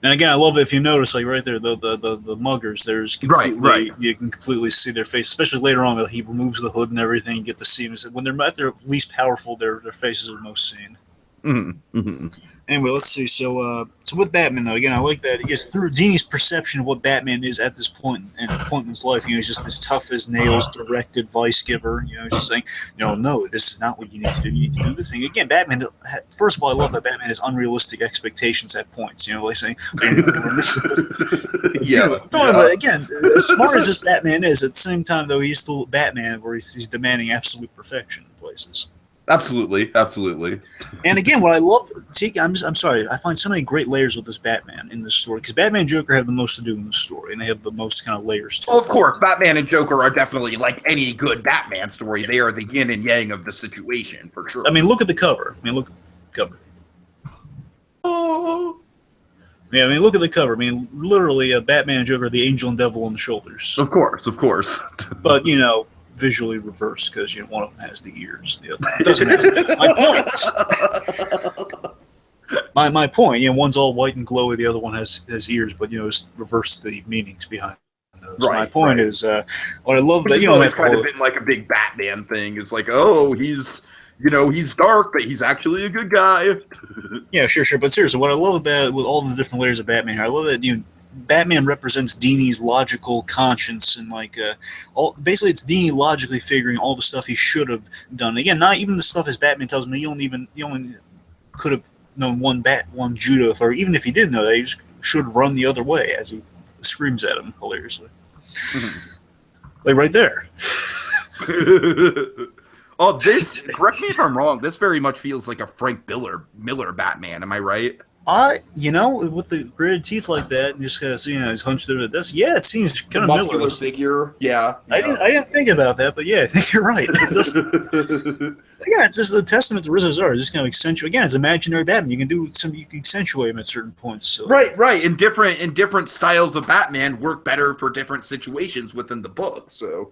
And again, I love it if you notice, like right there, the muggers, there's completely, right. You can completely see their face, especially later on when he removes the hood and everything, you get to see them. When they're at their least powerful, their faces are most seen. Mm-hmm. Anyway, let's see. So with Batman, though, again, I like that. I guess through Dini's perception of what Batman is at this point in his life, he's just this tough as nails, direct advice giver. Just saying, no, this is not what you need to do. You need to do this thing. Again, Batman. First of all, I love that Batman has unrealistic expectations at points. Like saying, but again, as smart as this Batman is, at the same time, though, he's still Batman, where he's demanding absolute perfection in places. Absolutely, absolutely. And again, what I love, I'm sorry, I find so many great layers with this Batman in this story because Batman and Joker have the most to do in the story, and they have the most kind of layers to Well, it. of course, Batman and Joker are definitely like any good Batman story. They are the yin and yang of the situation for sure. I mean, look at the cover. Look at the cover. Oh. Yeah, I mean, look at the cover. I mean, literally, Batman and Joker are the angel and devil on the shoulders. Of course, of course. But, visually reversed because one of them has the ears. The other doesn't matter. My point. One's all white and glowy. The other one has ears, but it's reversed the meanings behind those. Right, my point is, what I love that it's kind of been like a big Batman thing. It's like, oh, he's dark, but he's actually a good guy. Yeah, sure. But seriously, what I love about with all the different layers of Batman here, I love that Batman represents Dini's logical conscience and basically it's Dini logically figuring all the stuff he should have done. Again, not even the stuff as Batman tells him he only could have known one Judith, or even if he did know that, he just should have run the other way as he screams at him hilariously. Like right there. Oh, correct me if I'm wrong, this very much feels like a Frank Miller Batman, am I right? With the gritted teeth like that, and just kind of seeing he's hunched over this. Yeah, it seems kind of muscular Miller figure. Yeah, I didn't think about that, but yeah, I think you're right. Again, it's just a testament to Rizzo's art. It's just kind of accentuate. Again, it's imaginary Batman. You can accentuate him at certain points. So. Right. And different styles of Batman work better for different situations within the book. So.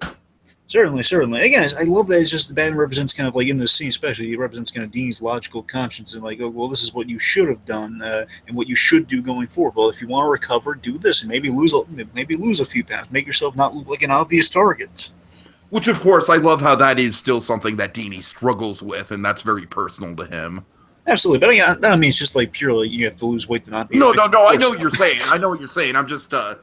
Certainly. Again, I love that it's just Batman represents kind of like in this scene, especially he represents kind of Dini's logical conscience and this is what you should have done and what you should do going forward. Well, if you want to recover, do this and maybe lose a few pounds, make yourself not look like an obvious target. Which, of course, I love how that is still something that Dini struggles with, and that's very personal to him. Absolutely, but that doesn't mean it's just like purely you have to lose weight to not be. No. I know what you're saying. I'm just, I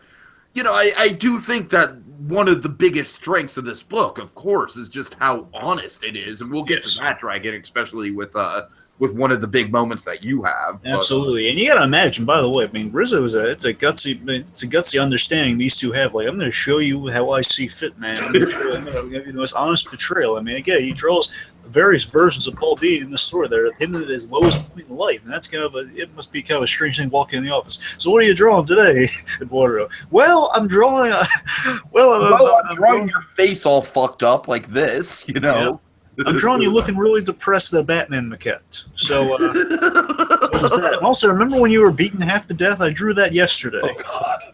do think that one of the biggest strengths of this book, of course, is just how honest it is, and we'll get to that, Dragon, especially with one of the big moments that you have. Absolutely, and you got to imagine. By the way, I mean Rizzo it's a gutsy understanding these two have. Like, I'm going to show you how I see fit, man. I'm going to give you the most honest portrayal. I mean, again, he draws various versions of Paul Dini in the story there, him at his lowest point in life, and that's it must be kind of a strange thing walking in the office. So what are you drawing today, Eduardo? Well, I'm drawing. I'm drawing your face all fucked up like this, Yeah. I'm drawing you looking really depressed, the Batman maquette. So, and also, remember when you were beaten half to death? I drew that yesterday. Oh, God.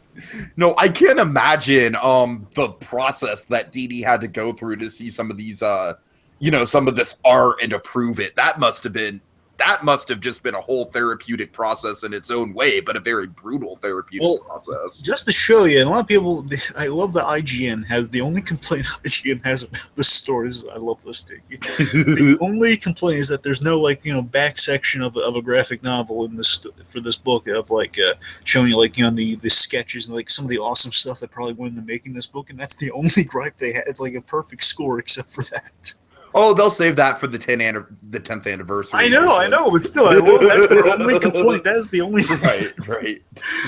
No, I can't imagine the process that Dini had to go through to see some of these some of this art and approve it. That must have just been a whole therapeutic process in its own way, but a very brutal therapeutic process. Just to show you, and a lot of people, I love that IGN has the only complaint IGN has about this story. I love this thing. The only complaint is that there's no back section of a graphic novel in this for this book of showing you the sketches and some of the awesome stuff that probably went into making this book, and that's the only gripe they had. It's like a perfect score except for that. Oh, they'll save that for the 10th anniversary. I know, but still, that's their only complaint. That is the only thing. Right.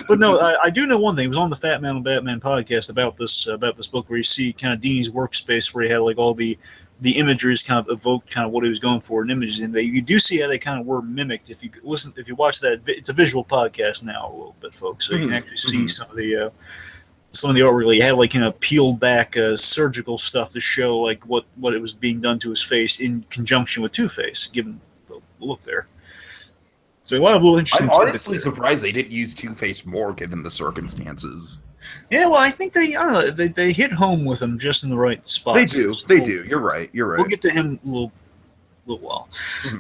But no, I do know one thing. It was on the Fat Man on Batman podcast about this book where you see kind of Dini's workspace where he had all the imageries kind of evoked kind of what he was going for in images, and you do see how they kind of were mimicked. If you watch that, it's a visual podcast now a little bit, folks, so you can actually see some of the artwork. He had peeled back surgical stuff to show what it was being done to his face in conjunction with Two-Face, given the look there. So a lot of little interesting. I'm honestly surprised they didn't use Two-Face more, given the circumstances. Yeah, well, I think they hit home with him just in the right spot. They do. You're right. We'll get to him a little while.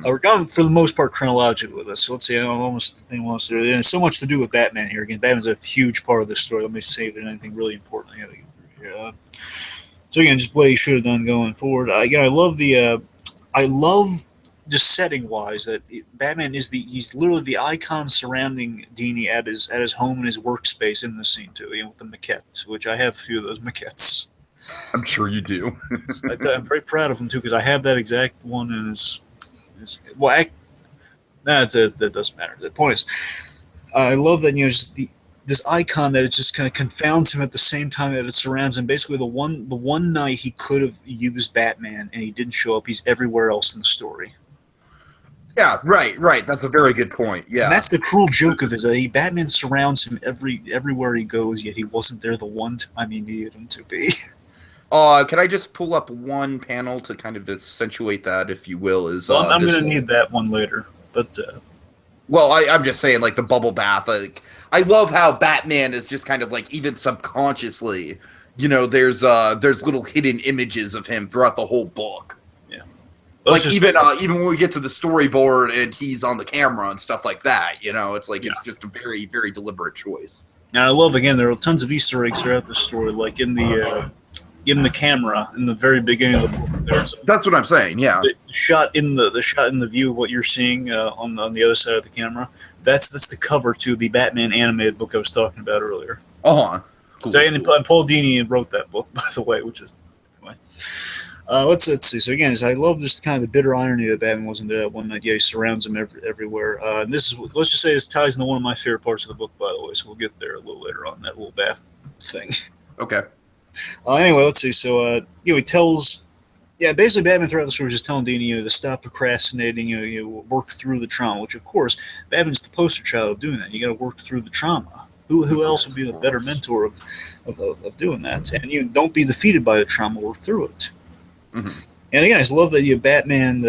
We're going for the most part chronological with this. So let's see. There's so much to do with Batman here. Again, Batman's a huge part of this story. Let me save it. Anything really important I got to get through here. So again, just what he should have done going forward. Again, I love just setting wise that Batman is he's literally the icon surrounding Dini at his home and his workspace in this scene too. With the maquette, which I have a few of those maquettes. I'm sure you do. I'm very proud of him too because I have that exact one in his that doesn't matter. The point is, I love that just the this icon that it just kind of confounds him at the same time that it surrounds him. Basically, the one night he could have used Batman and he didn't show up, he's everywhere else in the story. Yeah, right. That's a very good point. And Yeah. that's the cruel joke of it. Batman surrounds him everywhere he goes, yet he wasn't there the one time he needed him to be. Can I just pull up one panel to kind of accentuate that, if you will? Well, I'm going to need that one later, but. Well, I'm just saying, like, the bubble bath. Like, I love how Batman is just kind of like, even subconsciously, there's little hidden images of him throughout the whole book. Yeah. Like, even when we get to the storyboard and he's on the camera and stuff like that, it's like, it's just a very, very deliberate choice. And I love, again, there are tons of Easter eggs throughout the story, like in the camera in the very beginning of the book. That's what I'm saying. Yeah, the shot in the view of what you're seeing on the other side of the camera. That's the cover to the Batman animated book I was talking about earlier. Cool, so, and Paul Dini wrote that book, by the way, which is anyway. Let's see. So again, I love just kind of the bitter irony that Batman wasn't there that one night. Yeah, he surrounds him everywhere. And let's just say this ties into one of my favorite parts of the book, by the way. So we'll get there a little later on that little bath thing. Okay. Anyway, let's see. So, he tells, basically Batman throughout the story is just telling Dini, to stop procrastinating, work through the trauma, which, of course, Batman's the poster child of doing that. You got to work through the trauma. Who else would be the better mentor of doing that? And, don't be defeated by the trauma, work through it. Mm-hmm. And again, I just love that Batman,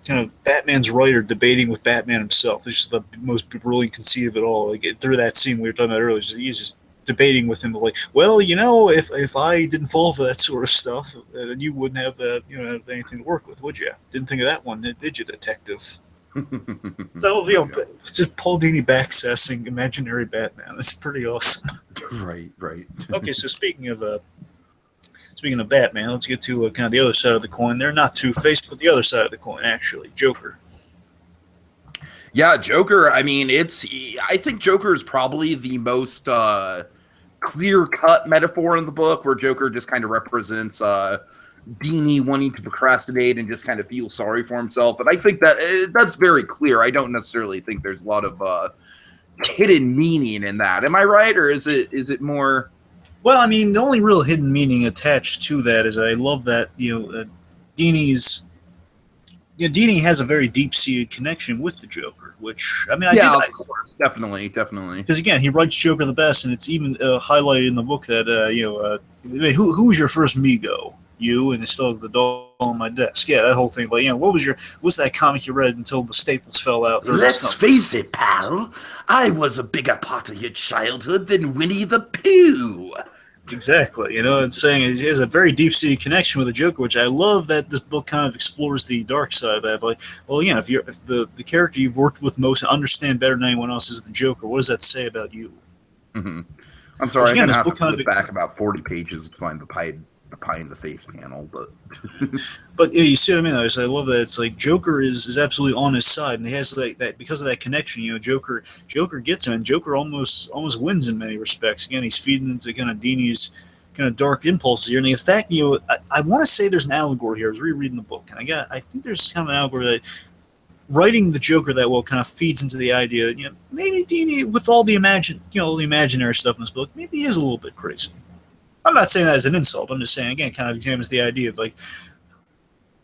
kind of Batman's writer debating with Batman himself. It's just the most brilliant conceit of it all. Like, through that scene we were talking about earlier, he's just debating with him, like, well, if I didn't fall for that sort of stuff, then you wouldn't have have anything to work with, would you? Didn't think of that one, did you, detective? So, just Paul Dini backsassing imaginary Batman. That's pretty awesome. Right. Okay, so speaking of Batman, let's get to kind of the other side of the coin. They're not Two-Face, but the other side of the coin, actually, Joker. Yeah, Joker. I mean, I think Joker is probably the most clear-cut metaphor in the book, where Joker just kind of represents Dini wanting to procrastinate and just kind of feel sorry for himself. And I think that's very clear. I don't necessarily think there's a lot of hidden meaning in that. Am I right, or is it more? Well, I mean, the only real hidden meaning attached to that is I love that Dini's. Dini has a very deep-seated connection with the Joker, which, I mean, of course, definitely. Because, again, he writes Joker the best, and it's even highlighted in the book that, who was your first Migo? You, and it's still the doll on my desk. Yeah, that whole thing. But, what's that comic you read until the staples fell out? Let's face it, pal. I was a bigger part of your childhood than Winnie the Pooh. Exactly. It's saying it has a very deep-seated connection with the Joker, which I love that this book kind of explores the dark side of that. Like, well, again, if the character you've worked with most and understand better than anyone else is the Joker, what does that say about you? Mm-hmm. I'm sorry, I'm going to have to flip back about 40 pages to find the pie in the face panel, but but you see what I mean? I love that it's like Joker is absolutely on his side, and he has like that because of that connection. Joker gets him, and Joker almost wins in many respects. Again, he's feeding into kind of Dini's kind of dark impulses here, and in fact, I want to say there's an allegory here. I was rereading the book, and I think there's kind of an allegory that writing the Joker that well kind of feeds into the idea that maybe Dini, with all the imaginary stuff in this book, maybe he is a little bit crazy. I'm not saying that as an insult. I'm just saying, again, kind of examines the idea of, like,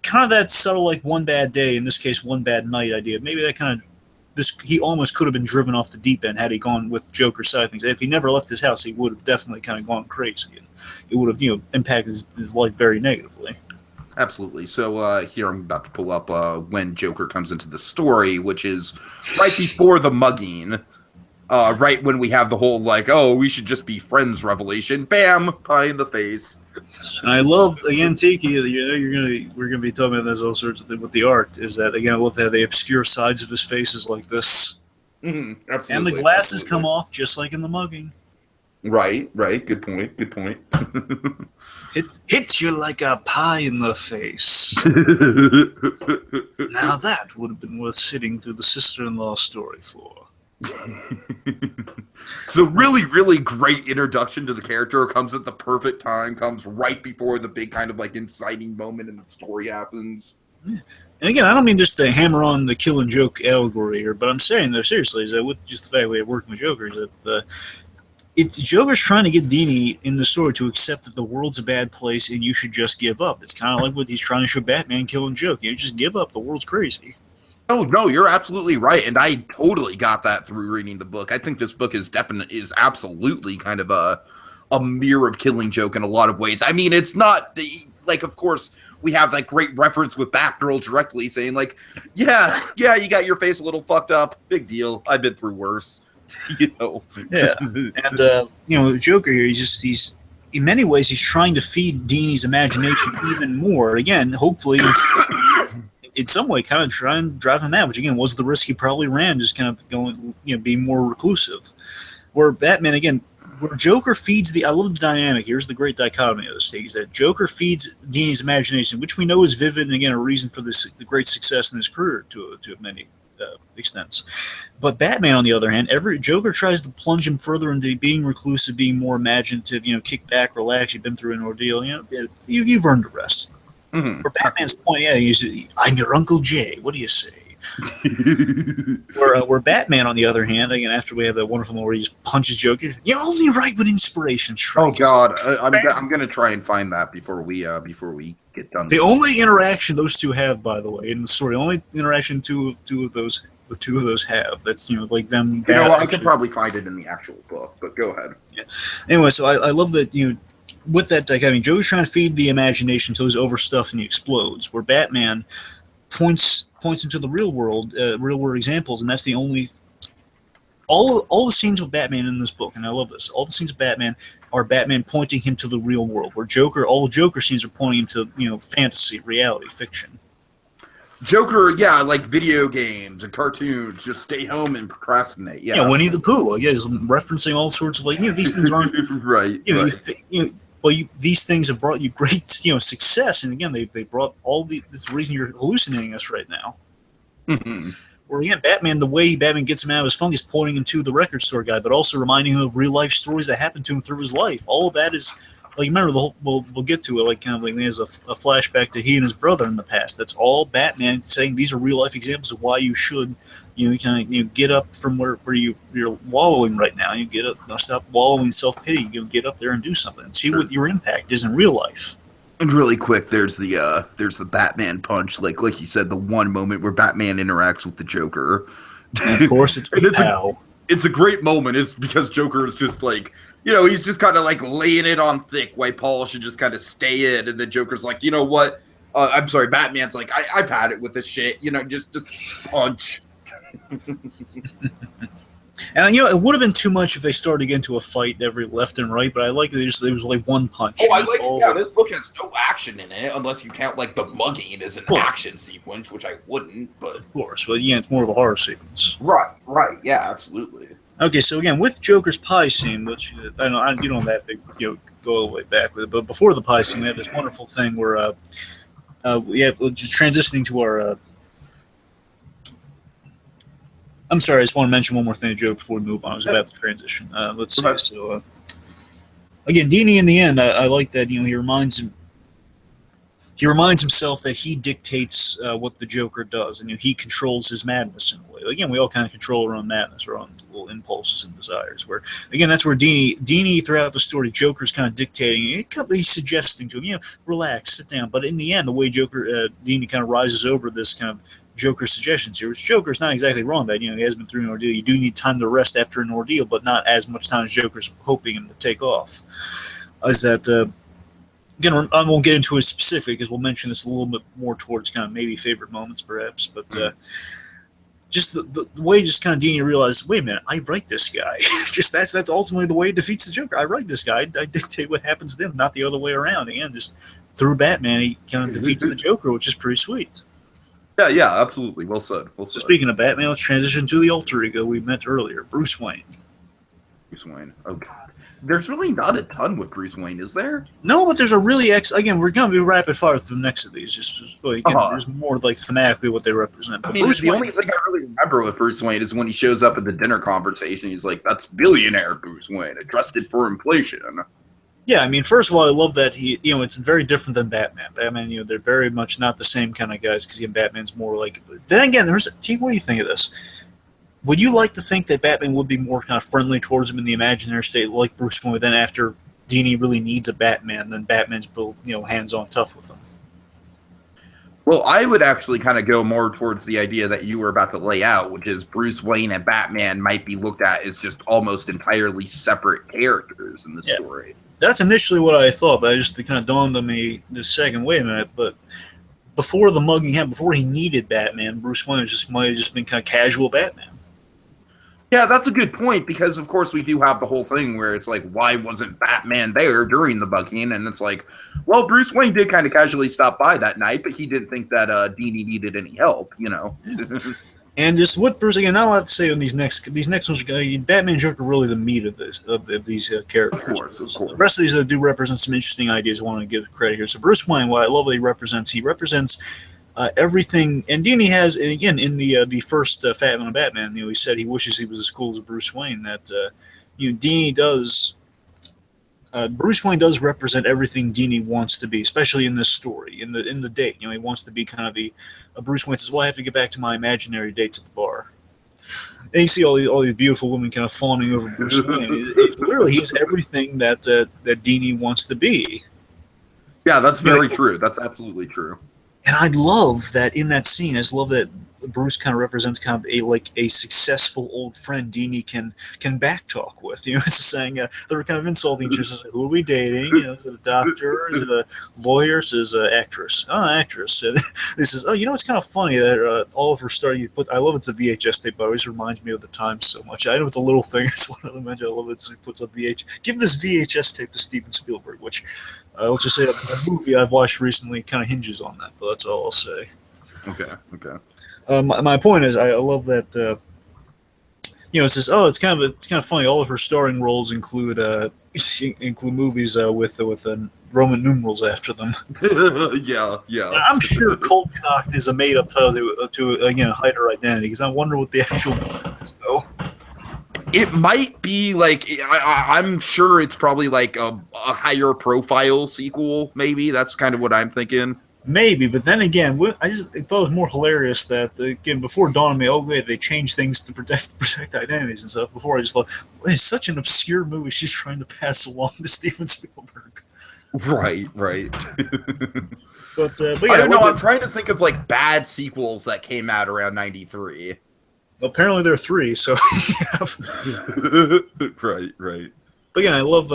kind of that subtle, like, one bad day, in this case, one bad night idea. Maybe that kind of, he almost could have been driven off the deep end had he gone with Joker's side of things. If he never left his house, he would have definitely kind of gone crazy. And it would have, impacted his life very negatively. Absolutely. So here I'm about to pull up when Joker comes into the story, which is right before the mugging. Right when we have the whole, like, oh, we should just be friends revelation. Bam! Pie in the face. And I love, again, Tiki, we're gonna be talking about this all sorts of things with the art, is that, again, I love how they obscure sides of his faces like this. Mm-hmm, absolutely. And the glasses come off just like in the mugging. Right. Good point. It hits you like a pie in the face. Now that would have been worth sitting through the sister-in-law story for. So really great introduction to the character comes at the perfect time, comes right before the big kind of like inciting moment in the story happens. Yeah. And again, I don't mean just to hammer on the kill and joke allegory here, but I'm saying though seriously is that with just the fact we have working with Joker is that Joker's trying to get Dini in the story to accept that the world's a bad place and you should just give up. It's kind of like what he's trying to show Batman killing Joker. You just give up. The world's crazy. Oh no, you're absolutely right, and I totally got that through reading the book. I think this book is absolutely kind of a mirror of Killing Joke in a lot of ways. I mean, it's not like, of course, we have that great reference with Batgirl directly saying like, yeah, you got your face a little fucked up, big deal. I've been through worse, you know. Yeah, and Joker here, he's in many ways he's trying to feed Dini's imagination even more. Again, hopefully. In some way, kind of try and drive him out, which again was the risk he probably ran, just kind of going, being more reclusive. Where Batman, again, where Joker feeds I love the dynamic. Here's the great dichotomy of this thing: is that Joker feeds Dini's imagination, which we know is vivid, and again, a reason for the great success in his career to many extents. But Batman, on the other hand, Joker tries to plunge him further into being reclusive, being more imaginative. Kick back, relax. You've been through an ordeal. You've earned a rest. Mm-hmm. For Batman's point, I'm your Uncle Jay. What do you say? where Batman, on the other hand, again, after we have that wonderful moment where he just punches Joker, you're only right when inspiration strikes. Oh God, I'm gonna try and find that before we get done. The only interaction those two have, by the way, in the story, the only interaction the two of those have. That's like them. I could probably find it in the actual book, but go ahead. Yeah. Anyway, so I love that with that dichotomy, Joker's trying to feed the imagination until he's overstuffed and he explodes. Where Batman points into the real world examples, and that's the only. All the scenes with Batman in this book, and I love this. All the scenes of Batman are Batman pointing him to the real world. Where all Joker scenes are pointing him to fantasy, reality, fiction. Joker, yeah, like video games and cartoons. Just stay home and procrastinate. Yeah, Winnie the Pooh. He's referencing all sorts of these things aren't right. These things have brought you great, success, and again, they brought that's the reason you're hallucinating us right now. Mm-hmm. Where again, Batman, the way Batman gets him out of his funk is pointing him to the record store guy, but also reminding him of real life stories that happened to him through his life. All of that is remember the whole. We'll get to it. There's a flashback to he and his brother in the past. That's all Batman saying. These are real life examples of why you should. Get up from where you're wallowing right now. You get up, stop wallowing in self-pity. Get up there and do something. See what your impact is in real life. And really quick, there's the Batman punch, like you said, the one moment where Batman interacts with the Joker. And of course, it's a great moment. It's because Joker is just like, he's just kind of like laying it on thick, why Paul should just kind of stay in, and then Joker's like, you know what? I'm sorry, Batman's like, I've had it with this shit. Just punch. And it would have been too much if they started to get into a fight every left and right, but I like that it was like one punch. This book has no action in it unless you count like the mugging as an action sequence, which I wouldn't. But of course, but it's more of a horror sequence. Right, yeah, absolutely. Okay, so again with Joker's pie scene, which you don't have to go all the way back with it, but before the pie scene, we had this wonderful thing where transitioning to our. I'm sorry, I just want to mention one more thing to Joe before we move on. I was about to transition. Let's see. So, again, Dini, in the end, I like that. He reminds himself that he dictates what the Joker does, and he controls his madness in a way. Again, we all kind of control our own madness, our own little impulses and desires. Where again, that's where Dini throughout the story, Joker's kind of dictating. He's suggesting to him, relax, sit down. But in the end, the way Dini kind of rises over this kind of Joker's suggestions here, which Joker's not exactly wrong that he has been through an ordeal. You do need time to rest after an ordeal, but not as much time as Joker's hoping him to take off. Is that again? I won't get into it specifically because we'll mention this a little bit more towards kind of maybe favorite moments, perhaps. But just the way just kind of Dini realizes, wait a minute, I write this guy. Just that's ultimately the way it defeats the Joker. I write this guy. I dictate what happens to them, not the other way around. Again, just through Batman, he kind of defeats the Joker, which is pretty sweet. Yeah, absolutely. Well said. So speaking of Batman, let's transition to the alter ego we met earlier, Bruce Wayne. Oh God, there's really not a ton with Bruce Wayne, is there? No, but there's a really again. We're going to be rapid fire through the next of these. There's more like thematically what they represent. But the only thing I really remember with Bruce Wayne is when he shows up at the dinner conversation. He's like, "That's billionaire Bruce Wayne, adjusted for inflation." Yeah, first of all, I love that it's very different than Batman. Batman, they're very much not the same kind of guys because Batman's more like. Then again, what do you think of this? Would you like to think that Batman would be more kind of friendly towards him in the imaginary state, like Bruce Wayne? But then after Dini really needs a Batman, then Batman's hands-on tough with him. Well, I would actually kind of go more towards the idea that you were about to lay out, which is Bruce Wayne and Batman might be looked at as just almost entirely separate characters in the story. That's initially what I thought, but it kind of dawned on me this second. Wait a minute, but before the mugging happened, before he needed Batman, Bruce Wayne might have just been kind of casual Batman. Yeah, that's a good point, because of course we do have the whole thing where it's like, why wasn't Batman there during the bugging? And it's like, well, Bruce Wayne did kind of casually stop by that night, but he didn't think that Dini needed any help, And just what Bruce, again, not a lot to say on these next ones. Batman and Joker are really the meat of these characters. Of course. The rest of these do represent some interesting ideas. I want to give credit here. So Bruce Wayne, what I love that he represents everything. And Dini has, again, in the first Fat Man and Batman, he said he wishes he was as cool as Bruce Wayne. That Dini does. Bruce Wayne does represent everything Dini wants to be, especially in this story, in the date. He wants to be kind of the Bruce Wayne says, "Well, I have to get back to my imaginary dates at the bar." And you see all these beautiful women kind of fawning over Bruce Wayne. Literally, he's everything that Dini wants to be. Yeah, that's very true. That's absolutely true. And I love that in that scene. I just love that Bruce kind of represents kind of a successful old friend Dini can backtalk with. It's saying they were kind of insulting each other. Like, who are we dating? Is it a doctor? Is it a lawyer? Is it an actress? Oh, actress. And he says, oh, it's kind of funny that Oliver Star. I love it's a VHS tape, but it always reminds me of the Times so much. I know it's a little thing. It's one of the mentions. I love it. So he puts up Give this VHS tape to Steven Spielberg, which let's just say a movie I've watched recently kind of hinges on that. But that's all I'll say. Okay. My point is, I love that. It says, oh, it's kind of funny. All of her starring roles include movies with Roman numerals after them. Yeah. I'm sure Cold Cocked is a made up title to again hide her identity, because I wonder what the actual movie is, though. It might be like I'm sure it's probably like a higher profile sequel. Maybe that's kind of what I'm thinking. Maybe, but then again, I thought it was more hilarious that, again, before dawn on me, wait, they changed things to protect identities and stuff. Before I just thought, well, it's such an obscure movie she's trying to pass along to Steven Spielberg. Right. But yeah, I don't know. I'm trying to think of like bad sequels that came out around '93. Apparently there are 3, so Right. But again, I love.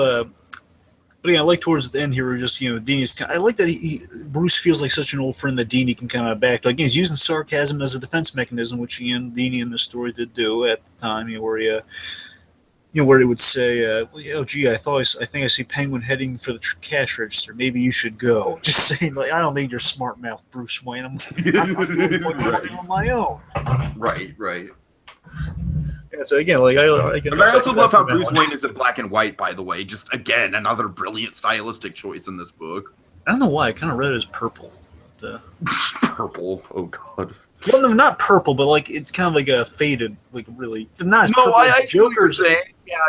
But again, I like towards the end here, where just Dini's. I like that Bruce feels like such an old friend that Dini can kind of back. Like he's using sarcasm as a defense mechanism, which Dini in the story did do at the time. Where he would say, "Oh, gee, I think I see Penguin heading for the cash register. Maybe you should go." Just saying, like, I don't need your smart mouth, Bruce Wayne. I'm on my own. Right. Yeah, so again, like I also love how Bruce Wayne is in black and white. By the way, just again another brilliant stylistic choice in this book. I don't know why I kind of read it as purple. Purple. Oh God. Well, no, not purple, but like it's kind of like a faded, like really. It's not as purple I as Joker's.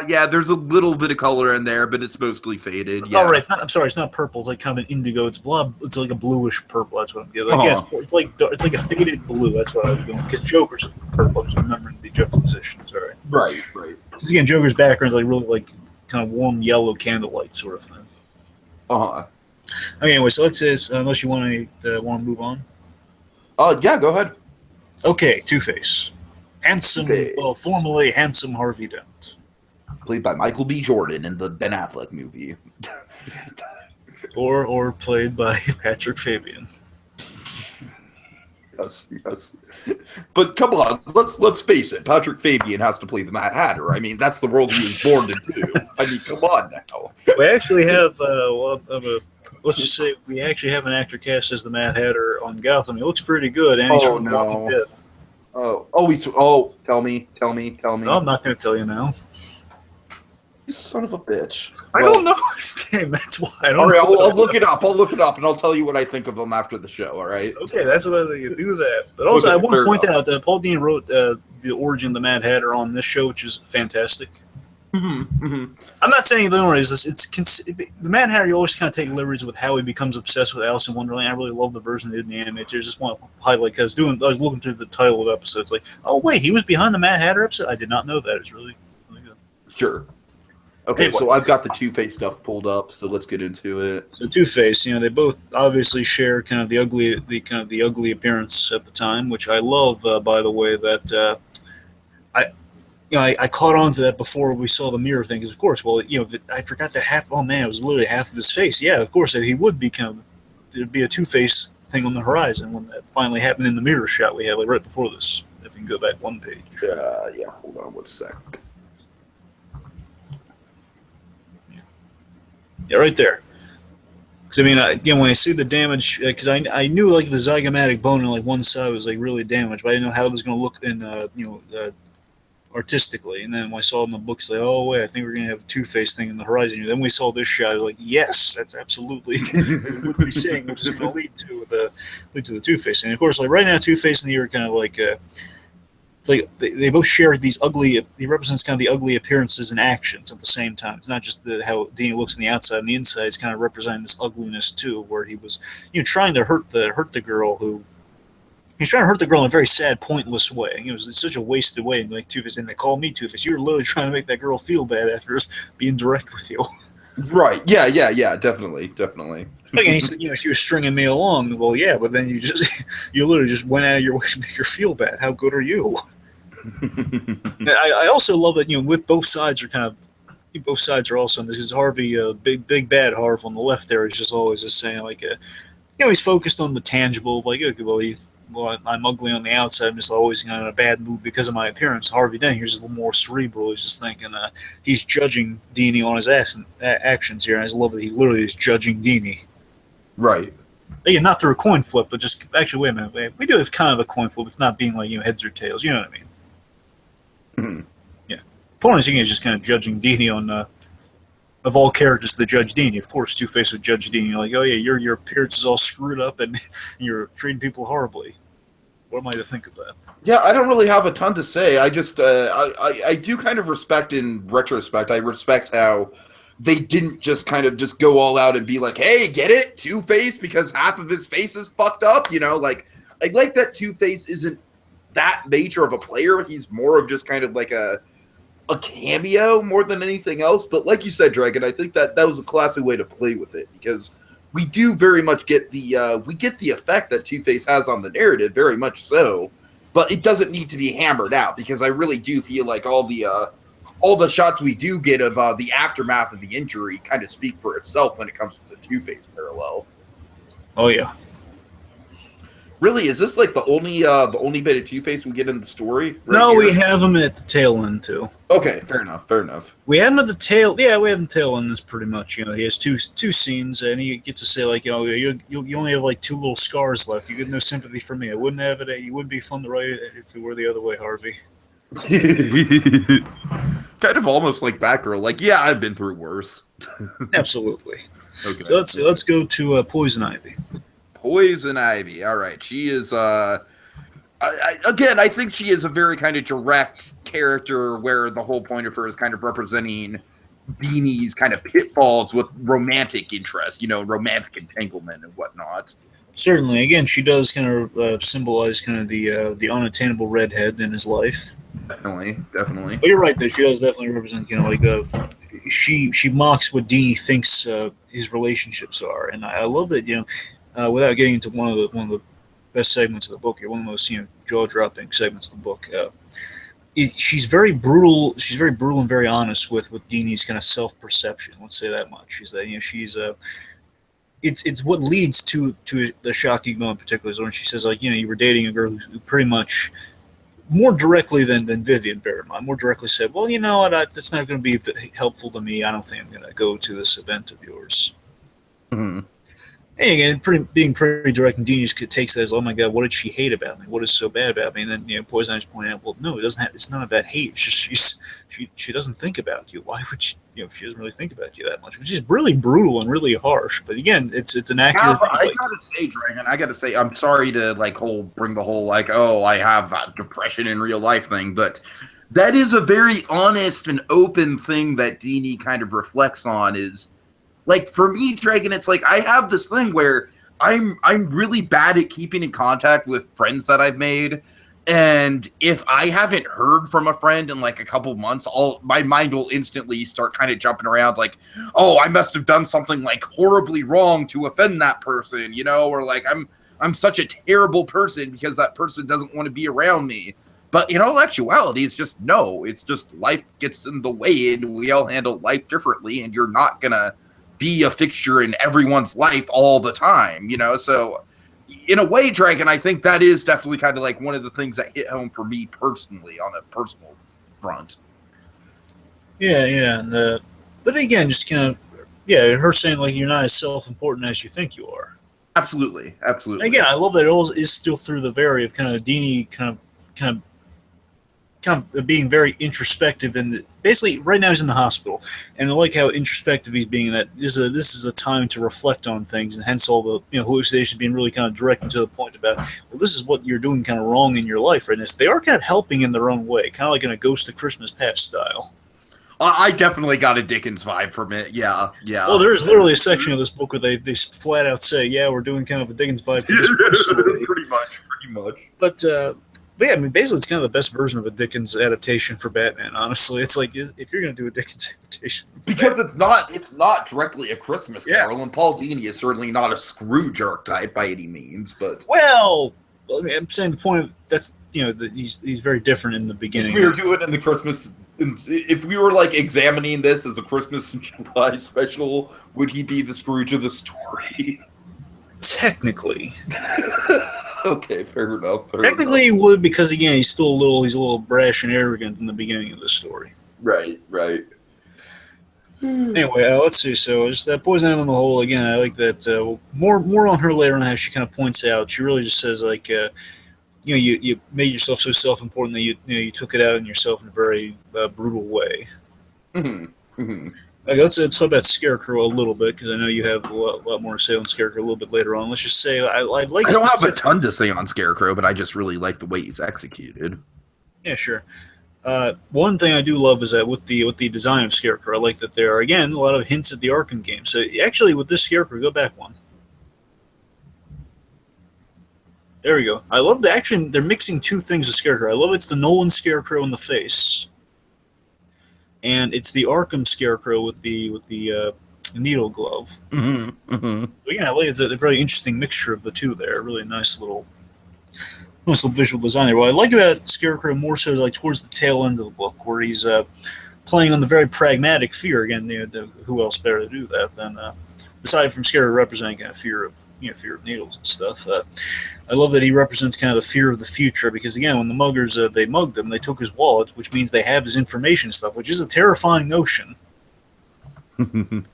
Yeah. There's a little bit of color in there, but it's mostly faded. Yeah. Oh, right. I'm sorry. It's not purple. It's like kind of an indigo. It's It's like a bluish purple. That's what I'm getting. Like, it's like a faded blue. That's what I was doing. Because Joker's purple. I was remembering the juxtaposition. Sorry. Right. Because again, Joker's background is like really like kind of warm yellow candlelight sort of thing. Okay, anyway, so let's say unless you want to move on. Yeah. Go ahead. Okay, Two-Face. Handsome, formerly handsome Harvey Dent. Played by Michael B. Jordan in the Ben Affleck movie. or played by Patrick Fabian. Yes. But come on, let's face it. Patrick Fabian has to play the Mad Hatter. I mean, that's the world he was born into. I mean, come on now. We actually have let's just say we actually have an actor cast as the Mad Hatter on Gotham. He looks pretty good, and he's from Walking Dead. Tell me. No, I'm not going to tell you now. You son of a bitch. I don't know his name. That's why I don't. All right, I'll look it up. And I'll tell you what I think of him after the show. All right. Okay, that's what I think. You do that. But also, I want to point out that Paul Dini wrote the origin of the Mad Hatter on this show, which is fantastic. I'm not saying the only is the Mad Hatter. You always kind of take liberties with how he becomes obsessed with Alice in Wonderland. I really love the version they did in the animated series. Just want to highlight because I was looking through the title of the episode. It's like, oh wait, he was behind the Mad Hatter episode. I did not know that. It's really, really good. Sure. Okay, Anyway. so I've got the Two-Face stuff pulled up, so let's get into it. So Two-Face, they both obviously share kind of the ugly appearance at the time, which I love. By the way, that I caught on to that before we saw the mirror thing. Because of course, I forgot that half. Oh man, it was literally half of his face. Yeah, of course, he would be there'd be a Two-Face thing on the horizon when that finally happened in the mirror shot we had right before this. If you can go back one page. Yeah, hold on 1 sec. Yeah, right there. Because again, when I see the damage, because I knew like the zygomatic bone on like one side was like really damaged, but I didn't know how it was going to look artistically. And then when I saw it in the books, like, oh wait, I think we're going to have a Two-Face thing in the horizon. And then we saw this shot, like, yes, that's absolutely what we're saying, which is going to lead to the Two-Face. And of course, like right now, Two-Face and the are kind of like. It's like they both share these ugly. He represents kind of the ugly appearances and actions at the same time. It's not just how Dini looks on the outside and the inside. It's kind of representing this ugliness too, where he was, trying to hurt the girl who. He's trying to hurt the girl in a very sad, pointless way. It was such a wasted way. Like Two-Face, and they call me Two-Face. You were literally trying to make that girl feel bad after just being direct with you. Right. Yeah. Definitely. Like, and he said, she was stringing me along. Well, yeah, but then you literally just went out of your way to make her feel bad. How good are you? I also love that, with both sides are also, and this is Harvey, big bad Harv on the left there is just always just saying, like, he's focused on the tangible, like, okay, well, I'm ugly on the outside. I'm just always in a bad mood because of my appearance. Harvey Dent here's a little more cerebral. He's just thinking he's judging Dini on his actions here. And I just love that he literally is judging Dini. Right. Again, not through a coin flip, but just actually, wait a minute. We do have kind of a coin flip. It's not being like heads or tails. You know what I mean? Mm-hmm. Yeah. Point is just kind of judging Dini on of all characters, the Judge Dini. Of course, Two-Face with Judge Dini. You're like, oh yeah, your appearance is all screwed up and you're treating people horribly. What am I to think of that? Yeah, I don't really have a ton to say. I just, I do kind of respect in retrospect. I respect how they didn't just kind of just go all out and be like, hey, get it? Two-Face because half of his face is fucked up? Like, I like that Two-Face isn't that major of a player. He's more of just kind of like a cameo more than anything else. But like you said, Dragon, I think that was a classy way to play with it because we do very much get the effect that Two-Face has on the narrative, very much so. But it doesn't need to be hammered out because I really do feel like all the shots we do get of the aftermath of the injury kind of speak for itself when it comes to the Two-Face parallel. Oh yeah. Really, is this like the only bit of Two-Face we get in the story? Right No, here? we have him at the tail end too. Okay, fair enough. We have him at the tail. Yeah, we have him tail end. This pretty much. He has two scenes, and he gets to say like, you only have like two little scars left. You get no sympathy for me. I wouldn't have it. You would be fun to write if it were the other way, Harvey. Kind of almost like Batgirl. Like, yeah, I've been through worse. Absolutely. Okay. So let's go to Poison Ivy. Poison Ivy. All right. She is, again, I think she is a very kind of direct character where the whole point of her is kind of representing Beanie's kind of pitfalls with romantic interest, romantic entanglement and whatnot. Certainly. Again, she does kind of symbolize kind of the unattainable redhead in his life. Definitely. But you're right, though. She does definitely represent kind of like she mocks what Dini thinks his relationships are, and I love that. Without getting into one of the best segments of the book here, one of the most jaw-dropping segments of the book. She's very brutal. She's very brutal and very honest with Dini's kind of self-perception. Let's say that much. She's that she's it's what leads to the shocking moment, particularly when she says like you were dating a girl who pretty much more directly than Vivian, bear in mind, more directly said, well, you know what, that's not going to be helpful to me. I don't think I'm going to go to this event of yours. Mm-hmm. And again, being pretty direct, and Dean just takes that as, oh my God, what did she hate about me? What is so bad about me? And then Poison Ivy's pointing out, well, no, it's not about hate. It's just she doesn't think about you. Why would she? She doesn't really think about you that much, which is really brutal and really harsh. But again, it's an accurate. I gotta say, Dragon, I'm sorry to bring the whole I have depression in real life thing, but that is a very honest and open thing that Dini kind of reflects on. Is like, for me, Dragon, it's like I have this thing where I'm really bad at keeping in contact with friends that I've made. And if I haven't heard from a friend in like a couple months, my mind will instantly start kind of jumping around like, oh, I must have done something like horribly wrong to offend that person, you know, or like I'm such a terrible person because that person doesn't want to be around me. But in all actuality, it's just no, it's just life gets in the way and we all handle life differently, and you're not gonna be a fixture in everyone's life all the time, you know? So in a way, Dragon, I think that is definitely kind of like one of the things that hit home for me personally on a personal front. Yeah. And, but again, just kind of, yeah, her saying like you're not as self-important as you think you are. Absolutely. And again, I love that it all is still through the very of kind of Dini kind of being very introspective, and basically right now he's in the hospital, and I like how introspective he's being. That this is a time to reflect on things, and hence all the hallucinations being really kind of direct and to the point about, well, this is what you're doing kind of wrong in your life right now. So they are kind of helping in their own way, kind of like in a Ghost of Christmas Past style. I definitely got a Dickens vibe from it. Yeah. Well, there is literally a section of this book where they flat out say, yeah, we're doing kind of a Dickens vibe for this story. Pretty much. But yeah, I mean, basically, it's kind of the best version of a Dickens adaptation for Batman. Honestly, it's like if you're going to do a Dickens adaptation, because it's not directly a Christmas Carol, and Paul Dini is certainly not a Scrooge archetype by any means. But well, I mean, I'm saying the point of that's he's very different in the beginning. If we were doing it in the Christmas, if we were like examining this as a Christmas in July special, would he be the Scrooge of the story? Technically. Okay, fair enough. Technically, he would, because again, he's a little brash and arrogant in the beginning of the story. Right. Anyway, let's see. So, just that Poison Island on the whole. Again, I like that. More on her later on how she kind of points out. She really just says like, you made yourself so self-important that you took it out on yourself in a very brutal way. Mm-hmm. Let's talk about Scarecrow a little bit, because I know you have a lot more to say on Scarecrow a little bit later on. Let's just say I like. I don't have a ton to say on Scarecrow, but I just really like the way he's executed. Yeah, sure. One thing I do love is that with the design of Scarecrow, I like that there are again a lot of hints at the Arkham game. So actually, with this Scarecrow, go back one. There we go. I love that. Actually, they're mixing two things of Scarecrow. I love it's the Nolan Scarecrow in the face, and it's the Arkham Scarecrow with the needle glove. Mm-hmm. But again, I like it's a very interesting mixture of the two there. Really nice little visual design there. What I like about Scarecrow more so is like towards the tail end of the book, where he's playing on the very pragmatic fear. Again, who else better to do that than aside from Scarecrow representing kind of fear of needles and stuff. I love that he represents kind of the fear of the future, because again, when the muggers they mugged him, they took his wallet, which means they have his information and stuff, which is a terrifying notion.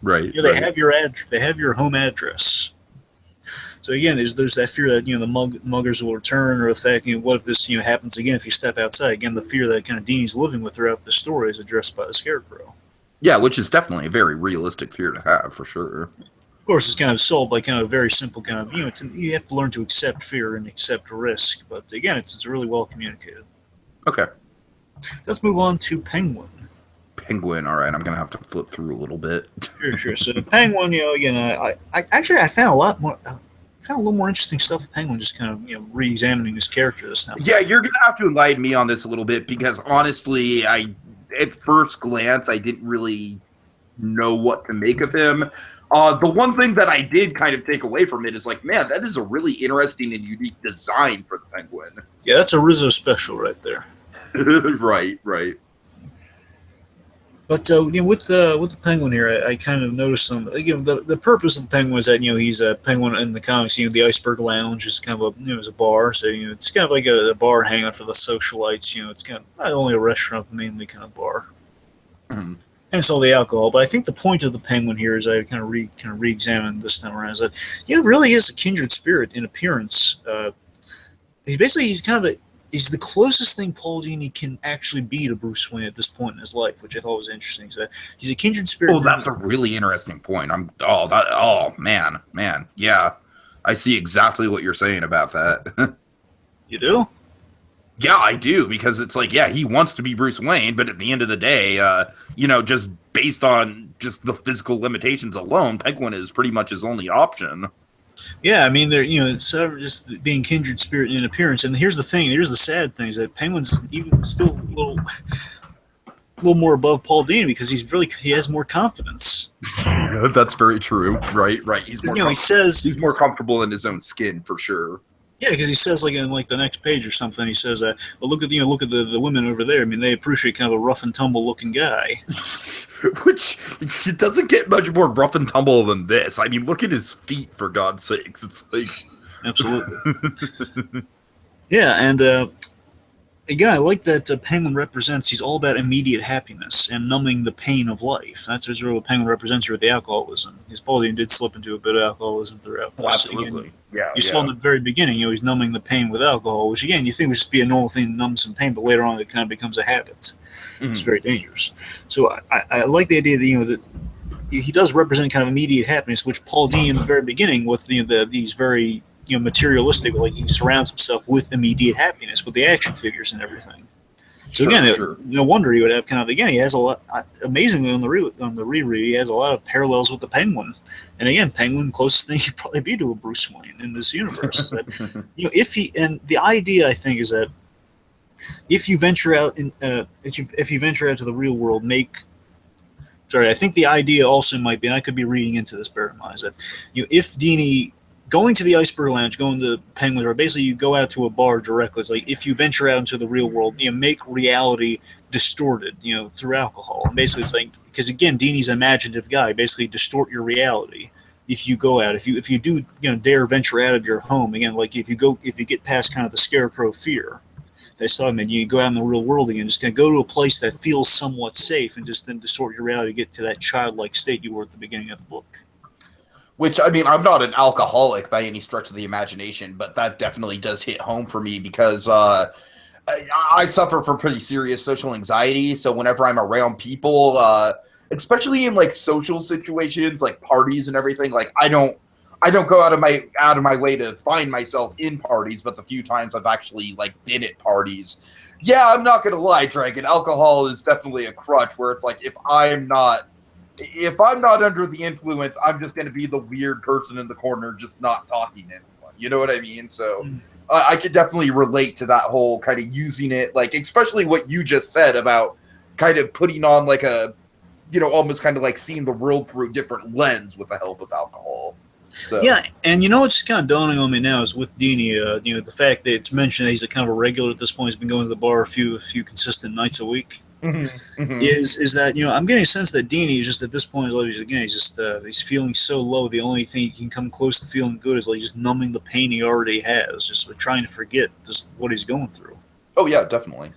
Right. They have your they have your home address. So again, there's that fear that the muggers will return, or the fact what if this happens again if you step outside. Again, the fear that kind of Dini's living with throughout the story is addressed by the Scarecrow. Yeah, which is definitely a very realistic fear to have, for sure. Of course, it's kind of solved by kind of a very simple kind of you have to learn to accept fear and accept risk. But again, it's really well communicated. Okay. Let's move on to Penguin. Penguin. All right, I'm gonna have to flip through a little bit. Sure. So Penguin, again, I found a lot more. I found a little more interesting stuff with Penguin, just kind of re-examining his character this time. Yeah, you're gonna have to enlighten me on this a little bit, because honestly, at first glance, I didn't really know what to make of him. The one thing that I did kind of take away from it is like, man, that is a really interesting and unique design for the Penguin. Yeah, that's a Rizzo special right there. Right. But with the Penguin here, I kind of noticed some. Again, the purpose of the Penguin is that he's a Penguin in the comics. The Iceberg Lounge is kind of is a bar, so it's kind of like a bar hangout for the socialites. It's kind of not only a restaurant, but mainly kind of bar. Mm-hmm. Hence all the alcohol. But I think the point of the Penguin here, is I kind of re-examined this time around, is that it really is a kindred spirit in appearance. He's the closest thing Paul Dini can actually be to Bruce Wayne at this point in his life, which I thought was interesting. So he's a kindred spirit. Oh, that's a really interesting point. Man. Yeah. I see exactly what you're saying about that. You do? Yeah, I do, because it's like, yeah, he wants to be Bruce Wayne, but at the end of the day, just based on just the physical limitations alone, Penguin is pretty much his only option. Yeah, I mean, they're it's just being kindred spirit in appearance. And here's the thing. Here's the sad thing: is that Penguin's even still a little more above Paul Dini because he has more confidence. That's very true. Right, right. He says he's more comfortable in his own skin for sure. Yeah, because he says like in like the next page or something, he says, "Well, look at the women over there. I mean, they appreciate kind of a rough and tumble looking guy." Which it doesn't get much more rough and tumble than this. I mean, look at his feet, for God's sakes. It's like absolutely. Yeah, and again, I like that Penguin represents. He's all about immediate happiness and numbing the pain of life. That's what Penguin represents here with the alcoholism. His Paul Dini did slip into a bit of alcoholism throughout. Oh, absolutely. Again, you saw in the very beginning, he's numbing the pain with alcohol, which again, you think would just be a normal thing to numb some pain, but later on, it kind of becomes a habit. Mm-hmm. It's very dangerous. So I like the idea that that he does represent kind of immediate happiness, which Paul Dini in the very beginning with these very materialistic, like he surrounds himself with immediate happiness with the action figures and everything. So again, no wonder he would have kind of he has a lot. Amazingly on the reread, he has a lot of parallels with the Penguin. And again, Penguin closest thing he'd probably be to a Bruce Wayne in this universe. That, the idea I think is that if you venture out if you venture out to the real world, I think the idea also might be, and I could be reading into this, bear in mind, is that if Dini going to the Iceberg Lounge, going to Penguin, or basically you go out to a bar directly. It's like if you venture out into the real world, make reality distorted, through alcohol. And basically, it's like because again, Dini's an imaginative guy. Basically, distort your reality if you go out. If you do, dare venture out of your home again. Like if you get past kind of the scarecrow fear. They saw him, and you go out in the real world again. Just go to a place that feels somewhat safe, and just then distort your reality to get to that childlike state you were at the beginning of the book. Which, I mean, I'm not an alcoholic by any stretch of the imagination, but that definitely does hit home for me because I suffer from pretty serious social anxiety. So whenever I'm around people, especially in like social situations, like parties and everything, like I don't go out of my way to find myself in parties. But the few times I've actually like been at parties, yeah, I'm not gonna lie, Dragon. Alcohol is definitely a crutch where it's like if I'm not under the influence, I'm just going to be the weird person in the corner, just not talking to anyone. You know what I mean? So I could definitely relate to that whole kind of using it, like, especially what you just said about kind of putting on like a, almost kind of like seeing the world through a different lens with the help of alcohol. So. Yeah, and what's just kind of dawning on me now is with Dini, the fact that it's mentioned that he's a kind of a regular at this point. He's been going to the bar a few consistent nights a week. Mm-hmm, mm-hmm. Is that I'm getting a sense that Dini is just at this point he's feeling so low. The only thing he can come close to feeling good is like just numbing the pain he already has, just trying to forget just what he's going through. Oh yeah, definitely.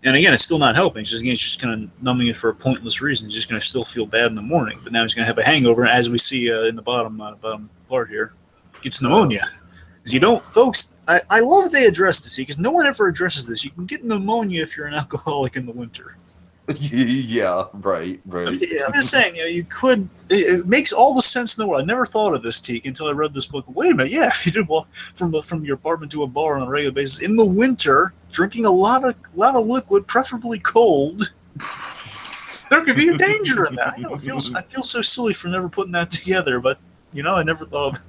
And again, it's still not helping. It's just kind of numbing it for a pointless reason. He's just going to still feel bad in the morning, but now he's going to have a hangover, as we see in the bottom part here. Gets pneumonia. Folks, I love they address this because no one ever addresses this. You can get pneumonia if you're an alcoholic in the winter. Yeah, right. I'm just saying, you could. It makes all the sense in the world. I never thought of this, Teak, until I read this book. Wait a minute, yeah, if you did walk from your apartment to a bar on a regular basis in the winter, drinking a lot of liquid, preferably cold, there could be a danger in that. I know I feel so silly for never putting that together, but I never thought of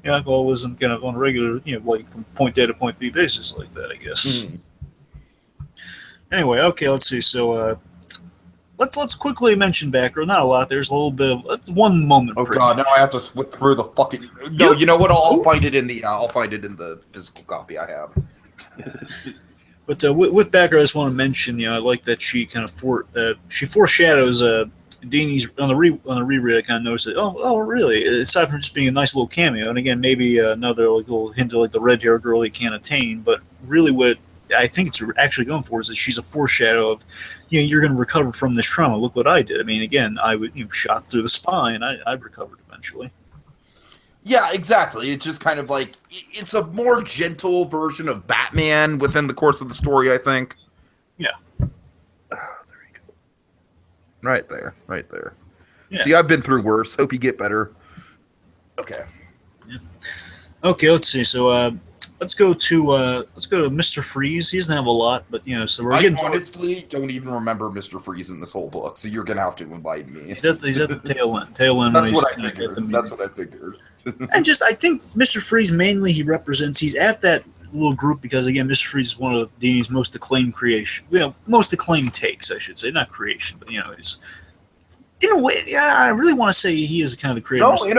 alcoholism kind of on a regular, like from point A to point B basis like that, I guess. Anyway, okay, let's see. So let's quickly mention background. Not a lot. There's a little bit of one moment. Oh God, now I have to flip through the fucking. No, you know what? I'll find it in the physical copy I have. But with background, I just want to mention, I like that she kind of she foreshadows Dini's on the reread. I kind of noticed that. Oh, really? Aside from just being a nice little cameo, and again, maybe another like little hint of like the red hair girl he can't attain. But really, what I think it's actually going for is that she's a foreshadow of, you're going to recover from this trauma. Look what I did. I mean, again, I would shot through the spine. I'd recovered eventually. Yeah, exactly. It's just kind of like it's a more gentle version of Batman within the course of the story, I think. Yeah. Right there. Yeah. See, I've been through worse. Hope you get better. Okay. Yeah. Okay, let's see. So let's go to Mr. Freeze. He doesn't have a lot, but so we're getting. I honestly don't even remember Mr. Freeze in this whole book, so you're gonna have to enlighten me. He's at the tail end. That's what I figured. That's what I figured. And I think Mr. Freeze mainly he's at that little group because again, Mr. Freeze is one of Dini's most acclaimed most acclaimed takes, I should say, not creation, but he's. In a way, yeah, I really want to say he is kind of the creator. No, in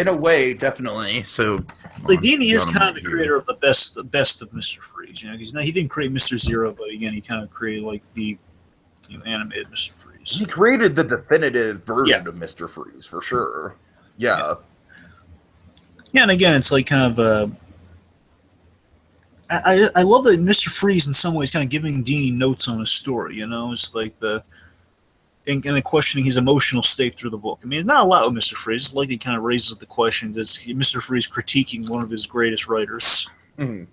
a way, definitely. So, Dini is kind of the creator of the best of Mr. Freeze. He didn't create Mr. Zero, but again, he kind of created the animated Mr. Freeze. He created the definitive version of Mr. Freeze for sure. Yeah. And again, it's kind of. I love that Mr. Freeze in some ways kind of giving Dini notes on his story. It's like and kind of questioning his emotional state through the book. I mean, not a lot with Mr. Freeze. It's like he kind of raises the question: is Mr. Freeze critiquing one of his greatest writers? Mm-hmm.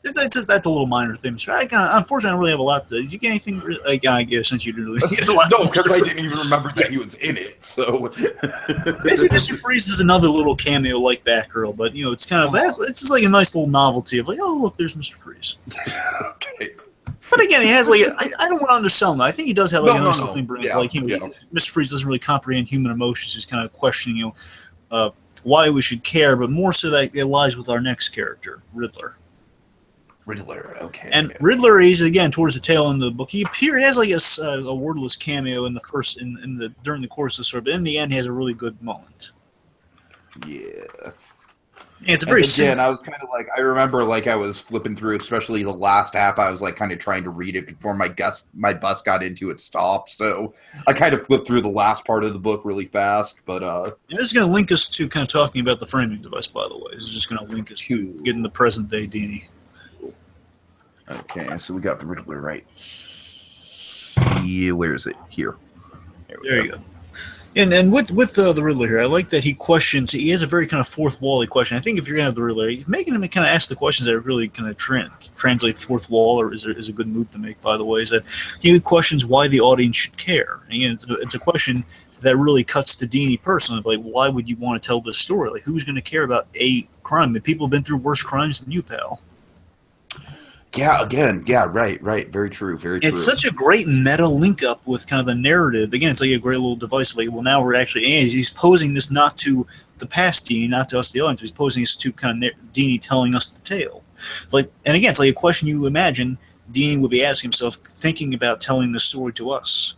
That's a little minor thing. Unfortunately, I don't really have a lot. Do you get anything? I guess since you didn't really get a lot. No, because I didn't even remember that he was in it. So basically, Mr. Freeze is another little cameo like Batgirl, but it's kind of it's just like a nice little novelty of oh look, there's Mr. Freeze. Okay. But again, he has I don't want to undersell him. I think he does have a nice little thing. Mr. Freeze doesn't really comprehend human emotions. He's kind of questioning why we should care, but more so that it lies with our next character, Riddler. Okay. And Riddler is again towards the tail end of the book. He has a wordless cameo in the during the course of the story, but in the end, he has a really good moment. Yeah. And it's a very I was kind of I remember I was flipping through, especially the last half. I was kind of trying to read it before my bus got into it stopped. So I kind of flipped through the last part of the book really fast. But this is going to link us to kind of talking about the framing device. By the way, this is just going to link us to getting the present day Dini. Okay, so we got the Riddler right here. Where is it? Here. There you go. And with the Riddler here, I like that he questions. He has a very kind of fourth wall-y question. I think if you're going to have the Riddler, making him kind of ask the questions that really kind of translate fourth wall, or is a good move to make, by the way, is that he questions why the audience should care. And again, it's a question that really cuts to Dini personally. Why would you want to tell this story? Who's going to care about a crime? People have been through worse crimes than you, pal. Yeah, right. Very true, very true. It's such a great meta link up with kind of the narrative. Again, it's like a great little device. Now we're actually, he's posing this not to the past Dini, not to us, the audience. He's posing this to kind of Dini telling us the tale. And again, it's like a question you imagine Dini would be asking himself, thinking about telling the story to us.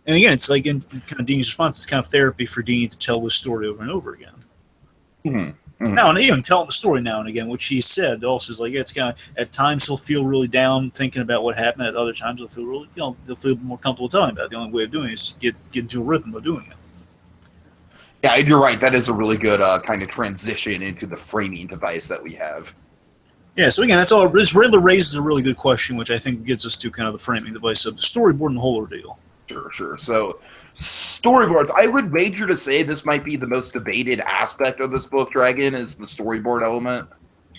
And again, it's like in kind of Dini's response, it's kind of therapy for Dini to tell this story over and over again. Mm-hmm. Now and even telling the story now and again, which he said also is it's kind of at times he'll feel really down thinking about what happened. At other times he'll feel really they'll feel more comfortable telling about it. The only way of doing it is get into a rhythm of doing it. Yeah, you're right. That is a really good kind of transition into the framing device that we have. Yeah, so again, that's all. This Riddler raises a really good question, which I think gets us to kind of the framing device of the storyboard and the whole ordeal. Sure. So, storyboards. I would wager to say this might be the most debated aspect of this book, Dragon, is the storyboard element.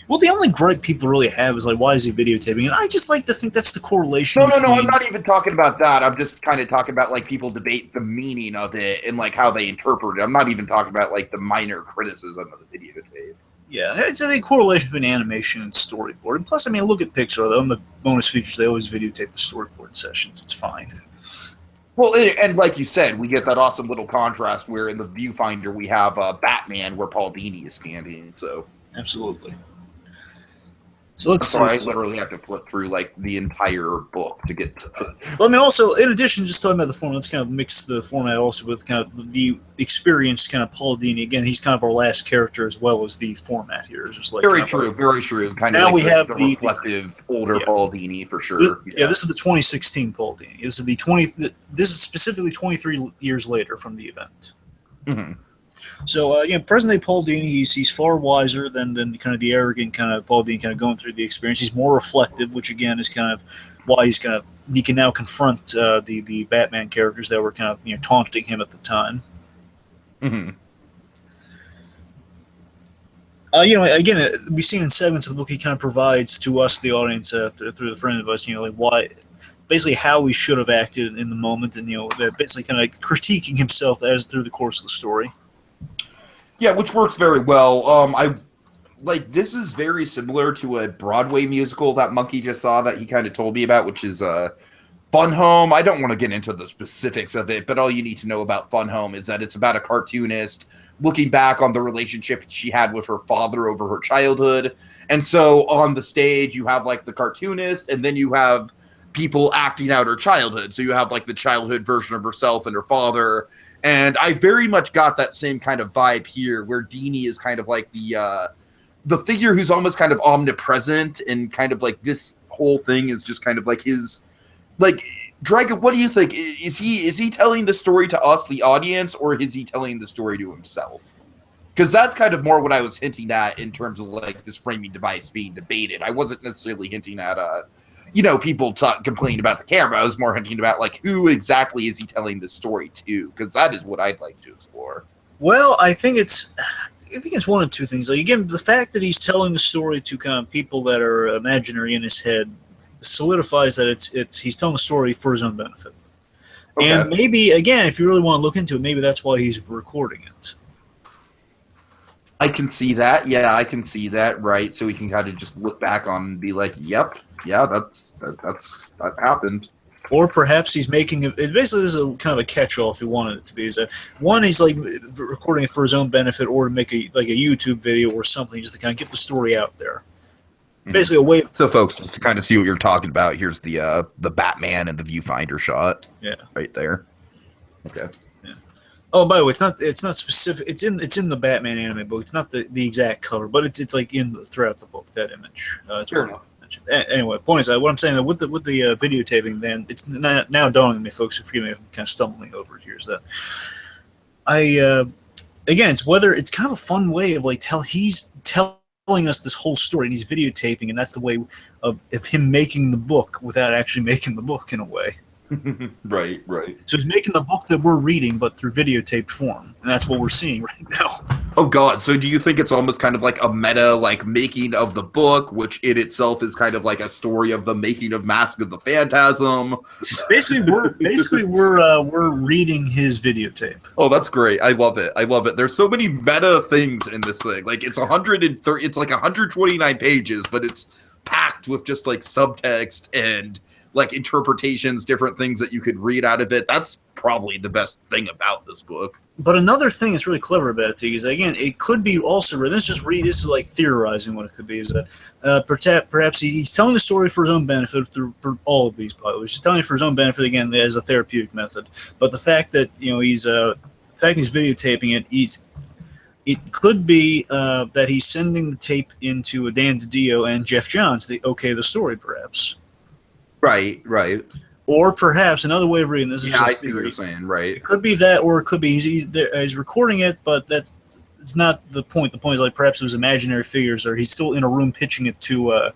Well, the only gripe people really have is why is he videotaping? And I just like to think that's the correlation. No. I'm not even talking about that. I'm just kind of talking about people debate the meaning of it and how they interpret it. I'm not even talking about the minor criticism of the videotape. Yeah, it's a correlation between animation and storyboard. And plus, look at Pixar. Though, in the bonus features, they always videotape the storyboard sessions. It's fine. Well, and like you said, we get that awesome little contrast where in the viewfinder we have Batman where Paul Dini is standing. So absolutely. So I literally have to flip through the entire book to get to. Well, also in addition to just talking about the format, let's kind of mix the format also with kind of the experienced kind of Paul Dini. Again, he's kind of our last character as well as the format here. It's just very true. Kind now of we have the reflective older Paul Dini for sure. This is the 2016 Paul Dini. This is specifically 23 years later from the event. Mm-hmm. So present day Paul Dini, he's far wiser than kind of the arrogant kind of Paul Dini, kind of going through the experience. He's more reflective, which again is kind of why he can now confront the Batman characters that were kind of taunting him at the time. Mm-hmm. Again, we've seen in segments of the book he kind of provides to us, the audience, through the frame of us, why. Basically, how we should have acted in the moment, and basically kind of critiquing himself as through the course of the story. Yeah, which works very well. like this is very similar to a Broadway musical that Monkey just saw that he kind of told me about, which is Fun Home. I don't want to get into the specifics of it, but all you need to know about Fun Home is that it's about a cartoonist looking back on the relationship she had with her father over her childhood. And so on the stage, you have like the cartoonist, and then you have people acting out her childhood. So you have like the childhood version of herself and her father. And I very much got that same kind of vibe here, where Dini is kind of like the figure who's almost kind of omnipresent, and kind of like this whole thing is just kind of like his, like, Dragon, what do you think? Is he telling the story to us, the audience, or is he telling the story to himself? Because that's kind of more what I was hinting at in terms of like this framing device being debated. I wasn't necessarily hinting at people complaining about the camera. I was more hinting about like who exactly is he telling this story to? Because that is what I'd like to explore. Well, I think it's one of two things. Like, again, the fact that he's telling the story to kind of people that are imaginary in his head solidifies that he's telling the story for his own benefit. Okay. And maybe, again, if you really want to look into it, maybe that's why he's recording it. I can see that. Yeah, I can see that. Right. So we can kind of just look back on and be like, yep, yeah, that happened. Or perhaps he's making it. Basically, this is a kind of a catch-all if you wanted it to be. Is that one? He's like recording it for his own benefit, or to make a YouTube video or something, just to kind of get the story out there. Basically, a way. So, folks, just to kind of see what you're talking about, here's the Batman and the viewfinder shot. Yeah, right there. Okay. Yeah. Oh, by the way, it's not specific. It's in the Batman anime book. It's not the exact cover, but it's like throughout the book, that image. Fair enough. Anyway, point is, what I'm saying that with the videotaping, then it's now dawning on me, folks. Forgive me, I'm kind of stumbling over it here. Is that again, it's kind of a fun way of like he's telling us this whole story, and he's videotaping, and that's the way of him making the book without actually making the book in a way. Right. So he's making the book that we're reading, but through videotaped form, and that's what we're seeing right now. Oh God! So do you think it's almost kind of like a meta, like making of the book, which in itself is kind of like a story of the making of Mask of the Phantasm? Basically, we're reading his videotape. Oh, that's great! I love it. There's so many meta things in this thing. Like it's 130. It's like 129 pages, but it's packed with just like subtext and like interpretations, different things that you could read out of it. That's probably the best thing about this book. But another thing that's really clever about it, is again, it could be also written. This is like theorizing what it could be. Is that perhaps he's telling the story for his own benefit through all of these. By the way, he's telling it for his own benefit again as a therapeutic method. But the fact that he's videotaping it, it could be that he's sending the tape into Dan DiDio and Jeff Johns to okay the story, perhaps. Right. Or perhaps another way of reading this is I see what you're saying. Right. It could be that, or it could be he's recording it, but it's not the point. The point is like perhaps it was imaginary figures, or he's still in a room pitching it to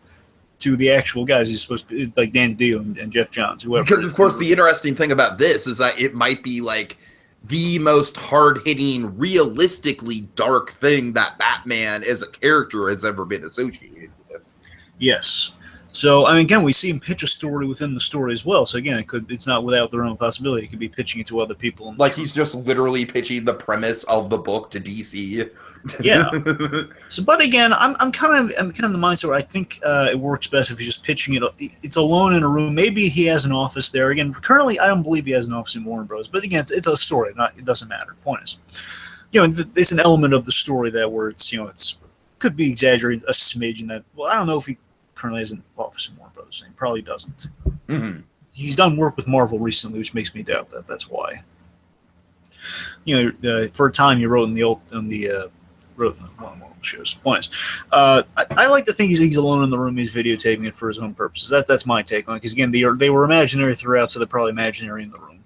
the actual guys he's supposed to be, like Dan DiDio and Jeff Johns, whoever. Because of course the interesting thing about this is that it might be like the most hard-hitting, realistically dark thing that Batman as a character has ever been associated with. Yes. So, I mean, again, we see him pitch a story within the story as well. So, again, it's not without their own possibility. He could be pitching it to other people. Like, he's just literally pitching the premise of the book to DC. Yeah. So, but again, I'm kind of the mindset where I think it works best if he's just pitching it. It's alone in a room. Maybe he has an office there. Again, currently, I don't believe he has an office in Warner Bros. But again, it's a story. It doesn't matter. Point is, it's an element of the story that where it's could be exaggerated a smidge in that. Well, I don't know if he currently has an office in Warner Bros. He probably doesn't. Mm-hmm. He's done work with Marvel recently, which makes me doubt that. That's why. For a time, you wrote wrote one of the shows. Point is, I like to think he's alone in the room. He's videotaping it for his own purposes. That's my take on it. Because again, they were imaginary throughout, so they're probably imaginary in the room.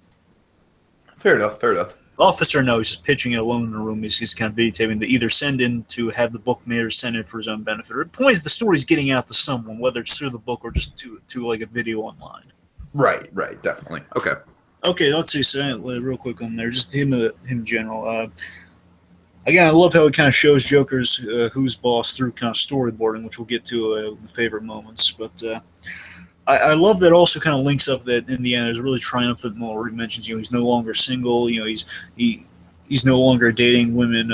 Fair enough. Officer, no, he's just pitching it alone in the room. He's just kind of videotaping to either send in to have the book made or send in for his own benefit. Or the point is the story's getting out to someone, whether it's through the book or just to like a video online. Right, definitely. Okay, let's see. So real quick on there, just him in general. Again, I love how it kind of shows Joker's who's boss through kind of storyboarding, which we'll get to in favorite moments. But I love that also kind of links up that in the end there's a really triumphant moment where he mentions he's no longer single. He he's no longer dating women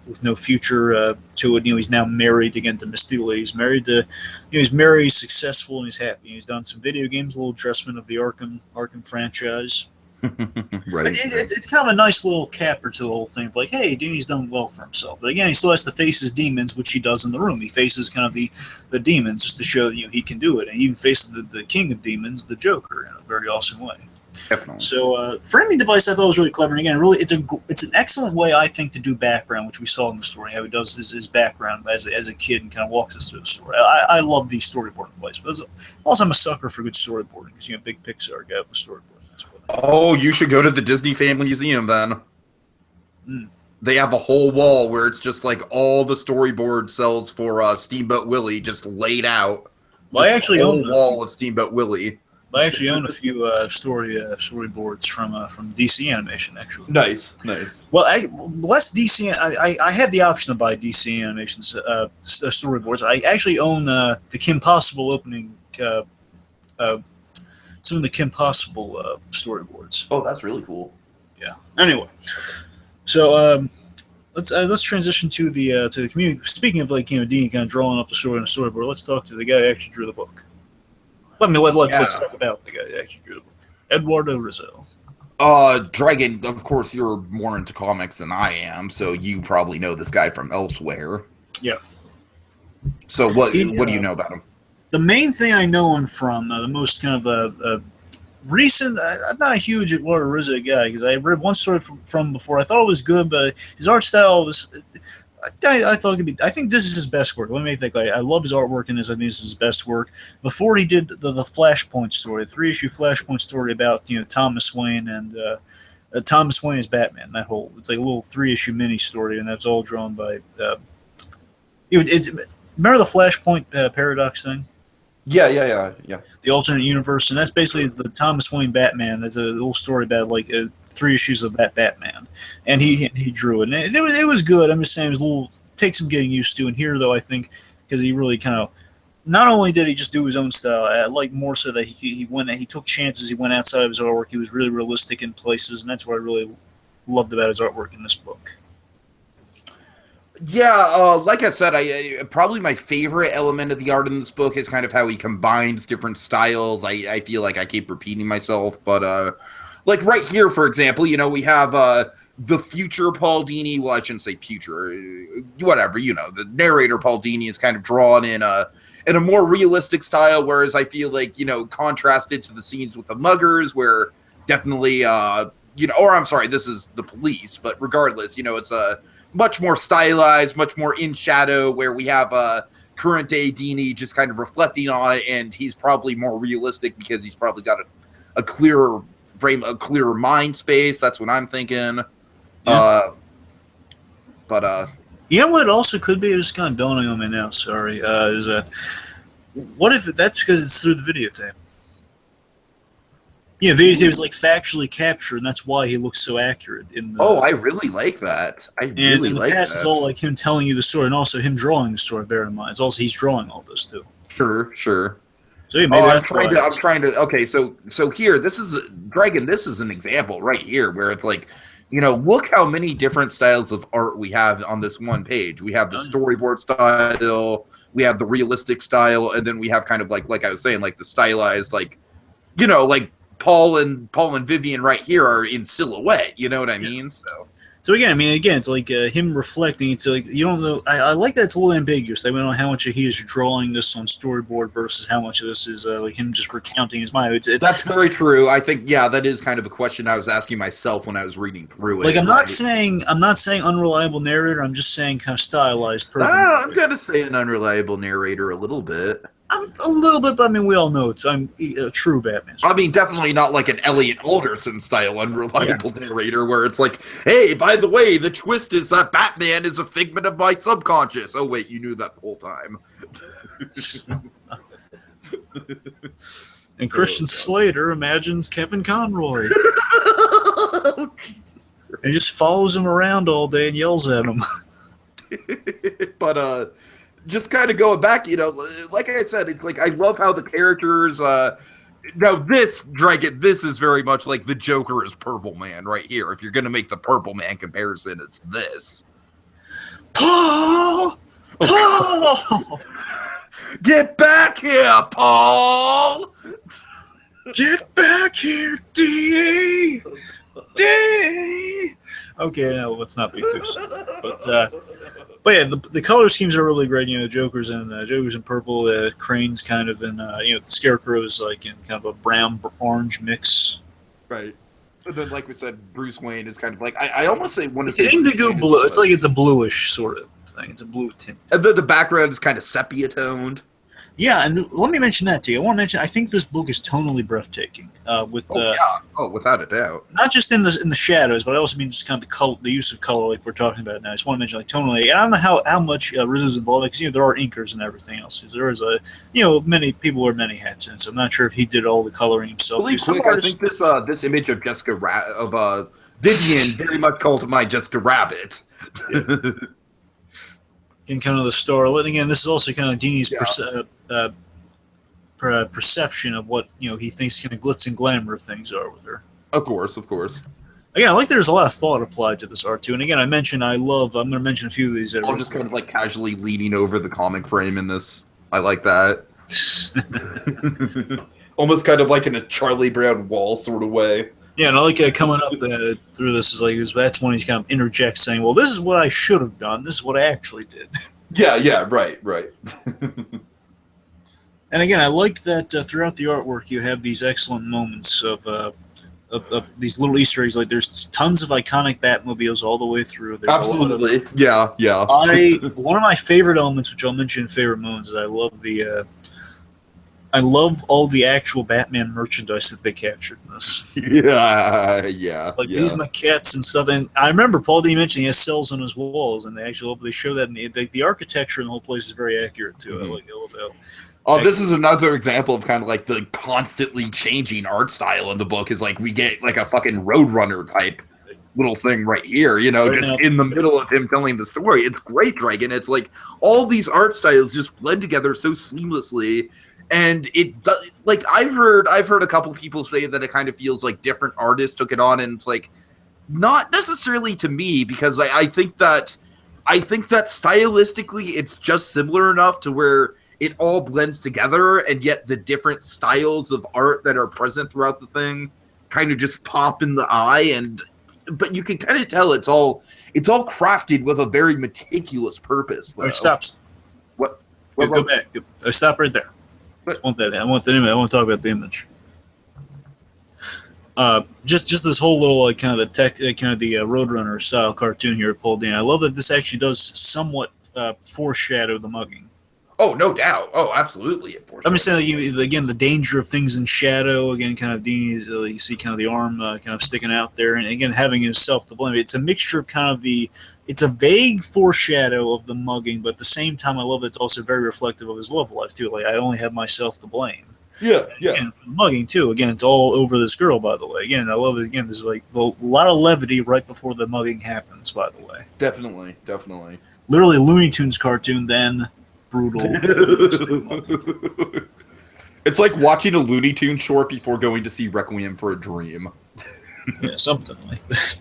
with no future to it. He's now married again to Miss Dealer. He's married to, he's married, he's successful, and he's happy. He's done some video games, a little dressman of the Arkham franchise. Right. It's kind of a nice little capper to the whole thing. Like, hey, Dini's done well for himself. But again, he still has to face his demons, which he does in the room. He faces kind of the demons just to show that he can do it. And he even faces the king of demons, the Joker, in a very awesome way. Definitely. So framing device I thought was really clever. And again, really, it's an excellent way, I think, to do background, which we saw in the story, how he does his background as a kid and kind of walks us through the story. I love the storyboarding device. But also, I'm a sucker for good storyboarding because a big Pixar guy with storyboarding. Oh, you should go to the Disney Family Museum then. They have a whole wall where it's just like all the storyboard cells for Steamboat Willie just laid out. Well, I actually own a wall of Steamboat Willie. I actually own a few storyboards from DC Animation, actually. Nice. Well, less DC. I had the option to buy DC Animation's storyboards. I actually own the Kim Possible opening. Some of the Kim Possible storyboards. Oh, that's really cool. Yeah. Anyway, so let's transition to the community. Speaking of Dean kind of drawing up the story on a storyboard, let's talk to the guy who actually drew the book. Let's talk about the guy who actually drew the book, Eduardo Rizzo. Dragon. Of course, you're more into comics than I am, so you probably know this guy from elsewhere. Yeah. So what do you know about him? The main thing I know him from, the most kind of recent, I'm not a huge Eduardo Rizzo guy because I read one story from before. I thought it was good, but his art style was, I thought it could be, I think this is his best work. Let me think. I love his artwork, and I think this is his best work. Before he did the Flashpoint story, the 3-issue Flashpoint story about, Thomas Wayne and Thomas Wayne as Batman. That whole, it's like a little 3-issue mini story, and that's all drawn by, remember the Flashpoint paradox thing? Yeah. The alternate universe, and that's basically the Thomas Wayne Batman. That's a little story about 3 issues of that Batman, and he drew it. And it was good. I'm just saying it was a little takes some getting used to. And here, though, I think because he really kind of not only did he just do his own style, I like more so that he took chances. He went outside of his artwork. He was really realistic in places, and that's what I really loved about his artwork in this book. Yeah, like I said, I probably my favorite element of the art in this book is kind of how he combines different styles. I feel like I keep repeating myself, but like right here, for example, we have the future Paul Dini. Well, I shouldn't say future, whatever. The narrator Paul Dini is kind of drawn in a more realistic style, whereas I feel like contrasted to the scenes with the muggers, where definitely or I'm sorry, this is the police, but regardless, it's a much more stylized, much more in shadow, where we have current day Dini just kind of reflecting on it, and he's probably more realistic because he's probably got a clearer frame, a clearer mind space. That's what I'm thinking. Yeah. But what it also could be, it's kind of dawning on me now, sorry, is that what if that's because it's through the videotape? Yeah, videotape is factually captured, and that's why he looks so accurate. I really like that. I really like that. And the past is all him telling you the story, and also him drawing the story. Bear in mind, it's also he's drawing all this too. Sure. So yeah, maybe I'm trying to. Okay, so here, this is Dragon. This is an example right here where it's look how many different styles of art we have on this one page. We have the storyboard style, we have the realistic style, and then we have kind of like I was saying, the stylized, Paul and Vivian right here are in silhouette. You know what I mean? So again, it's him reflecting. It's you don't know. I like that it's a little ambiguous. They don't know how much he is drawing this on storyboard versus how much of this is him just recounting his mind. That's very true. I think that is kind of a question I was asking myself when I was reading through it. I'm not saying unreliable narrator. I'm just saying kind of stylized. I'm gonna say an unreliable narrator a little bit. I'm a little bit, but we all know I'm a true Batman. Definitely not like an Elliot Alderson style unreliable narrator where it's hey, by the way, the twist is that Batman is a figment of my subconscious. Oh, wait, you knew that the whole time. And Christian Slater imagines Kevin Conroy. And just follows him around all day and yells at him. But, just kind of going back, like I said, I love how the characters, Now, this, Dragon, this is very much like the Joker is Purple Man right here. If you're going to make the Purple Man comparison, it's this. Paul! Paul! Get back here, Paul! Get back here, Dini! Dini! Okay, now let's not be too soon. But yeah, the color schemes are really great. You know, Joker's in purple, Crane's kind of in, the Scarecrow is like in kind of a brown orange mix. Right. And then, like we said, Bruce Wayne is kind of like, I almost say one of It's indigo blue. It's like it's a bluish sort of thing. It's a blue tint. And then the background is kind of sepia toned. Yeah, and let me mention that to you. I want to mention I think this book is tonally breathtaking. Without a doubt. Not just in the shadows, but I also mean just kind of the use of color, like we're talking about now. I just want to mention like tonally, and I don't know how much Rizzo's involved, because there are inkers and everything else. There is many people wear many hats in, so I'm not sure if he did all the coloring himself. Really quick, I think this image of Vivian very much called to mind Jessica Rabbit. Yeah. In kind of the star. And again, this is also kind of Dini's perception of what he thinks kind of glitz and glamour of things are with her. Of course. Again, I like there's a lot of thought applied to this art too. And again, I'm going to mention a few of these. I'm just kind of like casually leaning over the comic frame in this. I like that. Almost kind of like in a Charlie Brown Wall sort of way. Yeah, and I like coming up through this is like that's when he kind of interjects saying, "Well, this is what I should have done. This is what I actually did." Yeah, right. And again, I like that throughout the artwork you have these excellent moments of these little Easter eggs. Like there's tons of iconic Batmobiles all the way through. There's absolutely, yeah. One of my favorite elements, which I'll mention in favorite moments, is I love all the actual Batman merchandise that they captured in this. Yeah. These maquettes and stuff. And I remember Paul Dini mentioning he has cells on his walls, and they show that. And the architecture in the whole place is very accurate too. Mm-hmm. I like it all about. Oh, this is another example of kind of like the constantly changing art style in the book. Is like we get like a fucking Roadrunner type little thing right here, right just now, in the middle of him telling the story. It's great, Dragon. It's like all these art styles just blend together so seamlessly. And it does, like I've heard a couple people say that it kind of feels like different artists took it on, and it's like not necessarily to me, because I think that stylistically it's just similar enough to where it all blends together, and yet the different styles of art that are present throughout the thing kind of just pop in the eye, but you can kind of tell it's all crafted with a very meticulous purpose. Though. It stops. What? Go back. Stop right there. I want the image. I want to talk about the image. Just this whole little like kind of the Roadrunner style cartoon here at Paul Dini. I love that this actually does somewhat foreshadow the mugging. Oh, no doubt. Oh, absolutely. I'm just saying, again, the danger of things in shadow. Again, kind of Dini's. You see kind of the arm kind of sticking out there, and again having himself to blame. It's a mixture of kind of it's a vague foreshadow of the mugging, but at the same time, I love that it's also very reflective of his love life too. Like I only have myself to blame. Yeah. And for the mugging too. Again, it's all over this girl. By the way, again, I love it. Again, there's like a lot of levity right before the mugging happens. By the way, definitely. Literally a Looney Tunes cartoon, then brutal. It's like watching a Looney Tunes short before going to see Requiem for a Dream. Yeah, something like that.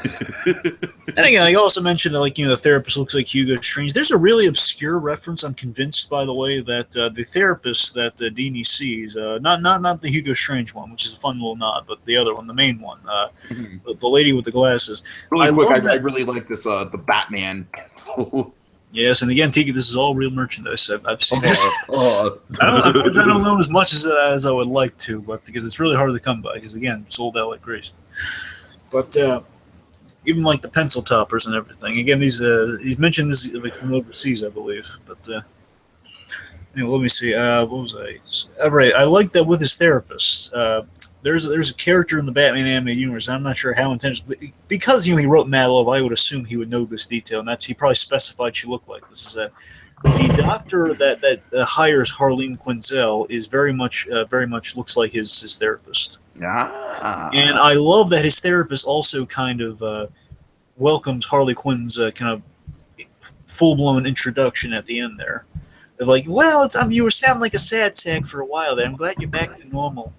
And again, I also mentioned like the therapist looks like Hugo Strange. There's a really obscure reference. I'm convinced, by the way, that the therapist that Dini sees, not the Hugo Strange one, which is a fun little nod, but the other one, the main one, the lady with the glasses. Really quick, I really like this the Batman pencil. Yes, and again, Tiki, this is all real merchandise. I've seen it. Unfortunately, I don't own as much as I would like to, but because it's really hard to come by, because again, sold out like crazy. But even like the pencil toppers and everything. Again, these he's mentioned this like from overseas, I believe. But let me see. What was I? Right, I like that with his therapist. There's a character in the Batman animated universe. I'm not sure how intentional, because he wrote Mad Love. I would assume he would know this detail, and he probably specified she looked like this. Is that the doctor that hires Harleen Quinzel is very much looks like his therapist. Ah. And I love that his therapist also kind of welcomes Harley Quinn's kind of full-blown introduction at the end there. They're like, well, you were sounding like a sad sack for a while there. I'm glad you're back to normal.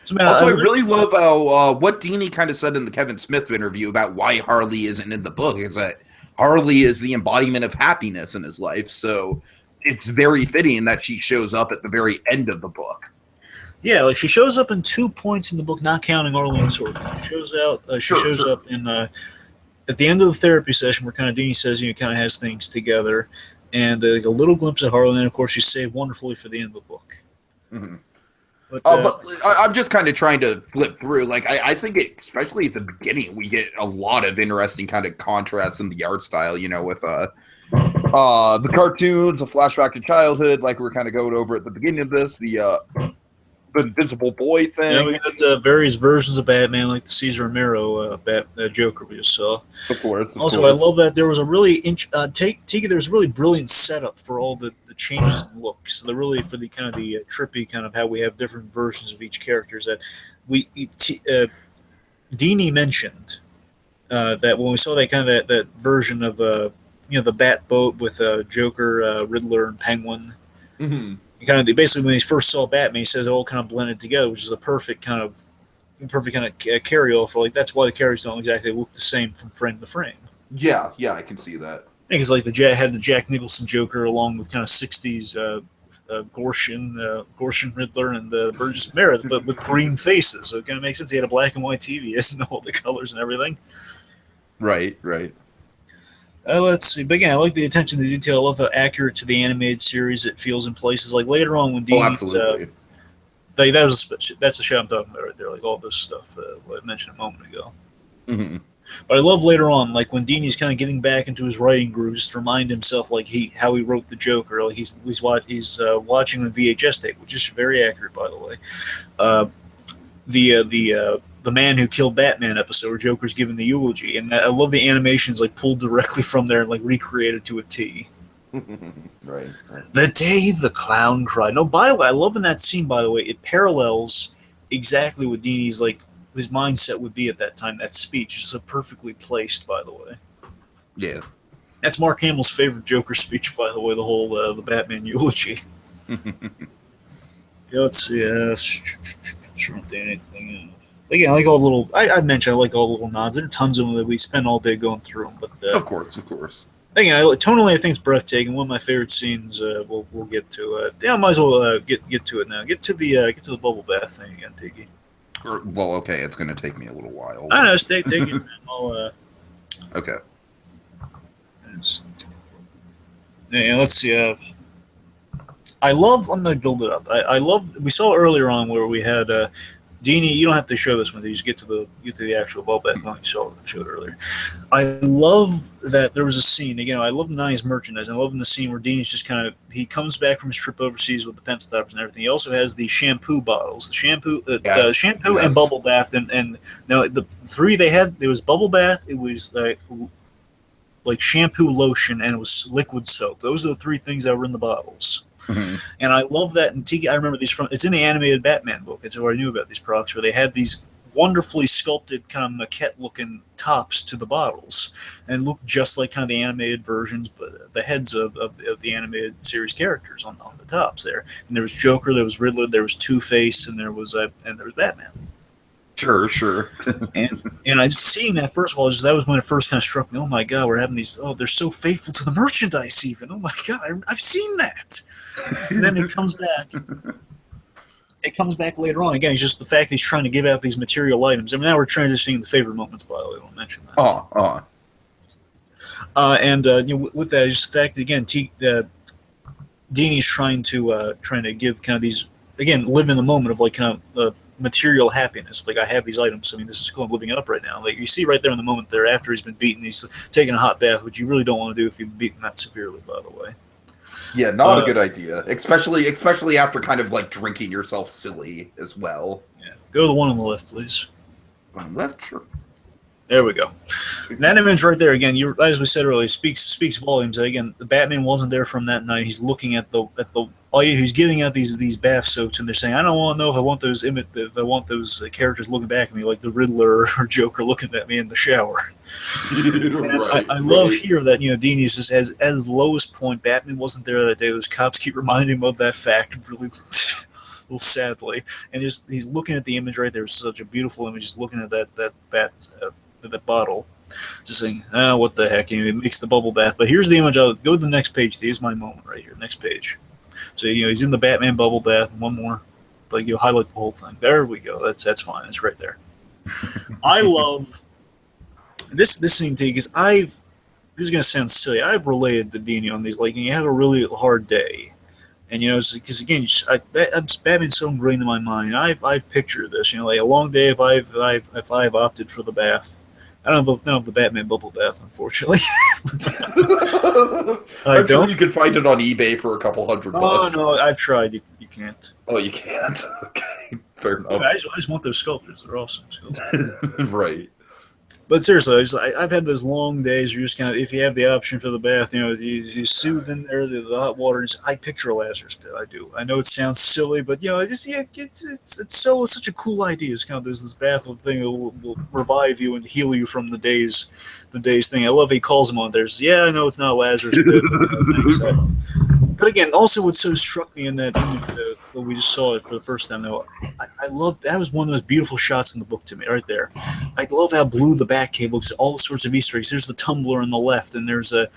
So, man, Also, I really love how what Dini kind of said in the Kevin Smith interview about why Harley isn't in the book is that Harley is the embodiment of happiness in his life. So it's very fitting that she shows up at the very end of the book. yeah, like she shows up in 2 points in the book, not counting Arlen Sword. She shows out. She shows up in at the end of the therapy session where kind of Dini says, kind of has things together, and like a little glimpse at Harlan. And of course, she's saved wonderfully for the end of the book. Mm-hmm. But I'm just kind of trying to flip through. Like, I think especially at the beginning, we get a lot of interesting kind of contrasts in the art style, with the cartoons, a flashback to childhood, like we're kind of going over at the beginning of this, the Invisible Boy thing. Yeah, we got various versions of Batman, like the Cesar Romero Joker we just saw. Of course. I love that there was a really Tiki. There was a really brilliant setup for all the changes in looks. So really for the kind of the trippy kind of how we have different versions of each character. Is that Dini mentioned that when we saw that kind of that version of the Bat boat with Joker, Riddler, and Penguin. Mm-hmm. Basically when he first saw Batman, he says it all kind of blended together, which is a perfect kind of carry off. Like that's why the characters don't exactly look the same from frame to frame. Yeah, I can see that. I think it's like had the Jack Nicholson Joker along with kind of 60s Gorshin Riddler and Burgess Meredith, but with green faces. So it kind of makes sense. He had a black and white TV, isn't all the colors and everything. Right. Let's see. But again, I like the attention to detail. I love how accurate to the animated series it feels in places. Like later on when Dini's, absolutely. That's the show I'm talking about right there. Like all this stuff I mentioned a moment ago. Mm-hmm. But I love later on, like when Dini's kind of getting back into his writing grooves to remind himself, like how he wrote the Joker. Like he's watching the VHS tape, which is very accurate, by the way. The Man Who Killed Batman episode where Joker's giving the eulogy, and I love the animations like pulled directly from there and like recreated to a T. Right. The day the clown cried. No, by the way, I love in that scene. By the way, it parallels exactly what Dini's like. His mindset would be at that time. That speech is so perfectly placed, by the way. Yeah. That's Mark Hamill's favorite Joker speech, by the way, the whole the Batman eulogy. Let's see. Anything else? Again, I like all the little. I mentioned I like all the little nods. There are tons of them that we spend all day going through them. But of course. Again, tonally, I think it's breathtaking. One of my favorite scenes. We'll get to. I might as well get to it now. Get to the bubble bath thing again, Tiki. Well, okay, it's going to take me a little while. I know. Take your time. Okay. Yeah, let's see. I'm going to build it up. I love. We saw earlier on where we had Dini. You don't have to show this one. You just get to the actual ball back one you showed earlier. I love that there was a scene. Again, I love the '90s merchandise. I love the scene where Dini's just kind of comes back from his trip overseas with the pencil stoppers and everything. He also has the shampoo bottles, the shampoo and bubble bath, and now the three they had. There was bubble bath. It was like shampoo, lotion, and it was liquid soap. Those are the three things that were in the bottles. Mm-hmm. And I love that. And Tiki, I remember these it's in the animated Batman book. It's where I knew about these products, where they had these wonderfully sculpted kind of maquette-looking tops to the bottles, and looked just like kind of the animated versions, but the heads of the animated series characters on the tops there. And there was Joker, there was Riddler, there was Two-Face, and there was Batman. Sure. and I just seeing that, first of all, that was when it first kind of struck me. Oh my God, we're having these. Oh, they're so faithful to the merchandise. Even oh my God, I've seen that. And then it comes back. It comes back later on. Again, it's just the fact that he's trying to give out these material items. I mean, now we're transitioning to favorite moments. By the way, I won't mention that. With that, just the fact that again, Dini's trying to give kind of these again, live in the moment of like kind of material happiness. Like I have these items. I mean, this is cool. I'm living it up right now. Like you see right there in the moment there after he's been beaten, he's taking a hot bath, which you really don't want to do if you've been beaten that severely. By the way. Yeah, not a good idea. Especially after kind of like drinking yourself silly as well. Yeah. Go to the one on the left, please. On the left, sure. There we go. That image right there again. As we said earlier, speaks volumes. Again, the Batman wasn't there from that night. He's looking at the. He's giving out these bath soaks, and they're saying, "I don't want to know if I want those characters looking back at me like the Riddler or Joker looking at me in the shower." I love here that Dini's just as his lowest point. Batman wasn't there that day. Those cops keep reminding him of that fact. Really, little sadly. And he's looking at the image right there. It's such a beautiful image. He's looking at that bottle, just saying, what the heck? He makes the bubble bath. But here's the image. I'll go to the next page. Here's my moment right here. Next page. So he's in the Batman bubble bath. One more, like highlight the whole thing. There we go. That's fine. It's right there. I love this scene too because this is gonna sound silly. I've related to Dini on these. Like you have a really hard day, and because again, Batman's so ingrained in my mind. I've pictured this. Like a long day if I've opted for the bath. I don't have the Batman bubble bath, unfortunately. I'm sure you could find it on eBay for a couple $100. Oh no, I've tried. You can't. Oh, you can't. Okay, fair enough. I just want those sculptures. They're awesome. Right. But seriously, I've had those long days where you just kind of, if you have the option for the bath, you soothe in there the hot water. And I picture a Lazarus pit. I do. I know it sounds silly, but it's such a cool idea. It's kind of this bath thing that will revive you and heal you from the day's thing. I love he calls him on there. I know it's not a Lazarus pit, but But again, also what so struck me in that image when we just saw it for the first time, though, I love that was one of those beautiful shots in the book to me, right there. I love how blue the Batcave looks. All sorts of Easter eggs. There's the tumbler on the left, and there's the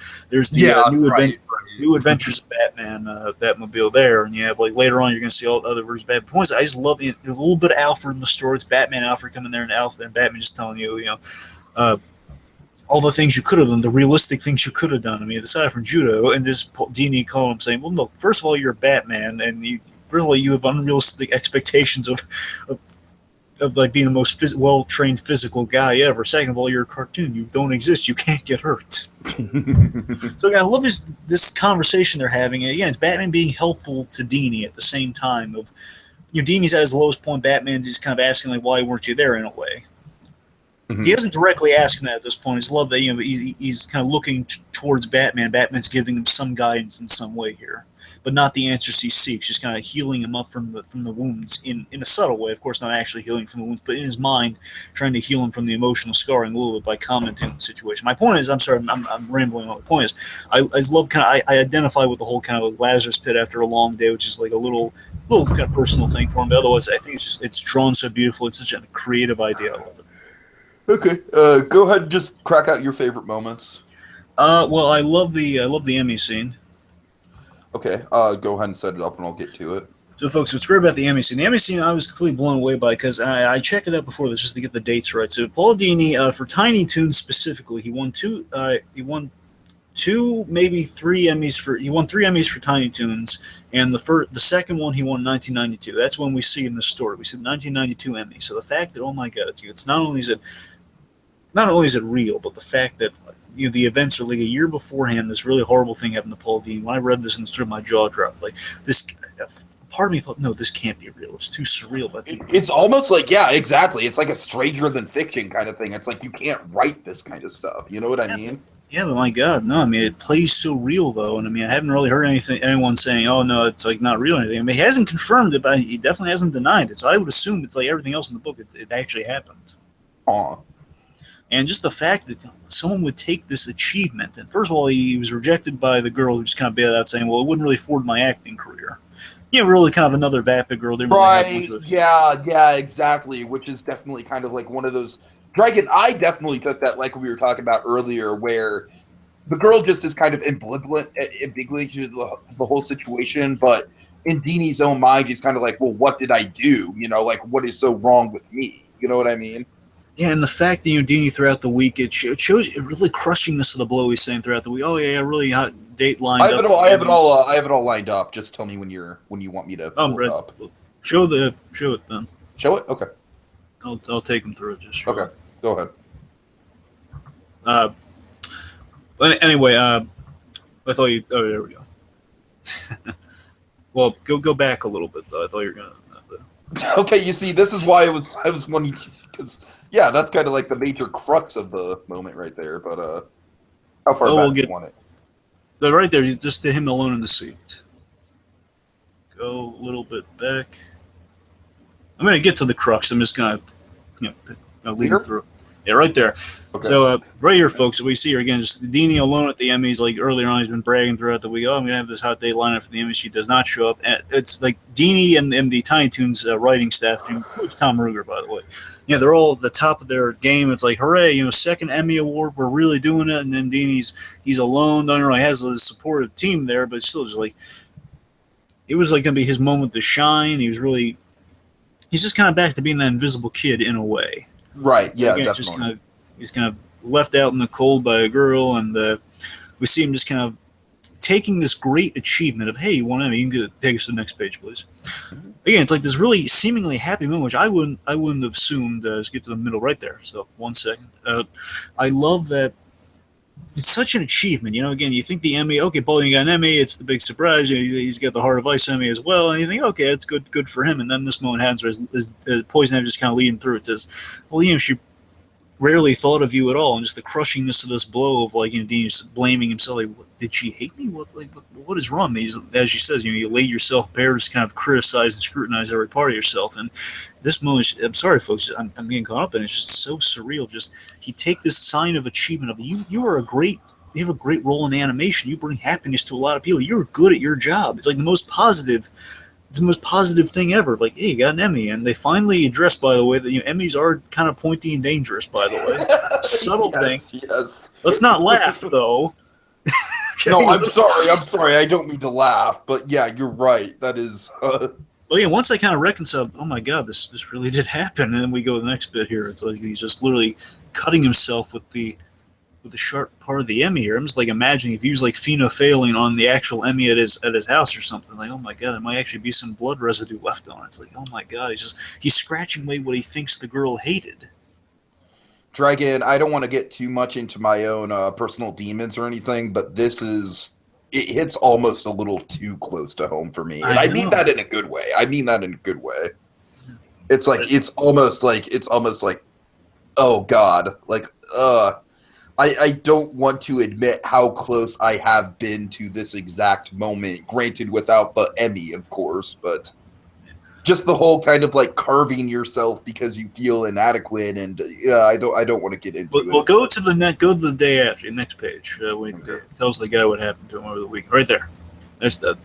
New Adventures of Batman Batmobile there, and you have later on you're going to see all the other versions of Batman. I just love it. There's a little bit of Alfred in the story. It's Batman Alfred coming there, and Batman just telling you, all the things you could have done, the realistic things you could have done. I mean, aside from judo, and this Dini calling him saying, well, look, first of all, you're Batman, and you have unrealistic expectations of being the most well-trained physical guy ever. Second of all, you're a cartoon. You don't exist. You can't get hurt. So again, I love this conversation they're having. And again, it's Batman being helpful to Dini at the same time. Dini's at his lowest point. Batman's just kind of asking, why weren't you there in a way? Mm-hmm. He isn't directly asking that at this point. He's love that he's kind of looking towards Batman. Batman's giving him some guidance in some way here, but not the answers he seeks. Just kind of healing him up from the wounds in a subtle way. Of course, not actually healing from the wounds, but in his mind, trying to heal him from the emotional scarring a little bit by commenting on the situation. My point is, I'm sorry, I'm rambling on. The point is, I love I identify with the whole kind of Lazarus pit after a long day, which is like a little kind of personal thing for him. But otherwise, I think it's drawn so beautiful. It's such a creative idea. I love it. Okay, go ahead and just crack out your favorite moments. Well, I love the Emmy scene. Okay, go ahead and set it up and I'll get to it. So, folks, what's great about the Emmy scene? The Emmy scene I was completely blown away by because I checked it out before this just to get the dates right. So, Paul Dini, for Tiny Toons specifically, he won two, maybe three Emmys he won 3 Emmys for Tiny Toons, and the second one he won in 1992. That's when we see in the story. We see the 1992 Emmy. So the fact that, oh my God, it's not only is it real, but the fact that the events are like a year beforehand, this really horrible thing happened to Paul Dini. When I read this and sort of my jaw dropped, this. Part of me thought, no, this can't be real. It's too surreal. But it's almost like, yeah, exactly. It's like a stranger than fiction kind of thing. It's like you can't write this kind of stuff. You know what I mean? Yeah, but my God, no. I mean, it plays so real though, and I mean, I haven't really heard anyone saying, "Oh no, it's not real" or anything. I mean, he hasn't confirmed it, but he definitely hasn't denied it. So I would assume it's like everything else in the book. It actually happened. And just the fact that someone would take this achievement, and first of all, he was rejected by the girl who just kind of bailed out, saying, "Well, it wouldn't really afford my acting career." Really kind of another vapid girl. Right, yeah, exactly, which is definitely kind of like one of those... Dragon, I definitely took that like we were talking about earlier, where the girl just is kind of ambivalent to the whole situation, but in Dini's own mind, he's kind of like, well, what did I do? What is so wrong with me? You know what I mean? Yeah, and the fact that Dini throughout the week, it shows it really crushingness of the blow he's saying throughout the week. Oh yeah, really hot date lined up. I have it all lined up. Just tell me when you want me to pull it up. Show it then. Show it? Okay. I'll take him through it. Just okay. Go ahead. But anyway, I thought you. Oh, there we go. Well, go back a little bit though. I thought you were gonna. Okay, you see, this is why I was wanting because yeah, that's kind of like the major crux of the moment right there. But how far back do you want it? Right there, just to him alone in the seat. Go a little bit back. I'm gonna get to the crux. I'm just gonna lead him through. Yeah, right there. Okay. So right here, folks, we see her again. Just Dini alone at the Emmys. Like earlier on, he's been bragging throughout the week. Oh, I'm gonna have this hot date lineup for the Emmys. She does not show up. And it's like Dini and the Tiny Toons writing staff, which includes Tom Ruger, by the way. Yeah, they're all at the top of their game. It's like, hooray! Second Emmy award. We're really doing it. And then he's alone. Don't really has a supportive team there, but still, just like it was like gonna be his moment to shine. He's just kind of back to being that invisible kid in a way. Right. Yeah. Again, Definitely. he's kind of left out in the cold by a girl, and we see him just kind of taking this great achievement of, hey, you want Emmy? You can take us to the next page, please. Again, it's like this really seemingly happy moment, which I wouldn't have assumed. Let's get to the middle right there. So 1 second. I love that. It's such an achievement, Again, you think the Emmy, okay, Paul Dini got an Emmy. It's the big surprise. He's got the Heart of Ice Emmy as well, and you think, okay, it's good for him. And then this moment happens, where Poison Ivy just kind of leading through. It says, well, she rarely thought of you at all, and just the crushingness of this blow of Dean just blaming himself. Like, did she hate me? What is wrong? As she says, you lay yourself bare, just kind of criticize and scrutinize every part of yourself. And this moment, I'm sorry, folks, I'm getting caught up in it. It's just so surreal. Just he take this sign of achievement of you have a great role in animation. You bring happiness to a lot of people. You're good at your job. It's like the most positive. It's the most positive thing ever. Like, hey, you got an Emmy. And they finally addressed, by the way, that Emmys are kind of pointy and dangerous, by the way. Subtle thing. Yes. Let's not laugh, though. Okay. No, I'm sorry. I don't mean to laugh, but yeah, you're right. That is. Well, yeah, once I kind of reconciled, oh my God, this really did happen. And then we go to the next bit here. It's like he's just literally cutting himself with the sharp part of the Emmy here. I'm just like imagining if he was like phenolphthalein on the actual Emmy at his house or something. Like, oh my God, there might actually be some blood residue left on it. It's like, oh my God, he's scratching away what he thinks the girl hated. Dragon, I don't want to get too much into my own personal demons or anything, but it hits almost a little too close to home for me. And I mean that in a good way. It's like it's almost like oh God, like I don't want to admit how close I have been to this exact moment, granted without the Emmy, of course, but just the whole kind of like carving yourself because you feel inadequate, and I don't want to get into it. Well, go to the day after, next page. When it tells the guy what happened to him over the week. Right there. There's that.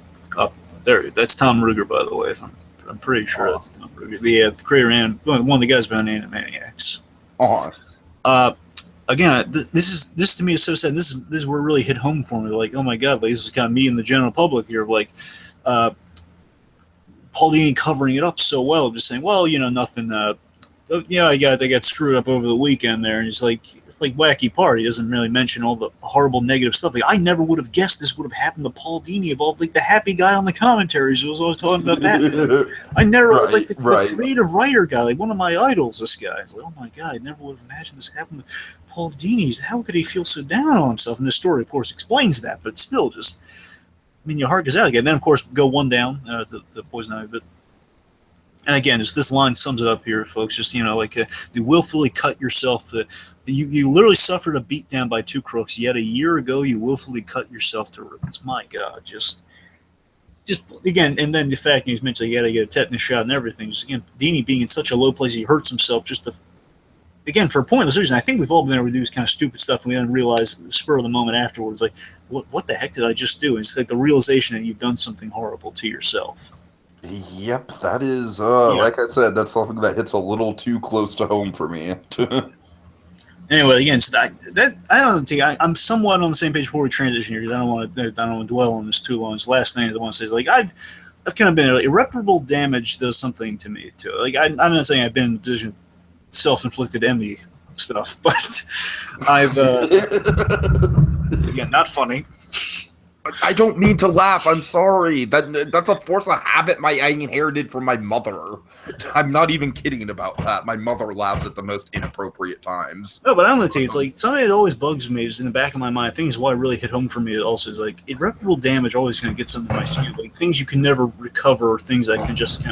There. That's Tom Ruger, by the way. I'm pretty sure that's Tom Ruger. The creator and one of the guys behind Animaniacs. Again, this to me is so sad. This is where it really hit home for me. Like, oh my God, like, this is kind of me and the general public here. Like, Paul Dini covering it up so well, just saying, well, nothing. They got screwed up over the weekend there, and he's like wacky part. He doesn't really mention all the horrible negative stuff. Like, I never would have guessed this would have happened to Paul Dini, of all the happy guy on the commentaries who was always talking about that. I never the creative writer guy, like one of my idols. This guy, it's like, oh my God, I never would have imagined this happened to Paul Dini's. How could he feel so down on himself? And this story, of course, explains that, but still, just your heart goes out again. Then, of course, go one down to Poison Ivy. But and again, just this line sums it up here, folks. Just you willfully cut yourself. You literally suffered a beatdown by two crooks. Yet a year ago, you willfully cut yourself to ribbons. My God, just again, and then the fact he's mentioned you got to get a tetanus shot and everything. Just again, Dini being in such a low place, he hurts himself just to. Again, for a pointless reason. I think we've all been able to do this kind of stupid stuff, and we didn't realize the spur of the moment afterwards, like, what the heck did I just do? And it's like the realization that you've done something horrible to yourself. Yep, that is, like I said, that's something that hits a little too close to home for me. Anyway, again, so I don't think I'm somewhat on the same page before we transition here, because I don't want to dwell on this too long. This last thing I want to say is, like, I've kind of been irreparable damage does something to me too. Like, I'm not saying I've been in a position of self-inflicted Emmy stuff, but I've again, not funny. I don't mean to laugh. I'm sorry. That's a force of habit I inherited from my mother. I'm not even kidding about that. My mother laughs at the most inappropriate times. No, but I'm going to tell you, it's like something that always bugs me is in the back of my mind. Things why it really hit home for me also is like irreparable damage always going to get under my skin. Like things you can never recover, things that can just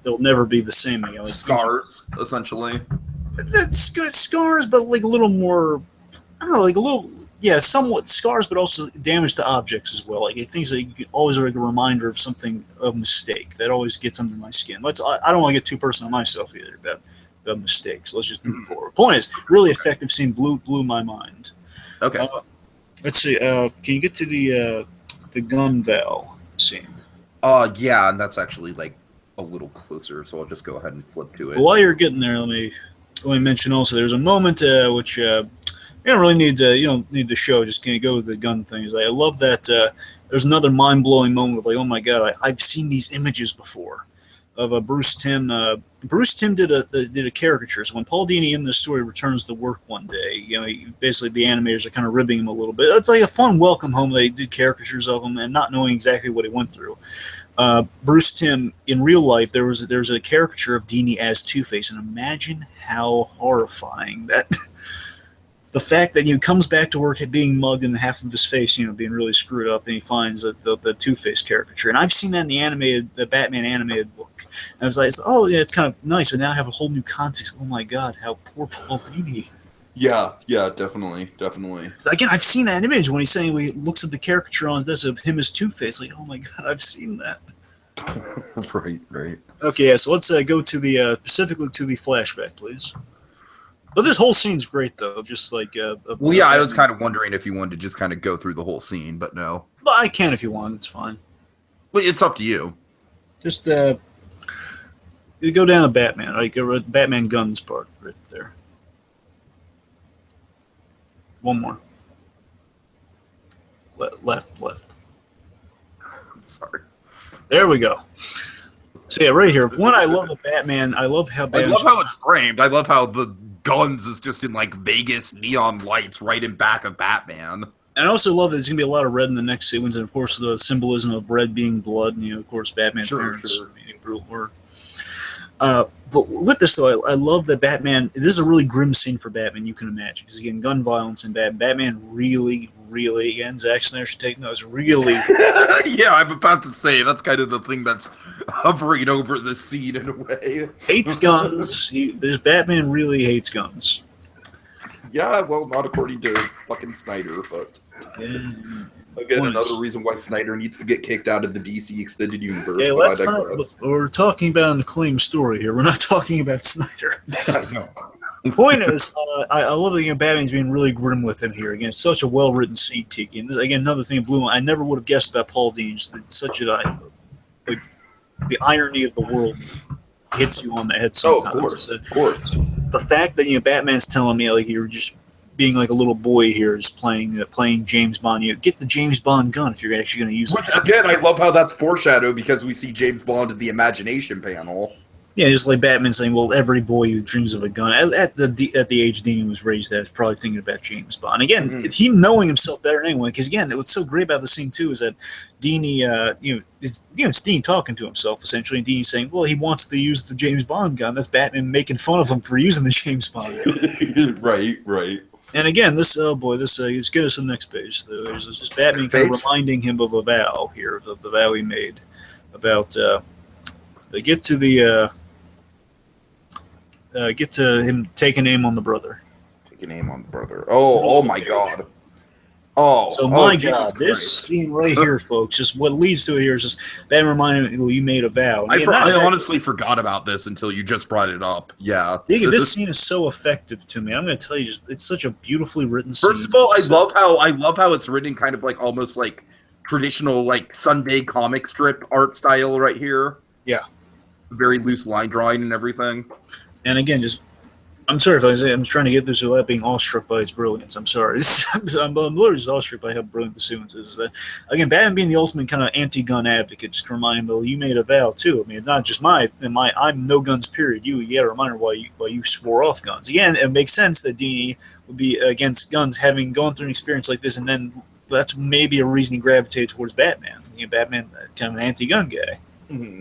they'll never be the same. Like scars, essentially. That's good, scars, but like a little more. I don't know, like a little, somewhat scars, but also damage to objects as well. Like things that you can always like a reminder of something, of mistake that always gets under my skin. I don't want to get too personal on myself either, but mistakes. Let's just move forward. Point is, really effective scene, blew my mind. Okay. Let's see. Can you get to the gun Val scene? Yeah, and that's actually like a little closer, so I'll just go ahead and flip to it. Well, while you're getting there, let me mention also there's a moment which you don't really need to show. Just can you go with the gun things? I love that. There's another mind blowing moment of like, oh my god, I've seen these images before of Bruce Timm. Bruce Timm did a caricature. So when Paul Dini in this story returns to work one day, basically the animators are kind of ribbing him a little bit. It's like a fun welcome home. They did caricatures of him and not knowing exactly what he went through. Bruce Timm in real life, there was a caricature of Dini as Two-Face, and imagine how horrifying that. The fact that he comes back to work being mugged and half of his face, being really screwed up, and he finds the Two-Face caricature. And I've seen that in the Batman animated book. And I was like, oh yeah, it's kind of nice, but now I have a whole new context. Oh my god, how poor Paul Dini. Yeah, definitely. So again, I've seen that image when he looks at the caricature on this of him as Two-Face. Like, oh my god, I've seen that. Right. Okay, yeah, so let's go to specifically to the flashback, please. But this whole scene's great, though. Just like well, yeah, I was kind of wondering if you wanted to just kind of go through the whole scene, but no. But I can if you want. It's fine. Well, it's up to you. Just you go down to Batman. Right, go Batman guns part right there. One more. Left. Sorry. There we go. So yeah, right here. One, I love the Batman. I love how it's framed. I love how the guns is just in like Vegas neon lights right in back of Batman. And I also love that there's gonna be a lot of red in the next sequence, and of course the symbolism of red being blood, and of course Batman's parents being brutal. But with this though, I love that Batman. This is a really grim scene for Batman. You can imagine, because again, gun violence and Batman really, again, Zack Snyder should take notes. Really, yeah, I'm about to say that's kind of the thing that's hovering over the scene in a way. Hates guns. This Batman really hates guns. Yeah, well, not according to fucking Snyder, but again, another reason why Snyder needs to get kicked out of the DC extended universe. Yeah, let's not. We're talking about an acclaimed story here. We're not talking about Snyder. No. The point is, I love that Batman's being really grim with him here. Again, it's such a well-written scene, Tiki. And this, again, another thing that blew my. I never would have guessed about Paul Dini. Such the irony of the world hits you on the head sometimes. Of course. The fact that Batman's telling me like you're just being like a little boy here, just playing James Bond. Get the James Bond gun if you're actually going to use it. Which again, I love how that's foreshadowed because we see James Bond in the imagination panel. Yeah, just like Batman saying, "Well, every boy who dreams of a gun." At the age Dini was raised at, is probably thinking about James Bond. Again, he knowing himself better than anyone. Because again, what's so great about the scene too is that Dini, it's Dini talking to himself essentially, and Dini saying, "Well, he wants to use the James Bond gun." That's Batman making fun of him for using the James Bond gun. Right. And again, let's get us to the next page. There's just Batman kind of reminding him of a vow here, of the vow he made about they get to him taking aim on the brother. Taking aim on the brother. Oh my God. Oh, so my God, this scene right here, folks, just what leads to it here is just Batman reminding me, well, you made a vow. I honestly forgot about this until you just brought it up. Yeah. This scene is so effective to me. I'm going to tell you, it's such a beautifully written scene. First of all, I love how it's written kind of like almost like traditional like Sunday comic strip art style right here. Yeah. Very loose line drawing and everything. And again, I'm sorry if I say I'm trying to get this without being awestruck by its brilliance. I'm sorry. I'm literally just awestruck by how brilliant the sequence is. Again, Batman being the ultimate kind of anti-gun advocate, just remind him, well, you made a vow too. I mean, it's not just I'm no guns. Period. You got to remind her why you swore off guns. Again, it makes sense that Dini would be against guns, having gone through an experience like this, and then that's maybe a reason he gravitated towards Batman. Batman, kind of an anti-gun guy. Mm-hmm.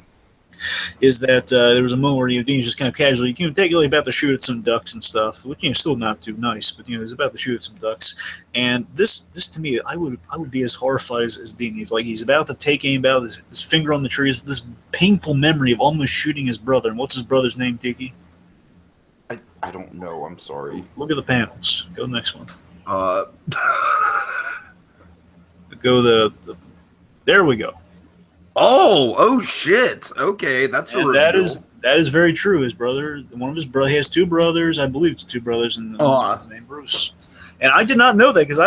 Is that there was a moment where Dini's just kind of casually, take about to shoot at some ducks and stuff, which still not too nice, but he's about to shoot at some ducks. And this to me, I would be as horrified as Dini. If like he's about to take aim out, his finger on the tree, is this painful memory of almost shooting his brother. And what's his brother's name, Tiki? I don't know. I'm sorry. Look at the panels. Go to the next one. Go there we go. Oh shit. Okay, that's a reveal. That is very true. His brother, one of his brothers, he has two brothers. I believe it's two brothers, and his name Bruce. And I did not know that because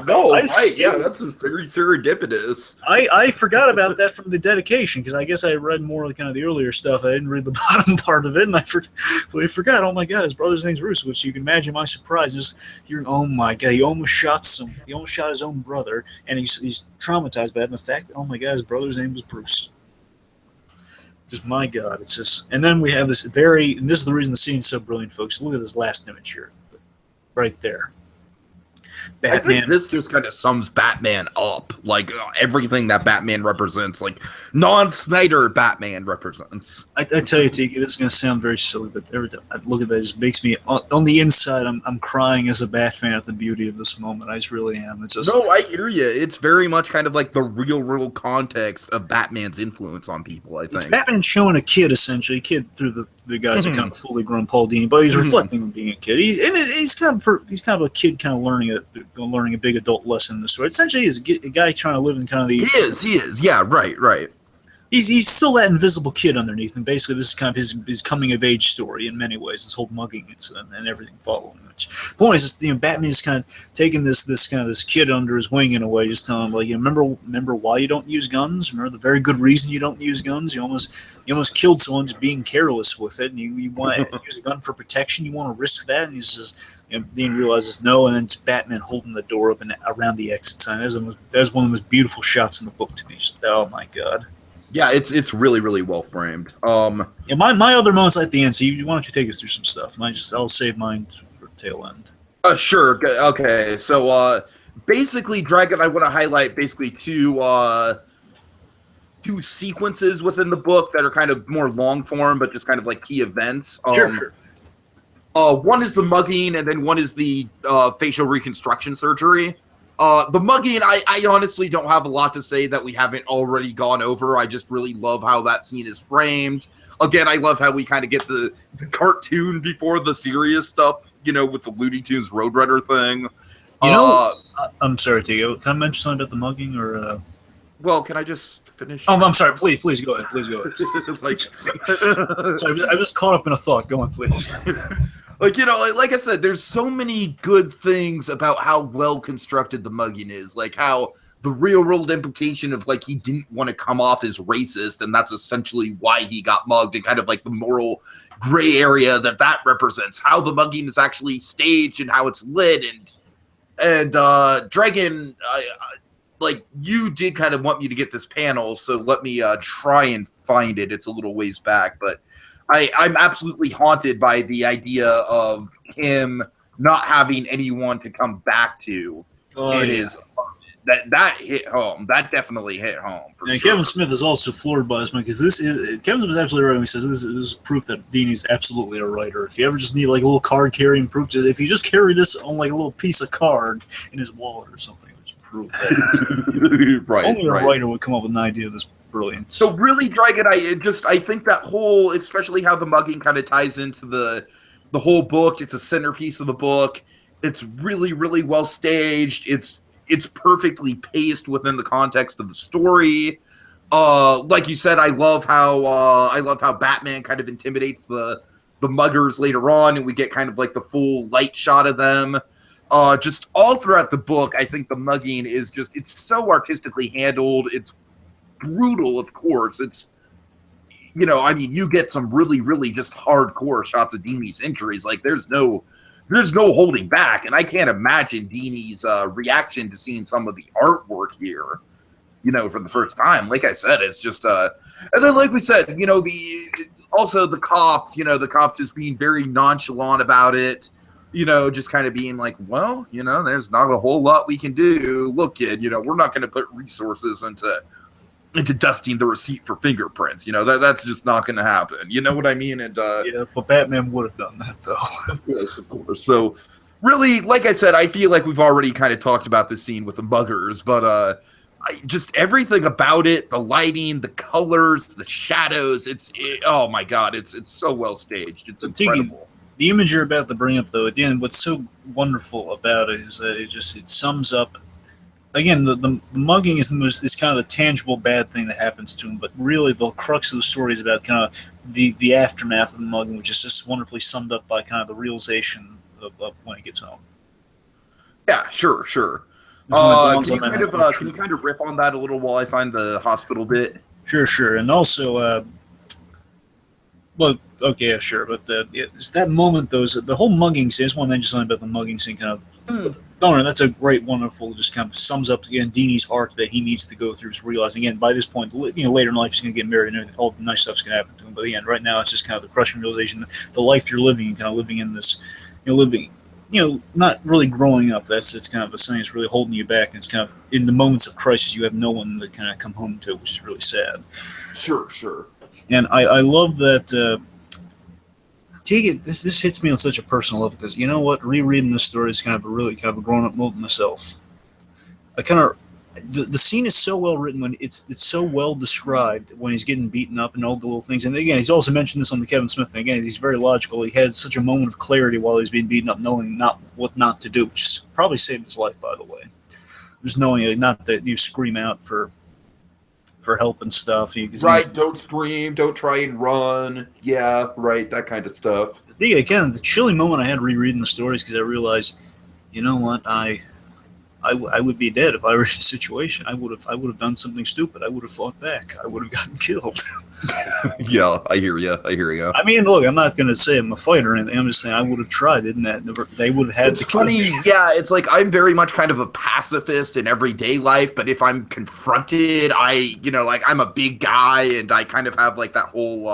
No, right? Yeah, that's very serendipitous. I forgot about that from the dedication because I guess I read more of kind of the earlier stuff. I didn't read the bottom part of it, and I forgot. Oh my God, his brother's name's Bruce, which you can imagine my surprise just hearing. Oh my God, he almost shot his own brother, and he's traumatized by it. And the fact that oh my God, his brother's name was Bruce. Just my God, it's just. And then we have this and this is the reason the scene's so brilliant, folks. Look at this last image here. Right there. Batman. I think this just kind of sums Batman up. Like, everything that Batman represents. Like, non-Snyder Batman represents. I tell you, Tiki, this is going to sound very silly, but every time I look at that, it just makes me, on the inside, I'm crying as a Bat fan at the beauty of this moment. I just really am. It's just, no, I hear you. It's very much kind of like the real context of Batman's influence on people, I think. It's Batman showing a kid, essentially. A kid through the guys are kind of fully grown Paul Dini, but he's reflecting on being a kid. He's kind of a kid, kind of learning a big adult lesson in the story. Essentially, he's a guy trying to live in kind of the. He is. Yeah, right. He's still that invisible kid underneath, and basically, this is kind of his coming of age story in many ways. This whole mugging incident and everything following. Which point is, Batman is kind of taking this kid under his wing in a way, just telling him like, remember why you don't use guns. Remember the very good reason you don't use guns. You almost killed someone just being careless with it, and you want to use a gun for protection. You want to risk that, and he says, Dean realizes no, and then it's Batman holding the door up and around the exit sign. That's one of the most beautiful shots in the book to me. Just, oh my God. Yeah, it's really well framed. Yeah, my other moments at the end. So why don't you take us through some stuff? And I'll save mine for tail end. Sure. Okay. So basically, Dragon, I want to highlight basically two sequences within the book that are kind of more long form, but just kind of like key events. Sure. One is the mugging, and then one is the facial reconstruction surgery. The mugging, I honestly don't have a lot to say that we haven't already gone over. I just really love how that scene is framed. Again, I love how we kind of get the cartoon before the serious stuff, with the Looney Tunes Roadrunner thing. I'm sorry, Tio. Can I mention something about the mugging, or? Well, can I just finish? Oh, I'm sorry. Please go ahead. Like, sorry, I was caught up in a thought. Go on, please. Like I said, there's so many good things about how well constructed the mugging is. Like how the real world implication of like he didn't want to come off as racist, and that's essentially why he got mugged, and kind of like the moral gray area that represents. How the mugging is actually staged and how it's lit, and Dragon, like you did kind of want me to get this panel, so let me try and find it. It's a little ways back, but. I'm absolutely haunted by the idea of him not having anyone to come back to. That hit home. That definitely hit home. And sure. Kevin Smith is also floored by this one because Kevin Smith is absolutely right when he says this is proof that Dini's absolutely a writer. If you ever just need like a little card carrying proof, if you just carry this on like a little piece of card in his wallet or something, which proof that only a writer would come up with an idea of this. Brilliant. So really, Dragon, I think that whole, especially how the mugging kind of ties into the whole book. It's a centerpiece of the book. It's really well staged. It's perfectly paced within the context of the story. Like you said, I love how Batman kind of intimidates the muggers later on, and we get kind of like the full light shot of them. Just all throughout the book, I think the mugging is it's so artistically handled. It's brutal, of course. It's you get some really just hardcore shots of Dini's injuries. Like there's no holding back, and I can't imagine Dini's reaction to seeing some of the artwork here, for the first time. Like I said, it's just and then like we said, the cops, the cops just being very nonchalant about it, just kind of being like, well, there's not a whole lot we can do. Look, kid, we're not going to put resources into dusting the receipt for fingerprints. That's just not going to happen. You know what I mean? And yeah, but Batman would have done that, though. Yes, of course. So, really, like I said, I feel like we've already kind of talked about this scene with the muggers, but just everything about it, the lighting, the colors, the shadows, oh my God, it's so well staged. It's incredible. The image you're about to bring up, though, at the end, what's so wonderful about it is that it sums up again, the mugging is kind of the tangible bad thing that happens to him, but really the crux of the story is about kind of the aftermath of the mugging, which is just wonderfully summed up by kind of the realization of when he gets home. Yeah, sure. Can you kind of riff on that a little while I find the hospital bit? Sure. And also, well, okay, yeah, sure. But it's that moment, the whole mugging scene. I just want to mention something about the mugging scene. Kind of, no, that's a great, wonderful. Just kind of sums up again Dini's arc that he needs to go through. Is realizing again by this point, later in life he's going to get married and all the nice stuff's going to happen to him. But again, right now it's just kind of the crushing realization that the life you're living, kind of living in this, living. Not really growing up. It's kind of a thing that's really holding you back. And it's kind of in the moments of crisis, you have no one to kind of come home to, which is really sad. Sure. And I love that. This hits me on such a personal level because you know what, rereading this story is kind of a grown up moment myself. The scene is so well written when it's so well described when he's getting beaten up and all the little things. And again, he's also mentioned this on the Kevin Smith thing. Again, he's very logical. He had such a moment of clarity while he's being beaten up, knowing what not to do, which probably saved his life, by the way. Just knowing not that you scream out for help and stuff. Right, don't scream, don't try and run. Yeah, right, that kind of stuff. Again, the chilling moment I had rereading the stories because I realized, you know what, I would be dead if I were in a situation. I would have done something stupid. I would have fought back. I would have gotten killed. Yeah, I hear you. I mean, look, I'm not going to say I'm a fighter or anything. I'm just saying I would have tried, isn't that? They would have had to kill me. Yeah, it's like I'm very much kind of a pacifist in everyday life, but if I'm confronted, I'm a big guy and I kind of have like that whole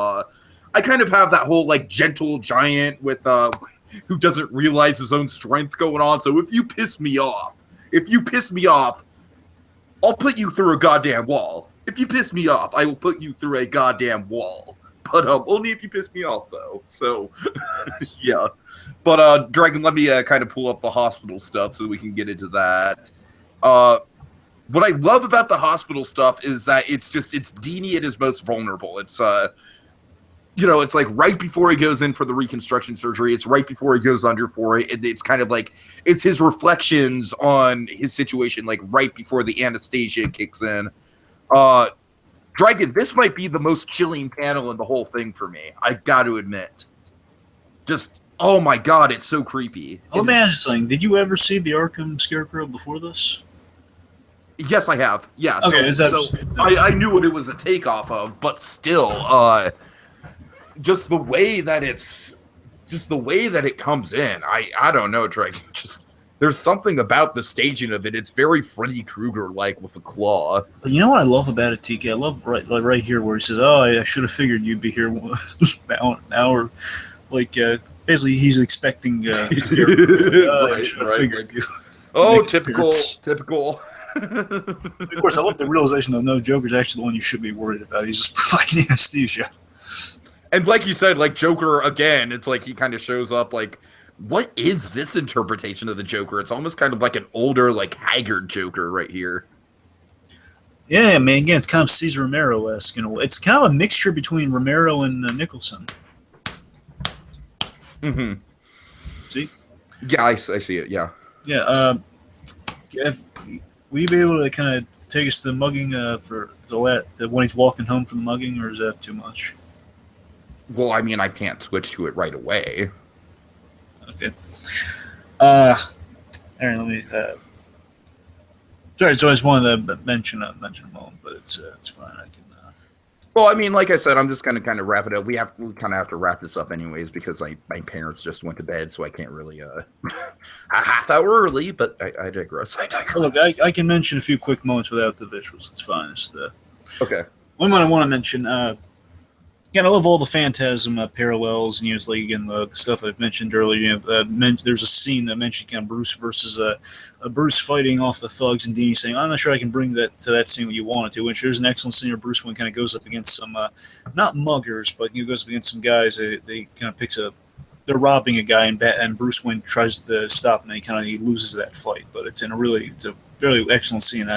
like gentle giant with who doesn't realize his own strength going on. So if you piss me off, I'll put you through a goddamn wall. If you piss me off, I will put you through a goddamn wall. But only if you piss me off, though. So, yeah. But, Dragon, let me kind of pull up the hospital stuff so we can get into that. What I love about the hospital stuff is that it's Dini at his most vulnerable. It's it's like right before he goes in for the reconstruction surgery. It's right before he goes under for it. It's kind of like it's his reflections on his situation, like right before the anesthesia kicks in. Dragon, this might be the most chilling panel in the whole thing for me. I got to admit. Just, oh my god, it's so creepy. Let me ask you something. Did you ever see the Arkham Scarecrow before this? Yes, I have. Yeah. Okay, I knew what it was a takeoff of, but still, just the way that it comes in, I don't know, Dragon. Just there's something about the staging of it. It's very Freddy Krueger like with the claw. You know what I love about it, TK? I love right here where he says, "Oh, I should have figured you'd be here an hour." Like basically, he's expecting. I should have figured you. Oh, typical. Of course, I love the realization that no, Joker's actually the one you should be worried about. He's just providing anesthesia. And like you said, like Joker, again, it's like he kind of shows up like, what is this interpretation of the Joker? It's almost kind of like an older, like haggard Joker right here. Yeah, man, again, it's kind of Cesar Romero-esque. It's kind of a mixture between Romero and Nicholson. Mm-hmm. See? Yeah, I see it, yeah. Yeah, will you be able to kind of take us to the mugging for when he's walking home from the mugging, or is that too much? Well, I mean, I can't switch to it right away. Okay. All right, let me. Sorry, so I just wanted to mention a moment, but it's fine. I can. Well, I mean, like I said, I'm just going to kind of wrap it up. We kind of have to wrap this up anyways because my parents just went to bed, so I can't really a half hour early. But I digress. Look, I can mention a few quick moments without the visuals. It's fine. It's okay. One I want to mention. Yeah, I love all the Phantasm parallels, and it's like again the stuff I've mentioned earlier. There's a scene that mentioned kind of Bruce versus Bruce fighting off the thugs, and Dini saying, "I'm not sure I can bring that to that scene what you wanted to." Which there's an excellent scene where Bruce Wayne kind of goes up against some not muggers, but he goes up against some guys. They kind of they're robbing a guy, and Bruce Wayne tries to stop, and he loses that fight. But it's a really excellent scene.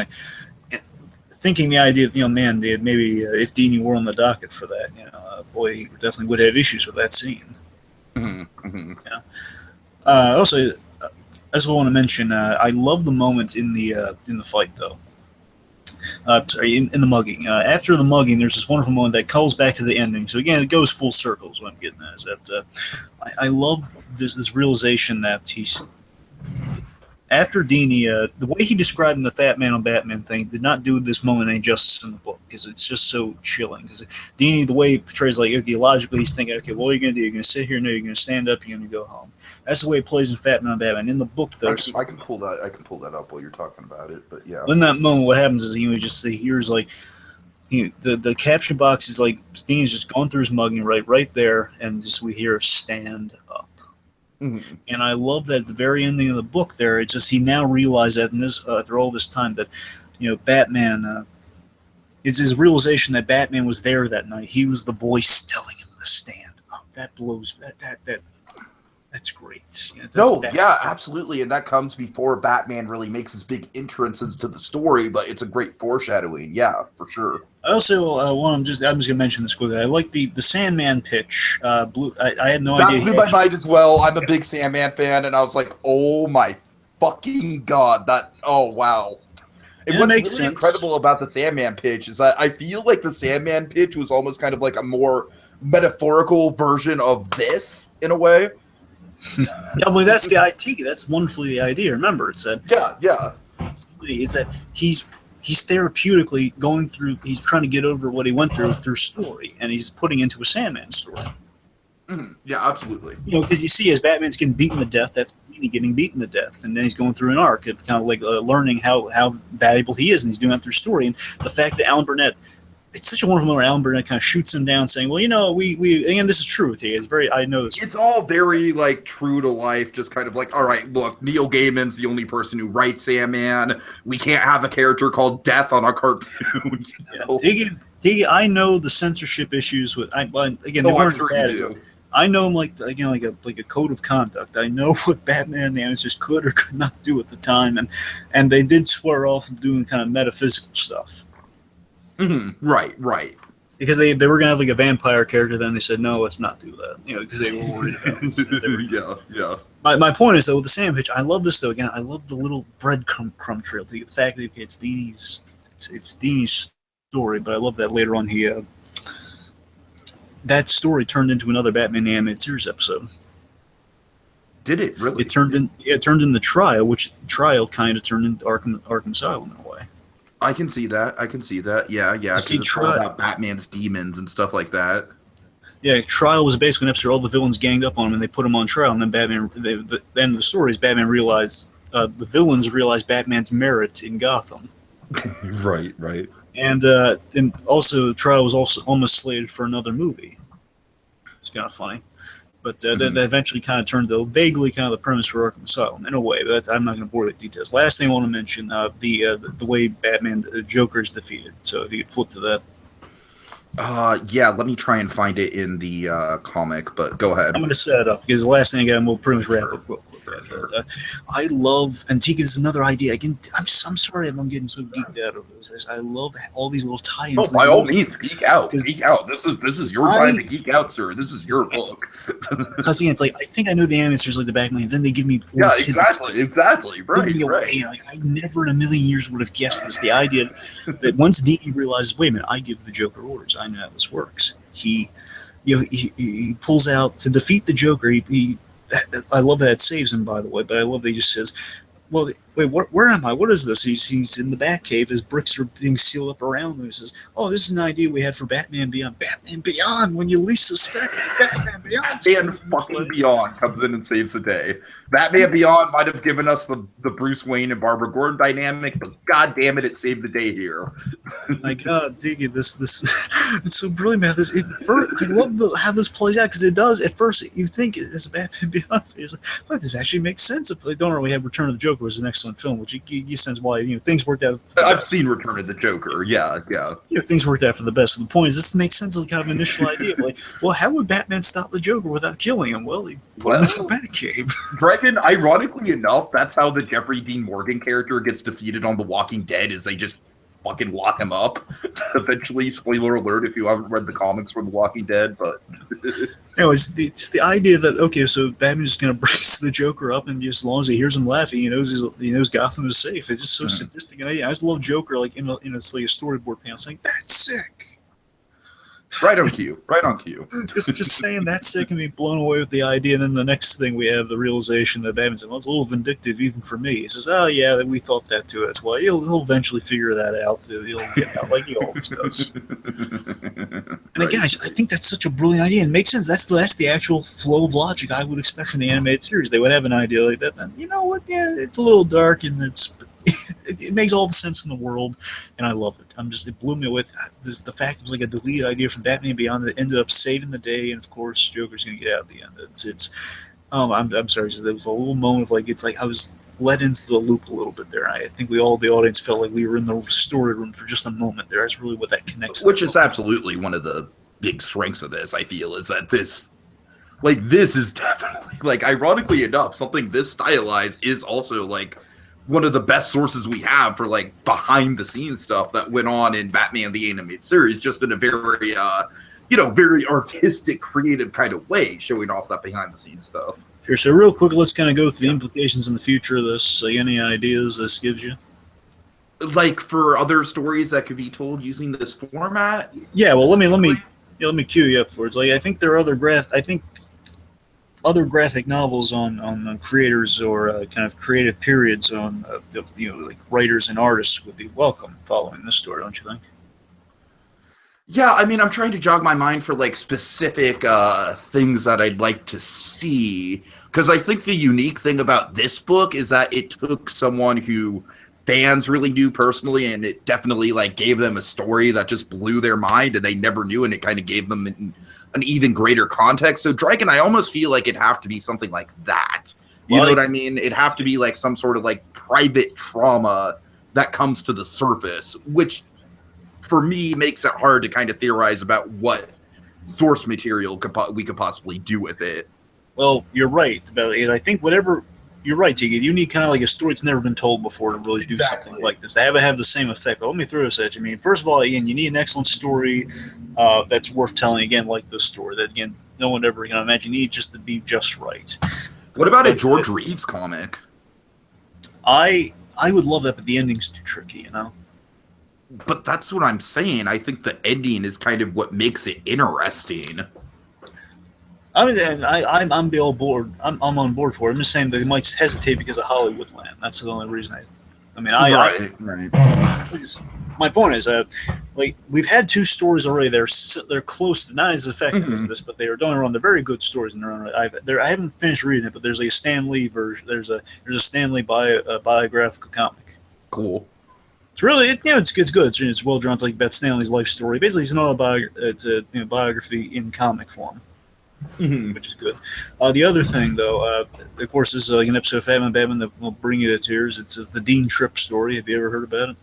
Thinking the idea that maybe if Dini were on the docket for that, boy, he definitely would have issues with that scene. Mm-hmm. Also, That's what I want to mention. I love the moment in the fight, though. Sorry, in the mugging. After the mugging, there's this wonderful moment that calls back to the ending. So again, it goes full circle. Is what I'm getting at. Is that I love this realization that he's after Dini. The way he described the Fat Man on Batman thing did not do this moment any justice in the book because it's just so chilling. Because Dini, the way he portrays, like, okay, logically, he's thinking, okay, what are you going to do? You're going to sit here? No, you're going to stand up. You're going to go home. That's the way it plays in Fat Man on Batman. In the book, though, I can pull that. I can pull that up while you're talking about it. But yeah, in that moment, what happens is he just hears like the caption box is like Dini's just going through his mugging right there, and just we hear stand up. Mm-hmm. And I love that at the very ending of the book there, it's just he now realized that in this after all this time that Batman. It's his realization that Batman was there that night. He was the voice telling him to stand up. That blows. That's great. Yeah, absolutely, and that comes before Batman really makes his big entrances to the story. But it's a great foreshadowing. Yeah, for sure. I also I'm just going to mention this quickly. I like the Sandman pitch. I had no idea. That blew my mind as well. I'm a big Sandman fan, and I was like, oh my fucking god, oh wow. And what's makes really sense. incredible about the Sandman pitch is that I feel like the Sandman pitch was almost kind of like a more metaphorical version of this in a way. Yeah, well, that's the idea. That's wonderfully the idea. Remember, it's that it's that he's therapeutically going through. He's trying to get over what he went through story, and he's putting into a Sandman story. Mm-hmm. Yeah, absolutely. Because you see, as Batman's getting beaten to death, that's Dini getting beaten to death, and then he's going through an arc of kind of like learning how valuable he is, and he's doing that through story. And the fact that Alan Burnett. It's such a wonderful moment where Alan Burnett kind of shoots him down, saying, "Well, we and this is true with you. It's very, I know this. It's all very like true to life. Just kind of like, all right, look, Neil Gaiman's the only person who writes Sandman. We can't have a character called Death on a cartoon." Tiki, I know the censorship issues with. Again, they weren't as bad as. I know them like a code of conduct. I know what Batman the Animators could or could not do at the time, and they did swear off of doing kind of metaphysical stuff. Mm-hmm. Right. Because they were gonna have like a vampire character, then they said no, let's not do that. Because they were worried about it. Yeah. My point is though with the Sand pitch, I love this though. Again, I love the little breadcrumb trail. The fact that it's Dini's story, but I love that later on that story turned into another Batman the Animated Series episode. Did it really? It turned into Trial, which Trial kind of turned into Arkham Asylum in a way. I can see that. Yeah. Because it's all about Batman's demons and stuff like that. Yeah, Trial was basically an episode where all the villains ganged up on him and they put him on trial. And then Batman, the end of the story is Batman realized, the villains realized Batman's merit in Gotham. Right. And also, Trial was also almost slated for another movie. It's kind of funny. But that eventually kind of turned to vaguely kind of the premise for Arkham Asylum in a way. But I'm not going to bore you with details. Last thing I want to mention, the way Batman Joker is defeated. So if you could flip to that. Yeah, let me try and find it in the comic, but go ahead. I'm going to set it up because the last thing we'll pretty much wrap up real quick. I love, and Tika, this is another idea. Again, I'm sorry if I'm getting so geeked out of this. I love all these little tie-ins. Oh, by all means, geek out. This is your time to geek out, sir. This is your book. Because again, it's like I think I know the answers like the back of my hand. Then they give me exactly. Right. I never in a million years would have guessed this. The idea that once Dini realizes, wait a minute, I give the Joker orders. I know how this works. He pulls out to defeat the Joker. I love that it saves him, by the way, but I love that he just says, well, wait, where am I? What is this? He's in the Batcave. His bricks are being sealed up around him. He says, oh, this is an idea we had for Batman Beyond. Batman Beyond, when you least suspect it, Batman Beyond. Batman fucking Beyond comes in and saves the day. Batman Beyond might have given us the Bruce Wayne and Barbara Gordon dynamic, but god damn it saved the day here. My god, Diggy, this it's so brilliant, man. I love how this plays out, because it does. At first, you think it's a Batman Beyond. It's like, but this actually makes sense. If they don't already have Return of the Joker was an excellent film, which you sense why things worked out. I've seen Return of the Joker. Yeah. Things worked out for the best. The point is, this makes sense as kind of initial idea. Like, well, how would Batman stop the Joker without killing him? Well, he put him in the Batcave. Dragon, ironically enough, that's how the Jeffrey Dean Morgan character gets defeated on The Walking Dead. Is they just fucking lock him up. Eventually, spoiler alert if you haven't read the comics for The Walking Dead, but Anyways, just the idea that okay, so Batman's just gonna bring the Joker up, and just as long as he hears him laughing, he knows Gotham is safe. It's just so sadistic, and I just love Joker like in it's like a storyboard panel saying that's sick. right on cue, right on cue. just saying that's sick and being blown away with the idea, and then the next thing we have the realization that Batman's well, it's a little vindictive even for me. He says, "Oh yeah, we thought that too. That's why he'll eventually figure that out. He'll get out like he always does." And again, I think that's such a brilliant idea. It makes sense. That's the actual flow of logic I would expect from the animated series. They would have an idea like that. And you know what? Yeah, it's a little dark, and it makes all the sense in the world, and I love it. It blew me away. The fact it was like a deleted idea from Batman Beyond that ended up saving the day, and of course, Joker's going to get out at the end. I'm sorry. There was a little moment of like it's like I was let into the loop a little bit there. I think the audience felt like we were in the story room for just a moment there. That's really what that connects. Which is absolutely one of the big strengths of this. I feel is that this is definitely like ironically enough something this stylized is also like one of the best sources we have for like behind the scenes stuff that went on in Batman the Animated Series, just in a very very artistic, creative kind of way, showing off that behind the scenes stuff. Sure. So real quick, let's kind of go through the implications in the future of this. Any ideas this gives you? Like for other stories that could be told using this format? Yeah. Well, let me cue you up for it. Like I think there are other graphic novels on creators or kind of creative periods on like writers and artists would be welcome following this story, don't you think? Yeah, I mean, I'm trying to jog my mind for like specific things that I'd like to see, because I think the unique thing about this book is that it took someone who fans really knew personally, and it definitely like gave them a story that just blew their mind and they never knew, and it kind of gave them an even greater context. So Dragon, I almost feel like it'd have to be something like that. You know what I mean? It'd have to be like some sort of like private trauma that comes to the surface, which for me makes it hard to kind of theorize about what source material we could possibly do with it. Well, you're right, and I think you're right, Tiki. You need kind of like a story that's never been told before to really do something like this. They have the same effect. But let me throw this at you. I mean, first of all, again, you need an excellent story that's worth telling. Again, like this story that again no one ever can imagine. You need just to be just right. What about a George Reeves comic? I would love that, but the ending's too tricky, you know. But that's what I'm saying. I think the ending is kind of what makes it interesting. I mean, I'm on board. I'm on board for it. I'm just saying they might hesitate because of Hollywood land. That's the only reason. Right. My point is like we've had two stories already. They're close, not as effective as this, but they are don't run. They're very good stories in their own right. I haven't finished reading it, but there's like a Stan Lee version. There's a Stan Lee biographical comic. Cool. It's really it's good. It's well drawn. It's like about Stanley's life story. Basically, it's not it's a biography in comic form, which is good. The other thing, though, of course, this is like an episode of Batman that will bring you to tears. It's the Dean Tripp story. Have you ever heard about it?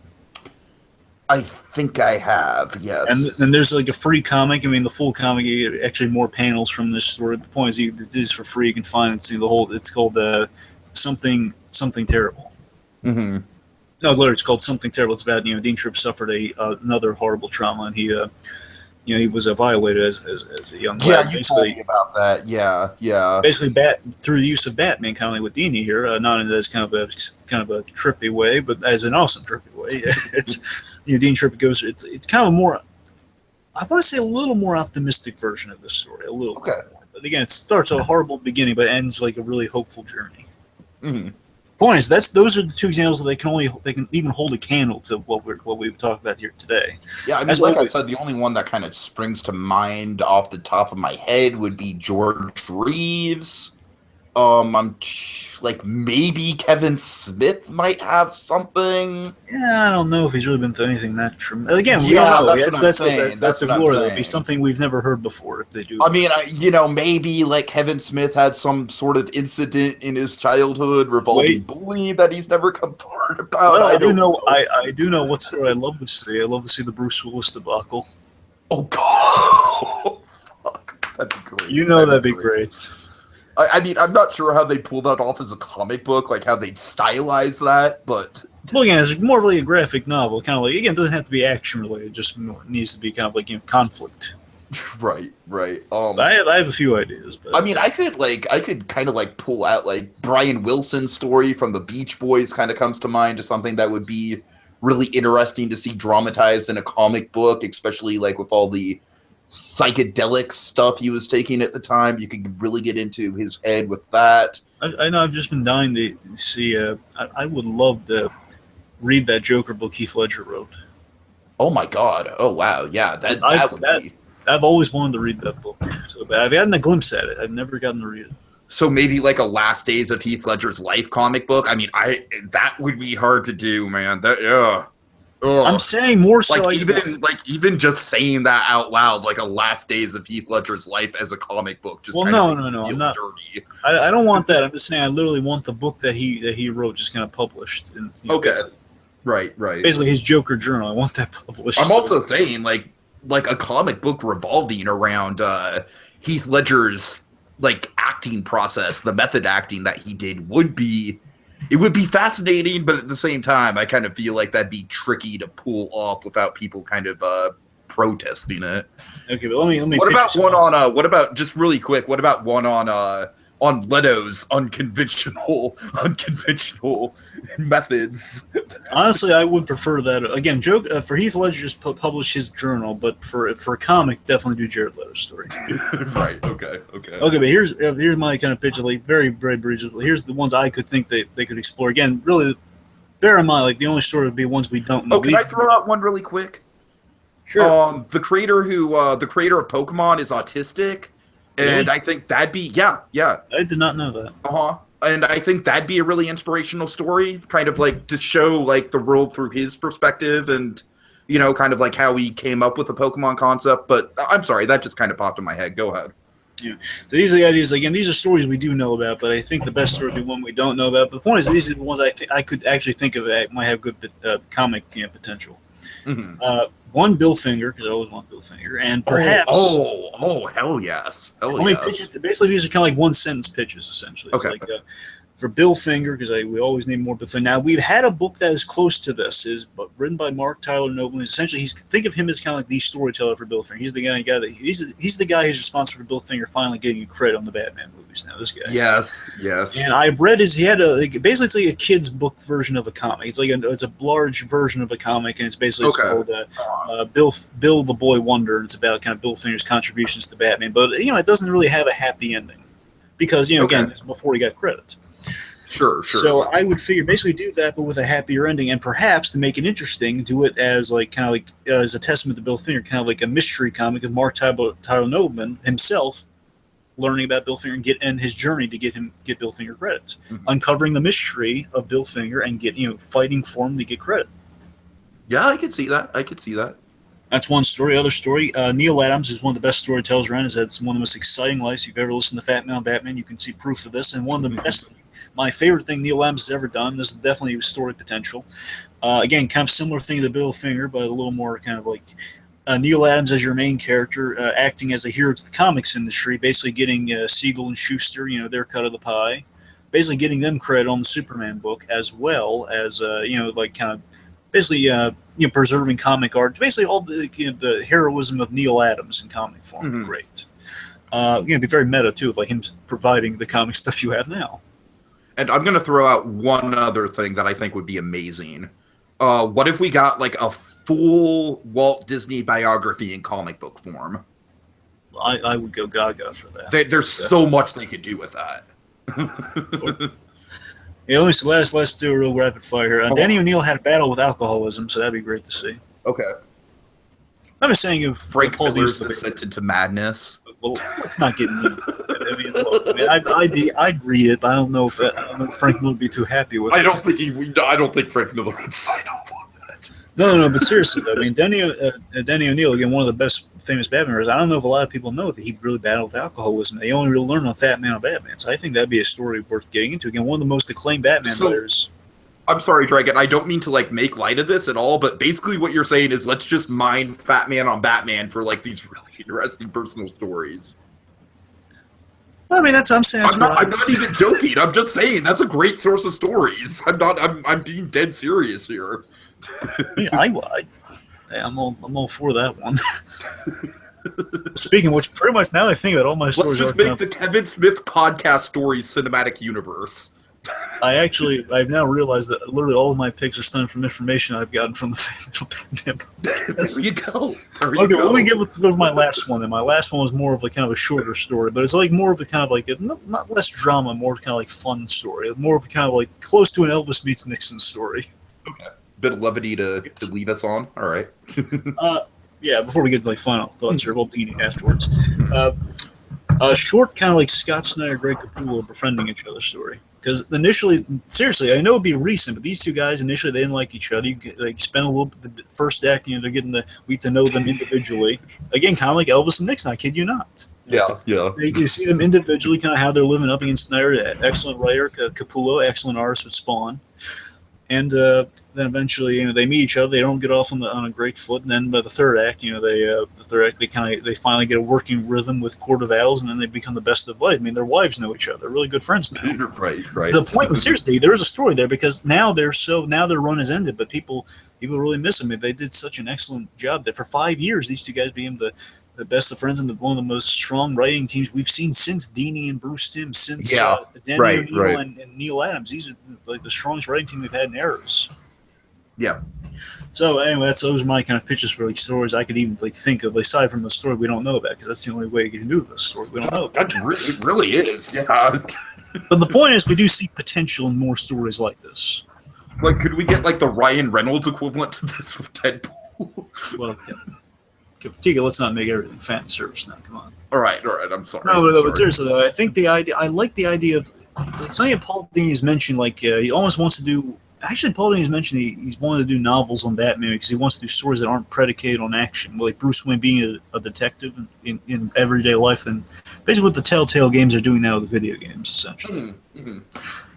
I think I have, yes. And there's like a free comic. I mean, the full comic, you get actually more panels from this story. The point is, it is for free. You can find it. See the whole. It's called something Terrible. Mm-hmm. No, literally, it's called Something Terrible. It's about Dean Tripp suffered another horrible trauma, and he was violated as a young lad. Yeah, you told me about that. Yeah. Basically, through the use of Batman, kind of like with Dini here, not in as kind of a trippy way, but as an awesome trippy way. It's Dean Tripp goes. It's kind of a more, I want to say, a little more optimistic version of this story. A little. Okay. But again, it starts a horrible beginning, but ends like a really hopeful journey. Mm-hmm. Point is, those are the two examples that they can even hold a candle to what we've talked about here today. Yeah, I mean, like I said, the only one that kind of springs to mind off the top of my head would be George Reeves. I'm like maybe Kevin Smith might have something. Yeah, I don't know if he's really been through anything that traumatic. Again, we Yeah, don't know. that's That's the what I'm glory. saying. It'd be something we've never heard before if they do. I mean, maybe like Kevin Smith had some sort of incident in his childhood revolving bullying that he's never come forward about. Well, I do know what story I love to see. I love to see the Bruce Willis debacle. Oh God, fuck, that'd be great. You know that'd be great. I mean, I'm not sure how they pull that off as a comic book, like how they'd stylize that, but Well, again, it's more of like a graphic novel, kind of like, again, it doesn't have to be action related, it just needs to be kind of like, conflict. Right. But I have a few ideas. But I mean, I could kind of like pull out like Brian Wilson's story from the Beach Boys kind of comes to mind as something that would be really interesting to see dramatized in a comic book, especially like with all the psychedelic stuff he was taking at the time. You could really get into his head with that. I know I've just been dying to see. I would love to read that Joker book Heath Ledger wrote. Oh my God! Oh wow! Yeah, that would be. I've always wanted to read that book so bad. I've gotten a glimpse at it. I've never gotten to read it. So maybe like a Last Days of Heath Ledger's life comic book. I mean, that would be hard to do, man. I'm saying more so even just saying that out loud, like a Last Days of Heath Ledger's life as a comic book. Just no. I'm not. Dirty. I don't want that. I'm just saying I literally want the book that he wrote just kind of published. And, okay. Right. Basically, his Joker journal. I want that published. I'm also saying like a comic book revolving around Heath Ledger's like acting process, the method acting that he did would be fascinating, but at the same time, I kind of feel like that'd be tricky to pull off without people kind of protesting it. Okay, but let me. What about one on? What about just really quick? What about one on Leto's unconventional methods? Honestly, I would prefer that. Again, for Heath Ledger just publish his journal, but for a comic, definitely do Jared Leto's story. Right. Okay. But here's my kind of pitch. Like very very brief. Here's the ones I could think they could explore. Again, really, bear in mind, like the only story would be ones we don't know. Oh, can I throw out one really quick? Sure. The creator of Pokemon is autistic. And really? I think that'd be yeah. I did not know that. And I think that'd be a really inspirational story, kind of like to show like the world through his perspective, and kind of like how he came up with the Pokemon concept. But I'm sorry, that just kind of popped in my head. Go ahead. Yeah, so these are the ideas. Again, these are stories we do know about, but I think the best story would be one we don't know about. But the point is, these are the ones I could actually think of that might have good comic potential. Mm-hmm. One, Bill Finger, because I always want Bill Finger, and perhaps hell yes. Pitches, basically, these are kind of like one sentence pitches, essentially. It's okay. Like for Bill Finger, because we always need more Bill Finger. Now we've had a book that is close to this, written by Mark Tyler Nobleman. Essentially, think of him as kind of like the storyteller for Bill Finger. He's the guy that he's the guy who's responsible for Bill Finger finally getting credit on the Batman movies. Now this guy, yes. And I've read he had basically it's like a kid's book version of a comic. It's like it's a large version of a comic, and it's basically called Bill the Boy Wonder. And it's about kind of Bill Finger's contributions to Batman, but it doesn't really have a happy ending because again, it's before he got credit. Sure. So I would figure basically do that, but with a happier ending, and perhaps to make it interesting, do it as like kind of like as a testament to Bill Finger, kind of like a mystery comic of Mark Tyler Nobleman himself learning about Bill Finger and his journey to get Bill Finger credit, uncovering the mystery of Bill Finger and fighting for him to get credit. Yeah, I could see that. That's one story. Other story, Neil Adams is one of the best storytellers around. Has had one of the most exciting lives you've ever listened to. Fat Man Batman, you can see proof of this, and one of the best. My favorite thing Neil Adams has ever done. This is definitely story potential. Again, kind of similar thing to Bill Finger, but a little more kind of like Neil Adams as your main character, acting as a hero to the comics industry, basically getting Siegel and Schuster, their cut of the pie, basically getting them credit on the Superman book, as well as like kind of basically preserving comic art, basically all the heroism of Neil Adams in comic form. Great. It'd be very meta too, of like him providing the comic stuff you have now. And I'm going to throw out one other thing that I think would be amazing. What if we got like a full Walt Disney biography in comic book form? I would go gaga for that. There's so much they could do with that. Yeah, let's do a real rapid fire here. Danny O'Neill had a battle with alcoholism, so that'd be great to see. Okay. I'm just saying if Frank Miller's descended to madness. Well, let's not get into it. I mean, look, I'd read it, but I don't know if Frank Miller would be too happy with it. I don't think Frank Miller would sign off on that. No, but seriously, I mean, Danny O'Neill, again, one of the best famous Batman writers. I don't know if a lot of people know that he really battled with alcoholism. They only really learned on Fat Man on Batman, so I think that'd be a story worth getting into. Again, one of the most acclaimed Batman writers. I'm sorry, Dragon. I don't mean to like make light of this at all, but basically what you're saying is let's just mine Fat Man on Batman for like these really interesting personal stories. I mean, that's what I'm saying. I'm not even joking. I'm just saying that's a great source of stories. I'm being dead serious here. I'm all for that one. Speaking of which, pretty much now I think about all my stories. Let's just make the Kevin Smith podcast stories cinematic universe. I've now realized that literally all of my picks are stemmed from information I've gotten from the Batman podcast. There you go. Okay, let me get with my last one. And my last one was more of a kind of a shorter story, but it's like more of a kind of like not less drama, more kind of like fun story, more of a kind of like close to an Elvis meets Nixon story. Okay, bit of levity to leave us on. All right. Yeah. Before we get to like final thoughts here, we'll Dini afterwards. A short kind of like Scott Snyder, Greg Capullo befriending each other story. Because initially, seriously, I know it'd be recent, but these two guys initially they didn't like each other. You like spend a little bit the first act, they're getting we get to know them individually. Again, kind of like Elvis and Nixon. I kid you not. Yeah. You see them individually, kind of how they're living up against Snyder. Excellent writer, Capullo, excellent artist with Spawn, and then eventually, they meet each other. They don't get off on a great foot, and then by the third act, they finally get a working rhythm with Court of Owls, and then they become the best of life. I mean, their wives know each other. They're really good friends now. Right. To the point, seriously, there is a story there because now their run has ended, but people really miss them. They did such an excellent job that for 5 years, these two guys became the best of friends and one of the most strong writing teams we've seen since Dini and Bruce Timm, since Danny O'Neill and Neil Adams. These are like the strongest writing team we've had in eras. Yeah. So anyway, those are my kind of pitches for like stories I could even like think of aside from the story we don't know about because that's the only way you can do this story we don't know about. It really is. Yeah. But the point is, we do see potential in more stories like this. Like, could we get like the Ryan Reynolds equivalent to this with Deadpool? Well, Tiki, let's not make everything fan service now. Come on. All right. I'm sorry. But seriously though, I think I like the idea of something Paul Dini's mentioned. Like he almost wants to do. Actually, Paul Dini's mentioned he's wanted to do novels on Batman because he wants to do stories that aren't predicated on action, like Bruce Wayne being a detective in everyday life, and basically what the Telltale games are doing now with the video games, essentially. Mm-hmm.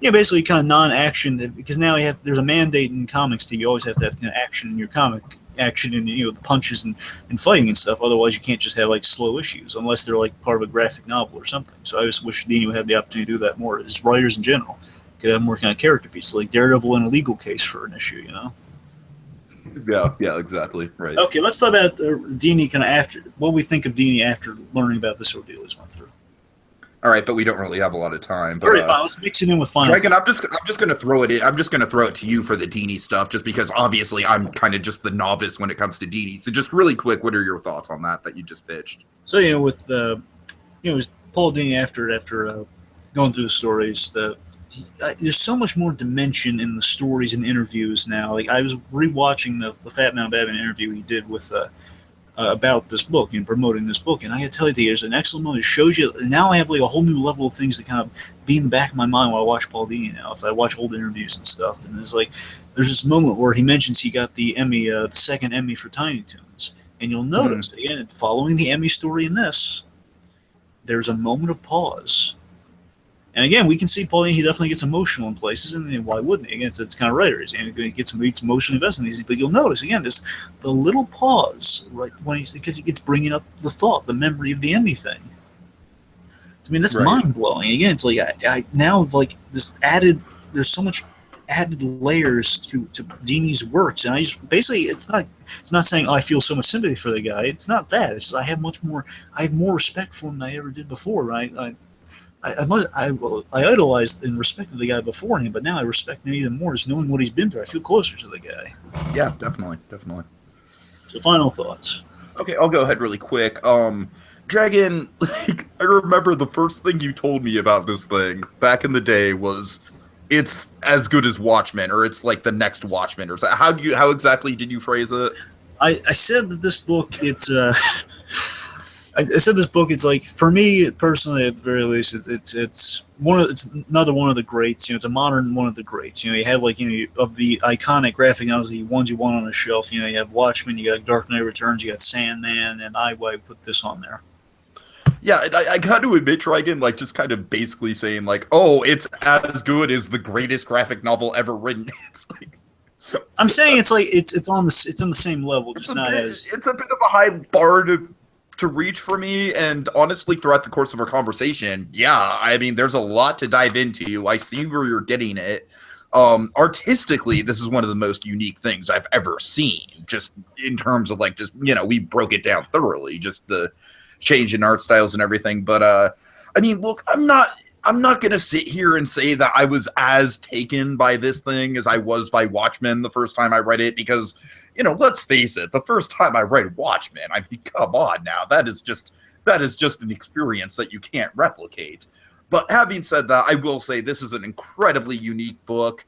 Yeah, basically kind of non-action because now there's a mandate in comics that you always have to have action in your comic, action in the punches and fighting and stuff. Otherwise, you can't just have like slow issues unless they're like part of a graphic novel or something. So I just wish Dini would have the opportunity to do that more as writers in general. Could have more kind of character pieces, like Daredevil in a legal case for an issue, Yeah, exactly. Right. Okay, let's talk about Dini kind of after what we think of Dini after learning about this ordeal he's went through. All right, but we don't really have a lot of time. But, all right, fine. Let's mix it in with final. Dragon, I'm just going to throw it in. I'm just going to throw it to you for the Dini stuff, just because obviously I'm kind of just the novice when it comes to Dini. So just really quick, what are your thoughts on that you just pitched? So with Paul Dini after going through the stories, there's so much more dimension in the stories and interviews now. Like I was rewatching the Fat Man Batman interview he did with about this book and promoting this book, and I got to tell you, there's an excellent moment. It shows you now I have like a whole new level of things that kind of be in the back of my mind while I watch Paul Dini now. If I watch old interviews and stuff, and there's this moment where he mentions he got the Emmy, the second Emmy for Tiny Toons, and you'll notice again following the Emmy story in this, there's a moment of pause. And again, we can see Paul Dini, he definitely gets emotional in places, and why wouldn't he? Again, it's kind of writers, and he gets emotionally invested in these. But you'll notice again, the little pause right when because he gets bringing up the thought, the memory of the Emmy thing. I mean, that's mind blowing. Again, it's like I now like this added. There's so much added layers to Dini's works, and I just basically it's not saying I feel so much sympathy for the guy. It's not that. It's I have more respect for him than I ever did before. Right. I idolized and respected the guy before him, but now I respect him even more just knowing what he's been through. I feel closer to the guy. Yeah, definitely. So final thoughts. Okay, I'll go ahead really quick. Dragon, I remember the first thing you told me about this thing back in the day was it's as good as Watchmen, or it's like the next Watchmen, or how exactly did you phrase it? I said that this book, it's I said this book. It's like for me personally, at the very least, it's another one of the greats. It's a modern one of the greats. You have like of the iconic graphic novels, the ones you want on a shelf. You have Watchmen, you got Dark Knight Returns, you got Sandman, and I put this on there. Yeah, I got to admit, Dragon, like just kind of basically saying like, oh, it's as good as the greatest graphic novel ever written. It's like. I'm saying it's like it's in the same level, just not as. It's a bit of a high bar to to reach for me, and honestly, throughout the course of our conversation, yeah, I mean, there's a lot to dive into. I see where you're getting it. Artistically, this is one of the most unique things I've ever seen, just in terms of like, just, you know, we broke it down thoroughly, just the change in art styles and everything. But I mean, look, I'm not gonna sit here and say that I was as taken by this thing as I was by Watchmen the first time I read it, because, you know, let's face it, the first time I read Watchmen, I mean, come on now, that is just an experience that you can't replicate. But having said that, I will say this is an incredibly unique book.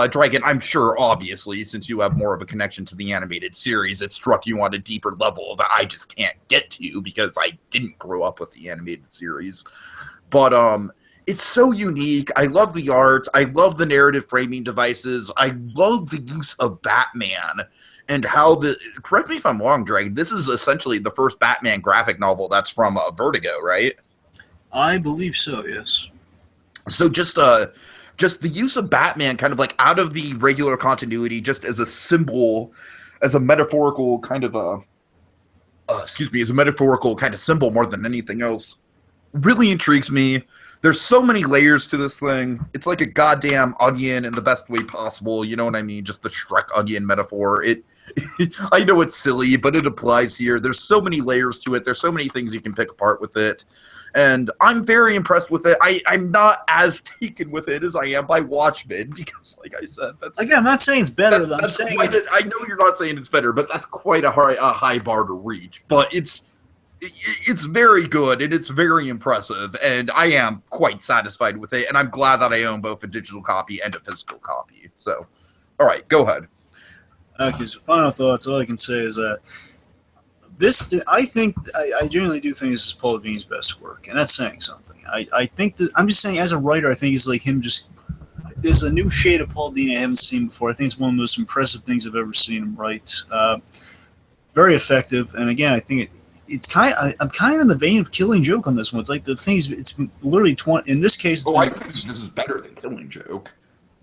Dragon, I'm sure, obviously, since you have more of a connection to the animated series, it struck you on a deeper level that I just can't get to because I didn't grow up with the animated series. But it's so unique. I love the art. I love the narrative framing devices. I love the use of Batman and how correct me if I'm wrong, Dragon, this is essentially the first Batman graphic novel that's from Vertigo, right? I believe so, yes. So just the use of Batman kind of like out of the regular continuity, just as a symbol, as a metaphorical kind of as a metaphorical kind of symbol more than anything else, really intrigues me. There's so many layers to this thing. It's like a goddamn onion in the best way possible. You know what I mean? Just the Shrek onion metaphor. I know it's silly, but it applies here. There's so many layers to it. There's so many things you can pick apart with it. And I'm very impressed with it. I'm not as taken with it as I am by Watchmen because, like I said, that's... Again, I'm not saying it's better. I'm saying I know you're not saying it's better, but that's quite a high bar to reach. But it's very good, and it's very impressive, and I am quite satisfied with it, and I'm glad that I own both a digital copy and a physical copy. So, all right, go ahead. Okay, so final thoughts. All I can say is that I genuinely do think this is Paul Dini's best work, and that's saying something. I think that I'm just saying, as a writer, I think it's like him just. There's a new shade of Paul Dini I haven't seen before. I think it's one of the most impressive things I've ever seen him write. Very effective, and again, I think I'm kind of in the vein of Killing Joke on this one. It's like the things. It's literally 20. In this case, I think this is better than Killing Joke.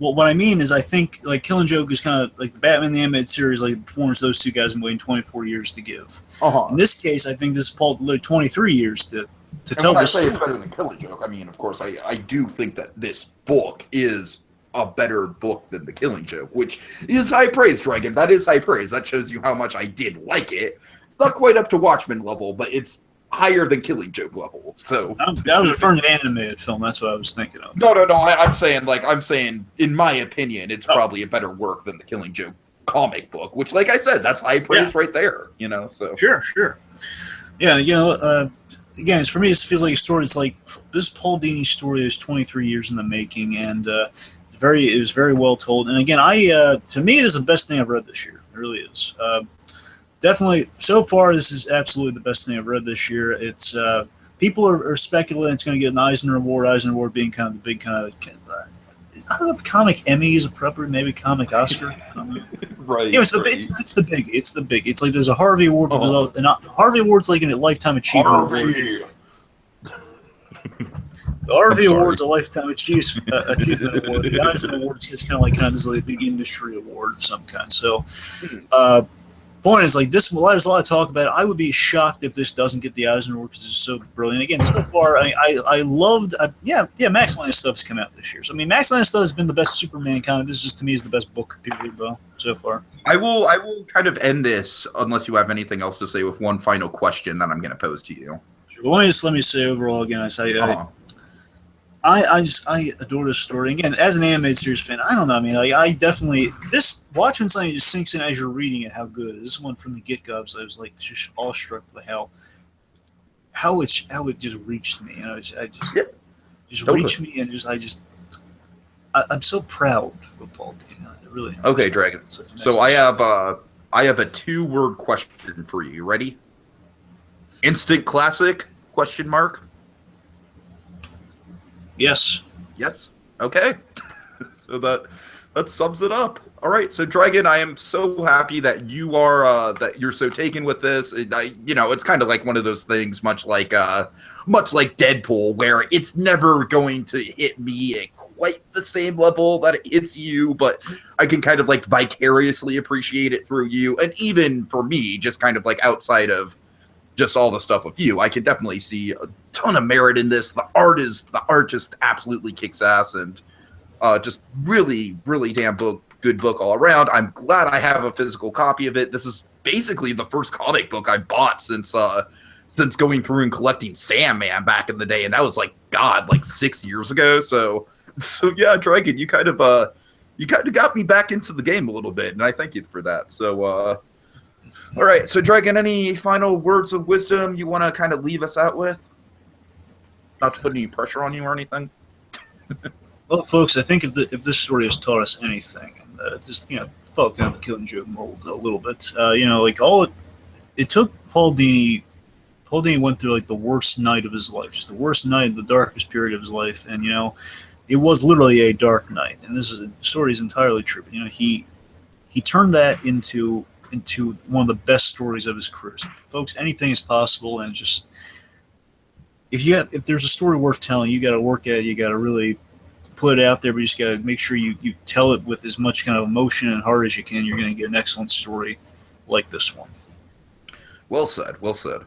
Well, what I mean is, I think like Killing Joke is kind of like the Batman the Animated Series, like the performance those two guys have been waiting 24 years to give. In this case, I think this is Paul literally 23 years to tell this story. When I say it's better than Killing Joke, I mean, of course, I do think that this book is a better book than The Killing Joke, which is high praise, Dragon. That is high praise. That shows you how much I did like it. It's not quite up to Watchmen level, but it's higher than Killing Joke level. So I was referring to the animated film. That's what I was thinking of. No. I'm saying, in my opinion, it's probably a better work than the Killing Joke comic book. Which, like I said, that's high praise right there. You know, so sure. Yeah, you know, again, for me, it feels like a story. It's like this Paul Dini story is 23 years in the making, and it was very well told. And again, to me, it is the best thing I've read this year. It really is. Definitely, so far, this is absolutely the best thing I've read this year. It's people are speculating it's going to get an Eisner Award. Eisner Award being kind of the big kind of I don't know if comic Emmy is appropriate, maybe comic Oscar. I don't know. Right. Yeah, it's the big. It's like there's a Harvey Award, but and Harvey Award's like a lifetime achievement award. The Harvey Award's a lifetime achievement award. The Eisner Award is kind of this like big industry award of some kind. So. Point is, like this, there's a lot of talk about it. I would be shocked if this doesn't get the Eisner Award because it's so brilliant. Again, so far, I loved, Max Landis stuff's come out this year. So I mean, Max Landis stuff has been the best Superman comic. This just to me is the best book period, so far. I will kind of end this unless you have anything else to say with one final question that I'm going to pose to you. Sure. Well, let me say overall again, I adore this story. Again, as an animated series fan, I don't know. I mean, I definitely watching something just sinks in as you're reading it. How good this one from the get-go? So I was like just awestruck with how it just reached me. You know, reached me, and I'm so proud of Paul Dini. Really. Okay, Dragon. So I have a 2-word question for you. Ready? Instant classic? Question mark. Yes. Okay. So that sums it up. All right. So Dragon, I am so happy that you're so taken with this. It's kind of like one of those things, much like Deadpool, where it's never going to hit me at quite the same level that it hits you, but I can kind of like vicariously appreciate it through you, and even for me, just kind of like outside of just all the stuff with you. I can definitely see a ton of merit in this. The art just absolutely kicks ass, and just really, really damn good book all around. I'm glad I have a physical copy of it. This is basically the first comic book I bought since going through and collecting Sandman back in the day, and that was like 6 years ago. So yeah, Dragon, you kind of got me back into the game a little bit, and I thank you for that. So all right, so Dragon, any final words of wisdom you want to kind of leave us out with? Not to put any pressure on you or anything. Well, folks, I think if this story has taught us anything, and just fell kind of the killing joke mold a little bit, like all it took Paul Dini. Paul Dini went through like the worst night of his life, just the worst night, the darkest period of his life, and it was literally a dark night. And the story is entirely true. But, he turned that into one of the best stories of his career. So, folks, anything is possible, and just if there's a story worth telling, you got to work at it. You got to really put it out there, but you just got to make sure you tell it with as much kind of emotion and heart as you can. You're going to get an excellent story like this one. Well said. Well said.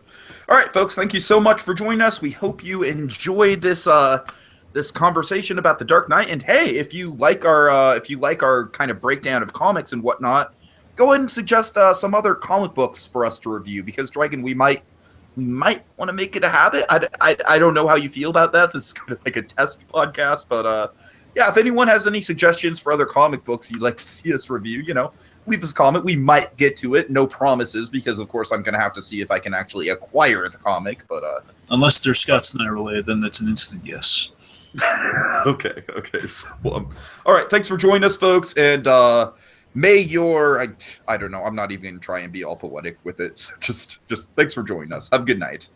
All right, folks, thank you so much for joining us. We hope you enjoyed this this conversation about the Dark Knight. And hey, if you like our kind of breakdown of comics and whatnot, go ahead and suggest some other comic books for us to review, because Dragon, we might want to make it a habit. I don't know how you feel about that. This is kind of like a test podcast, but yeah, if anyone has any suggestions for other comic books you'd like to see us review, leave us a comment. We might get to it. No promises, because of course I'm going to have to see if I can actually acquire the comic. But unless they're Scott Snyder related, then that's an instant yes. Okay. So, all right. Thanks for joining us, folks, and may your I don't know. I'm not even going to try and be all poetic with it. So just thanks for joining us. Have a good night.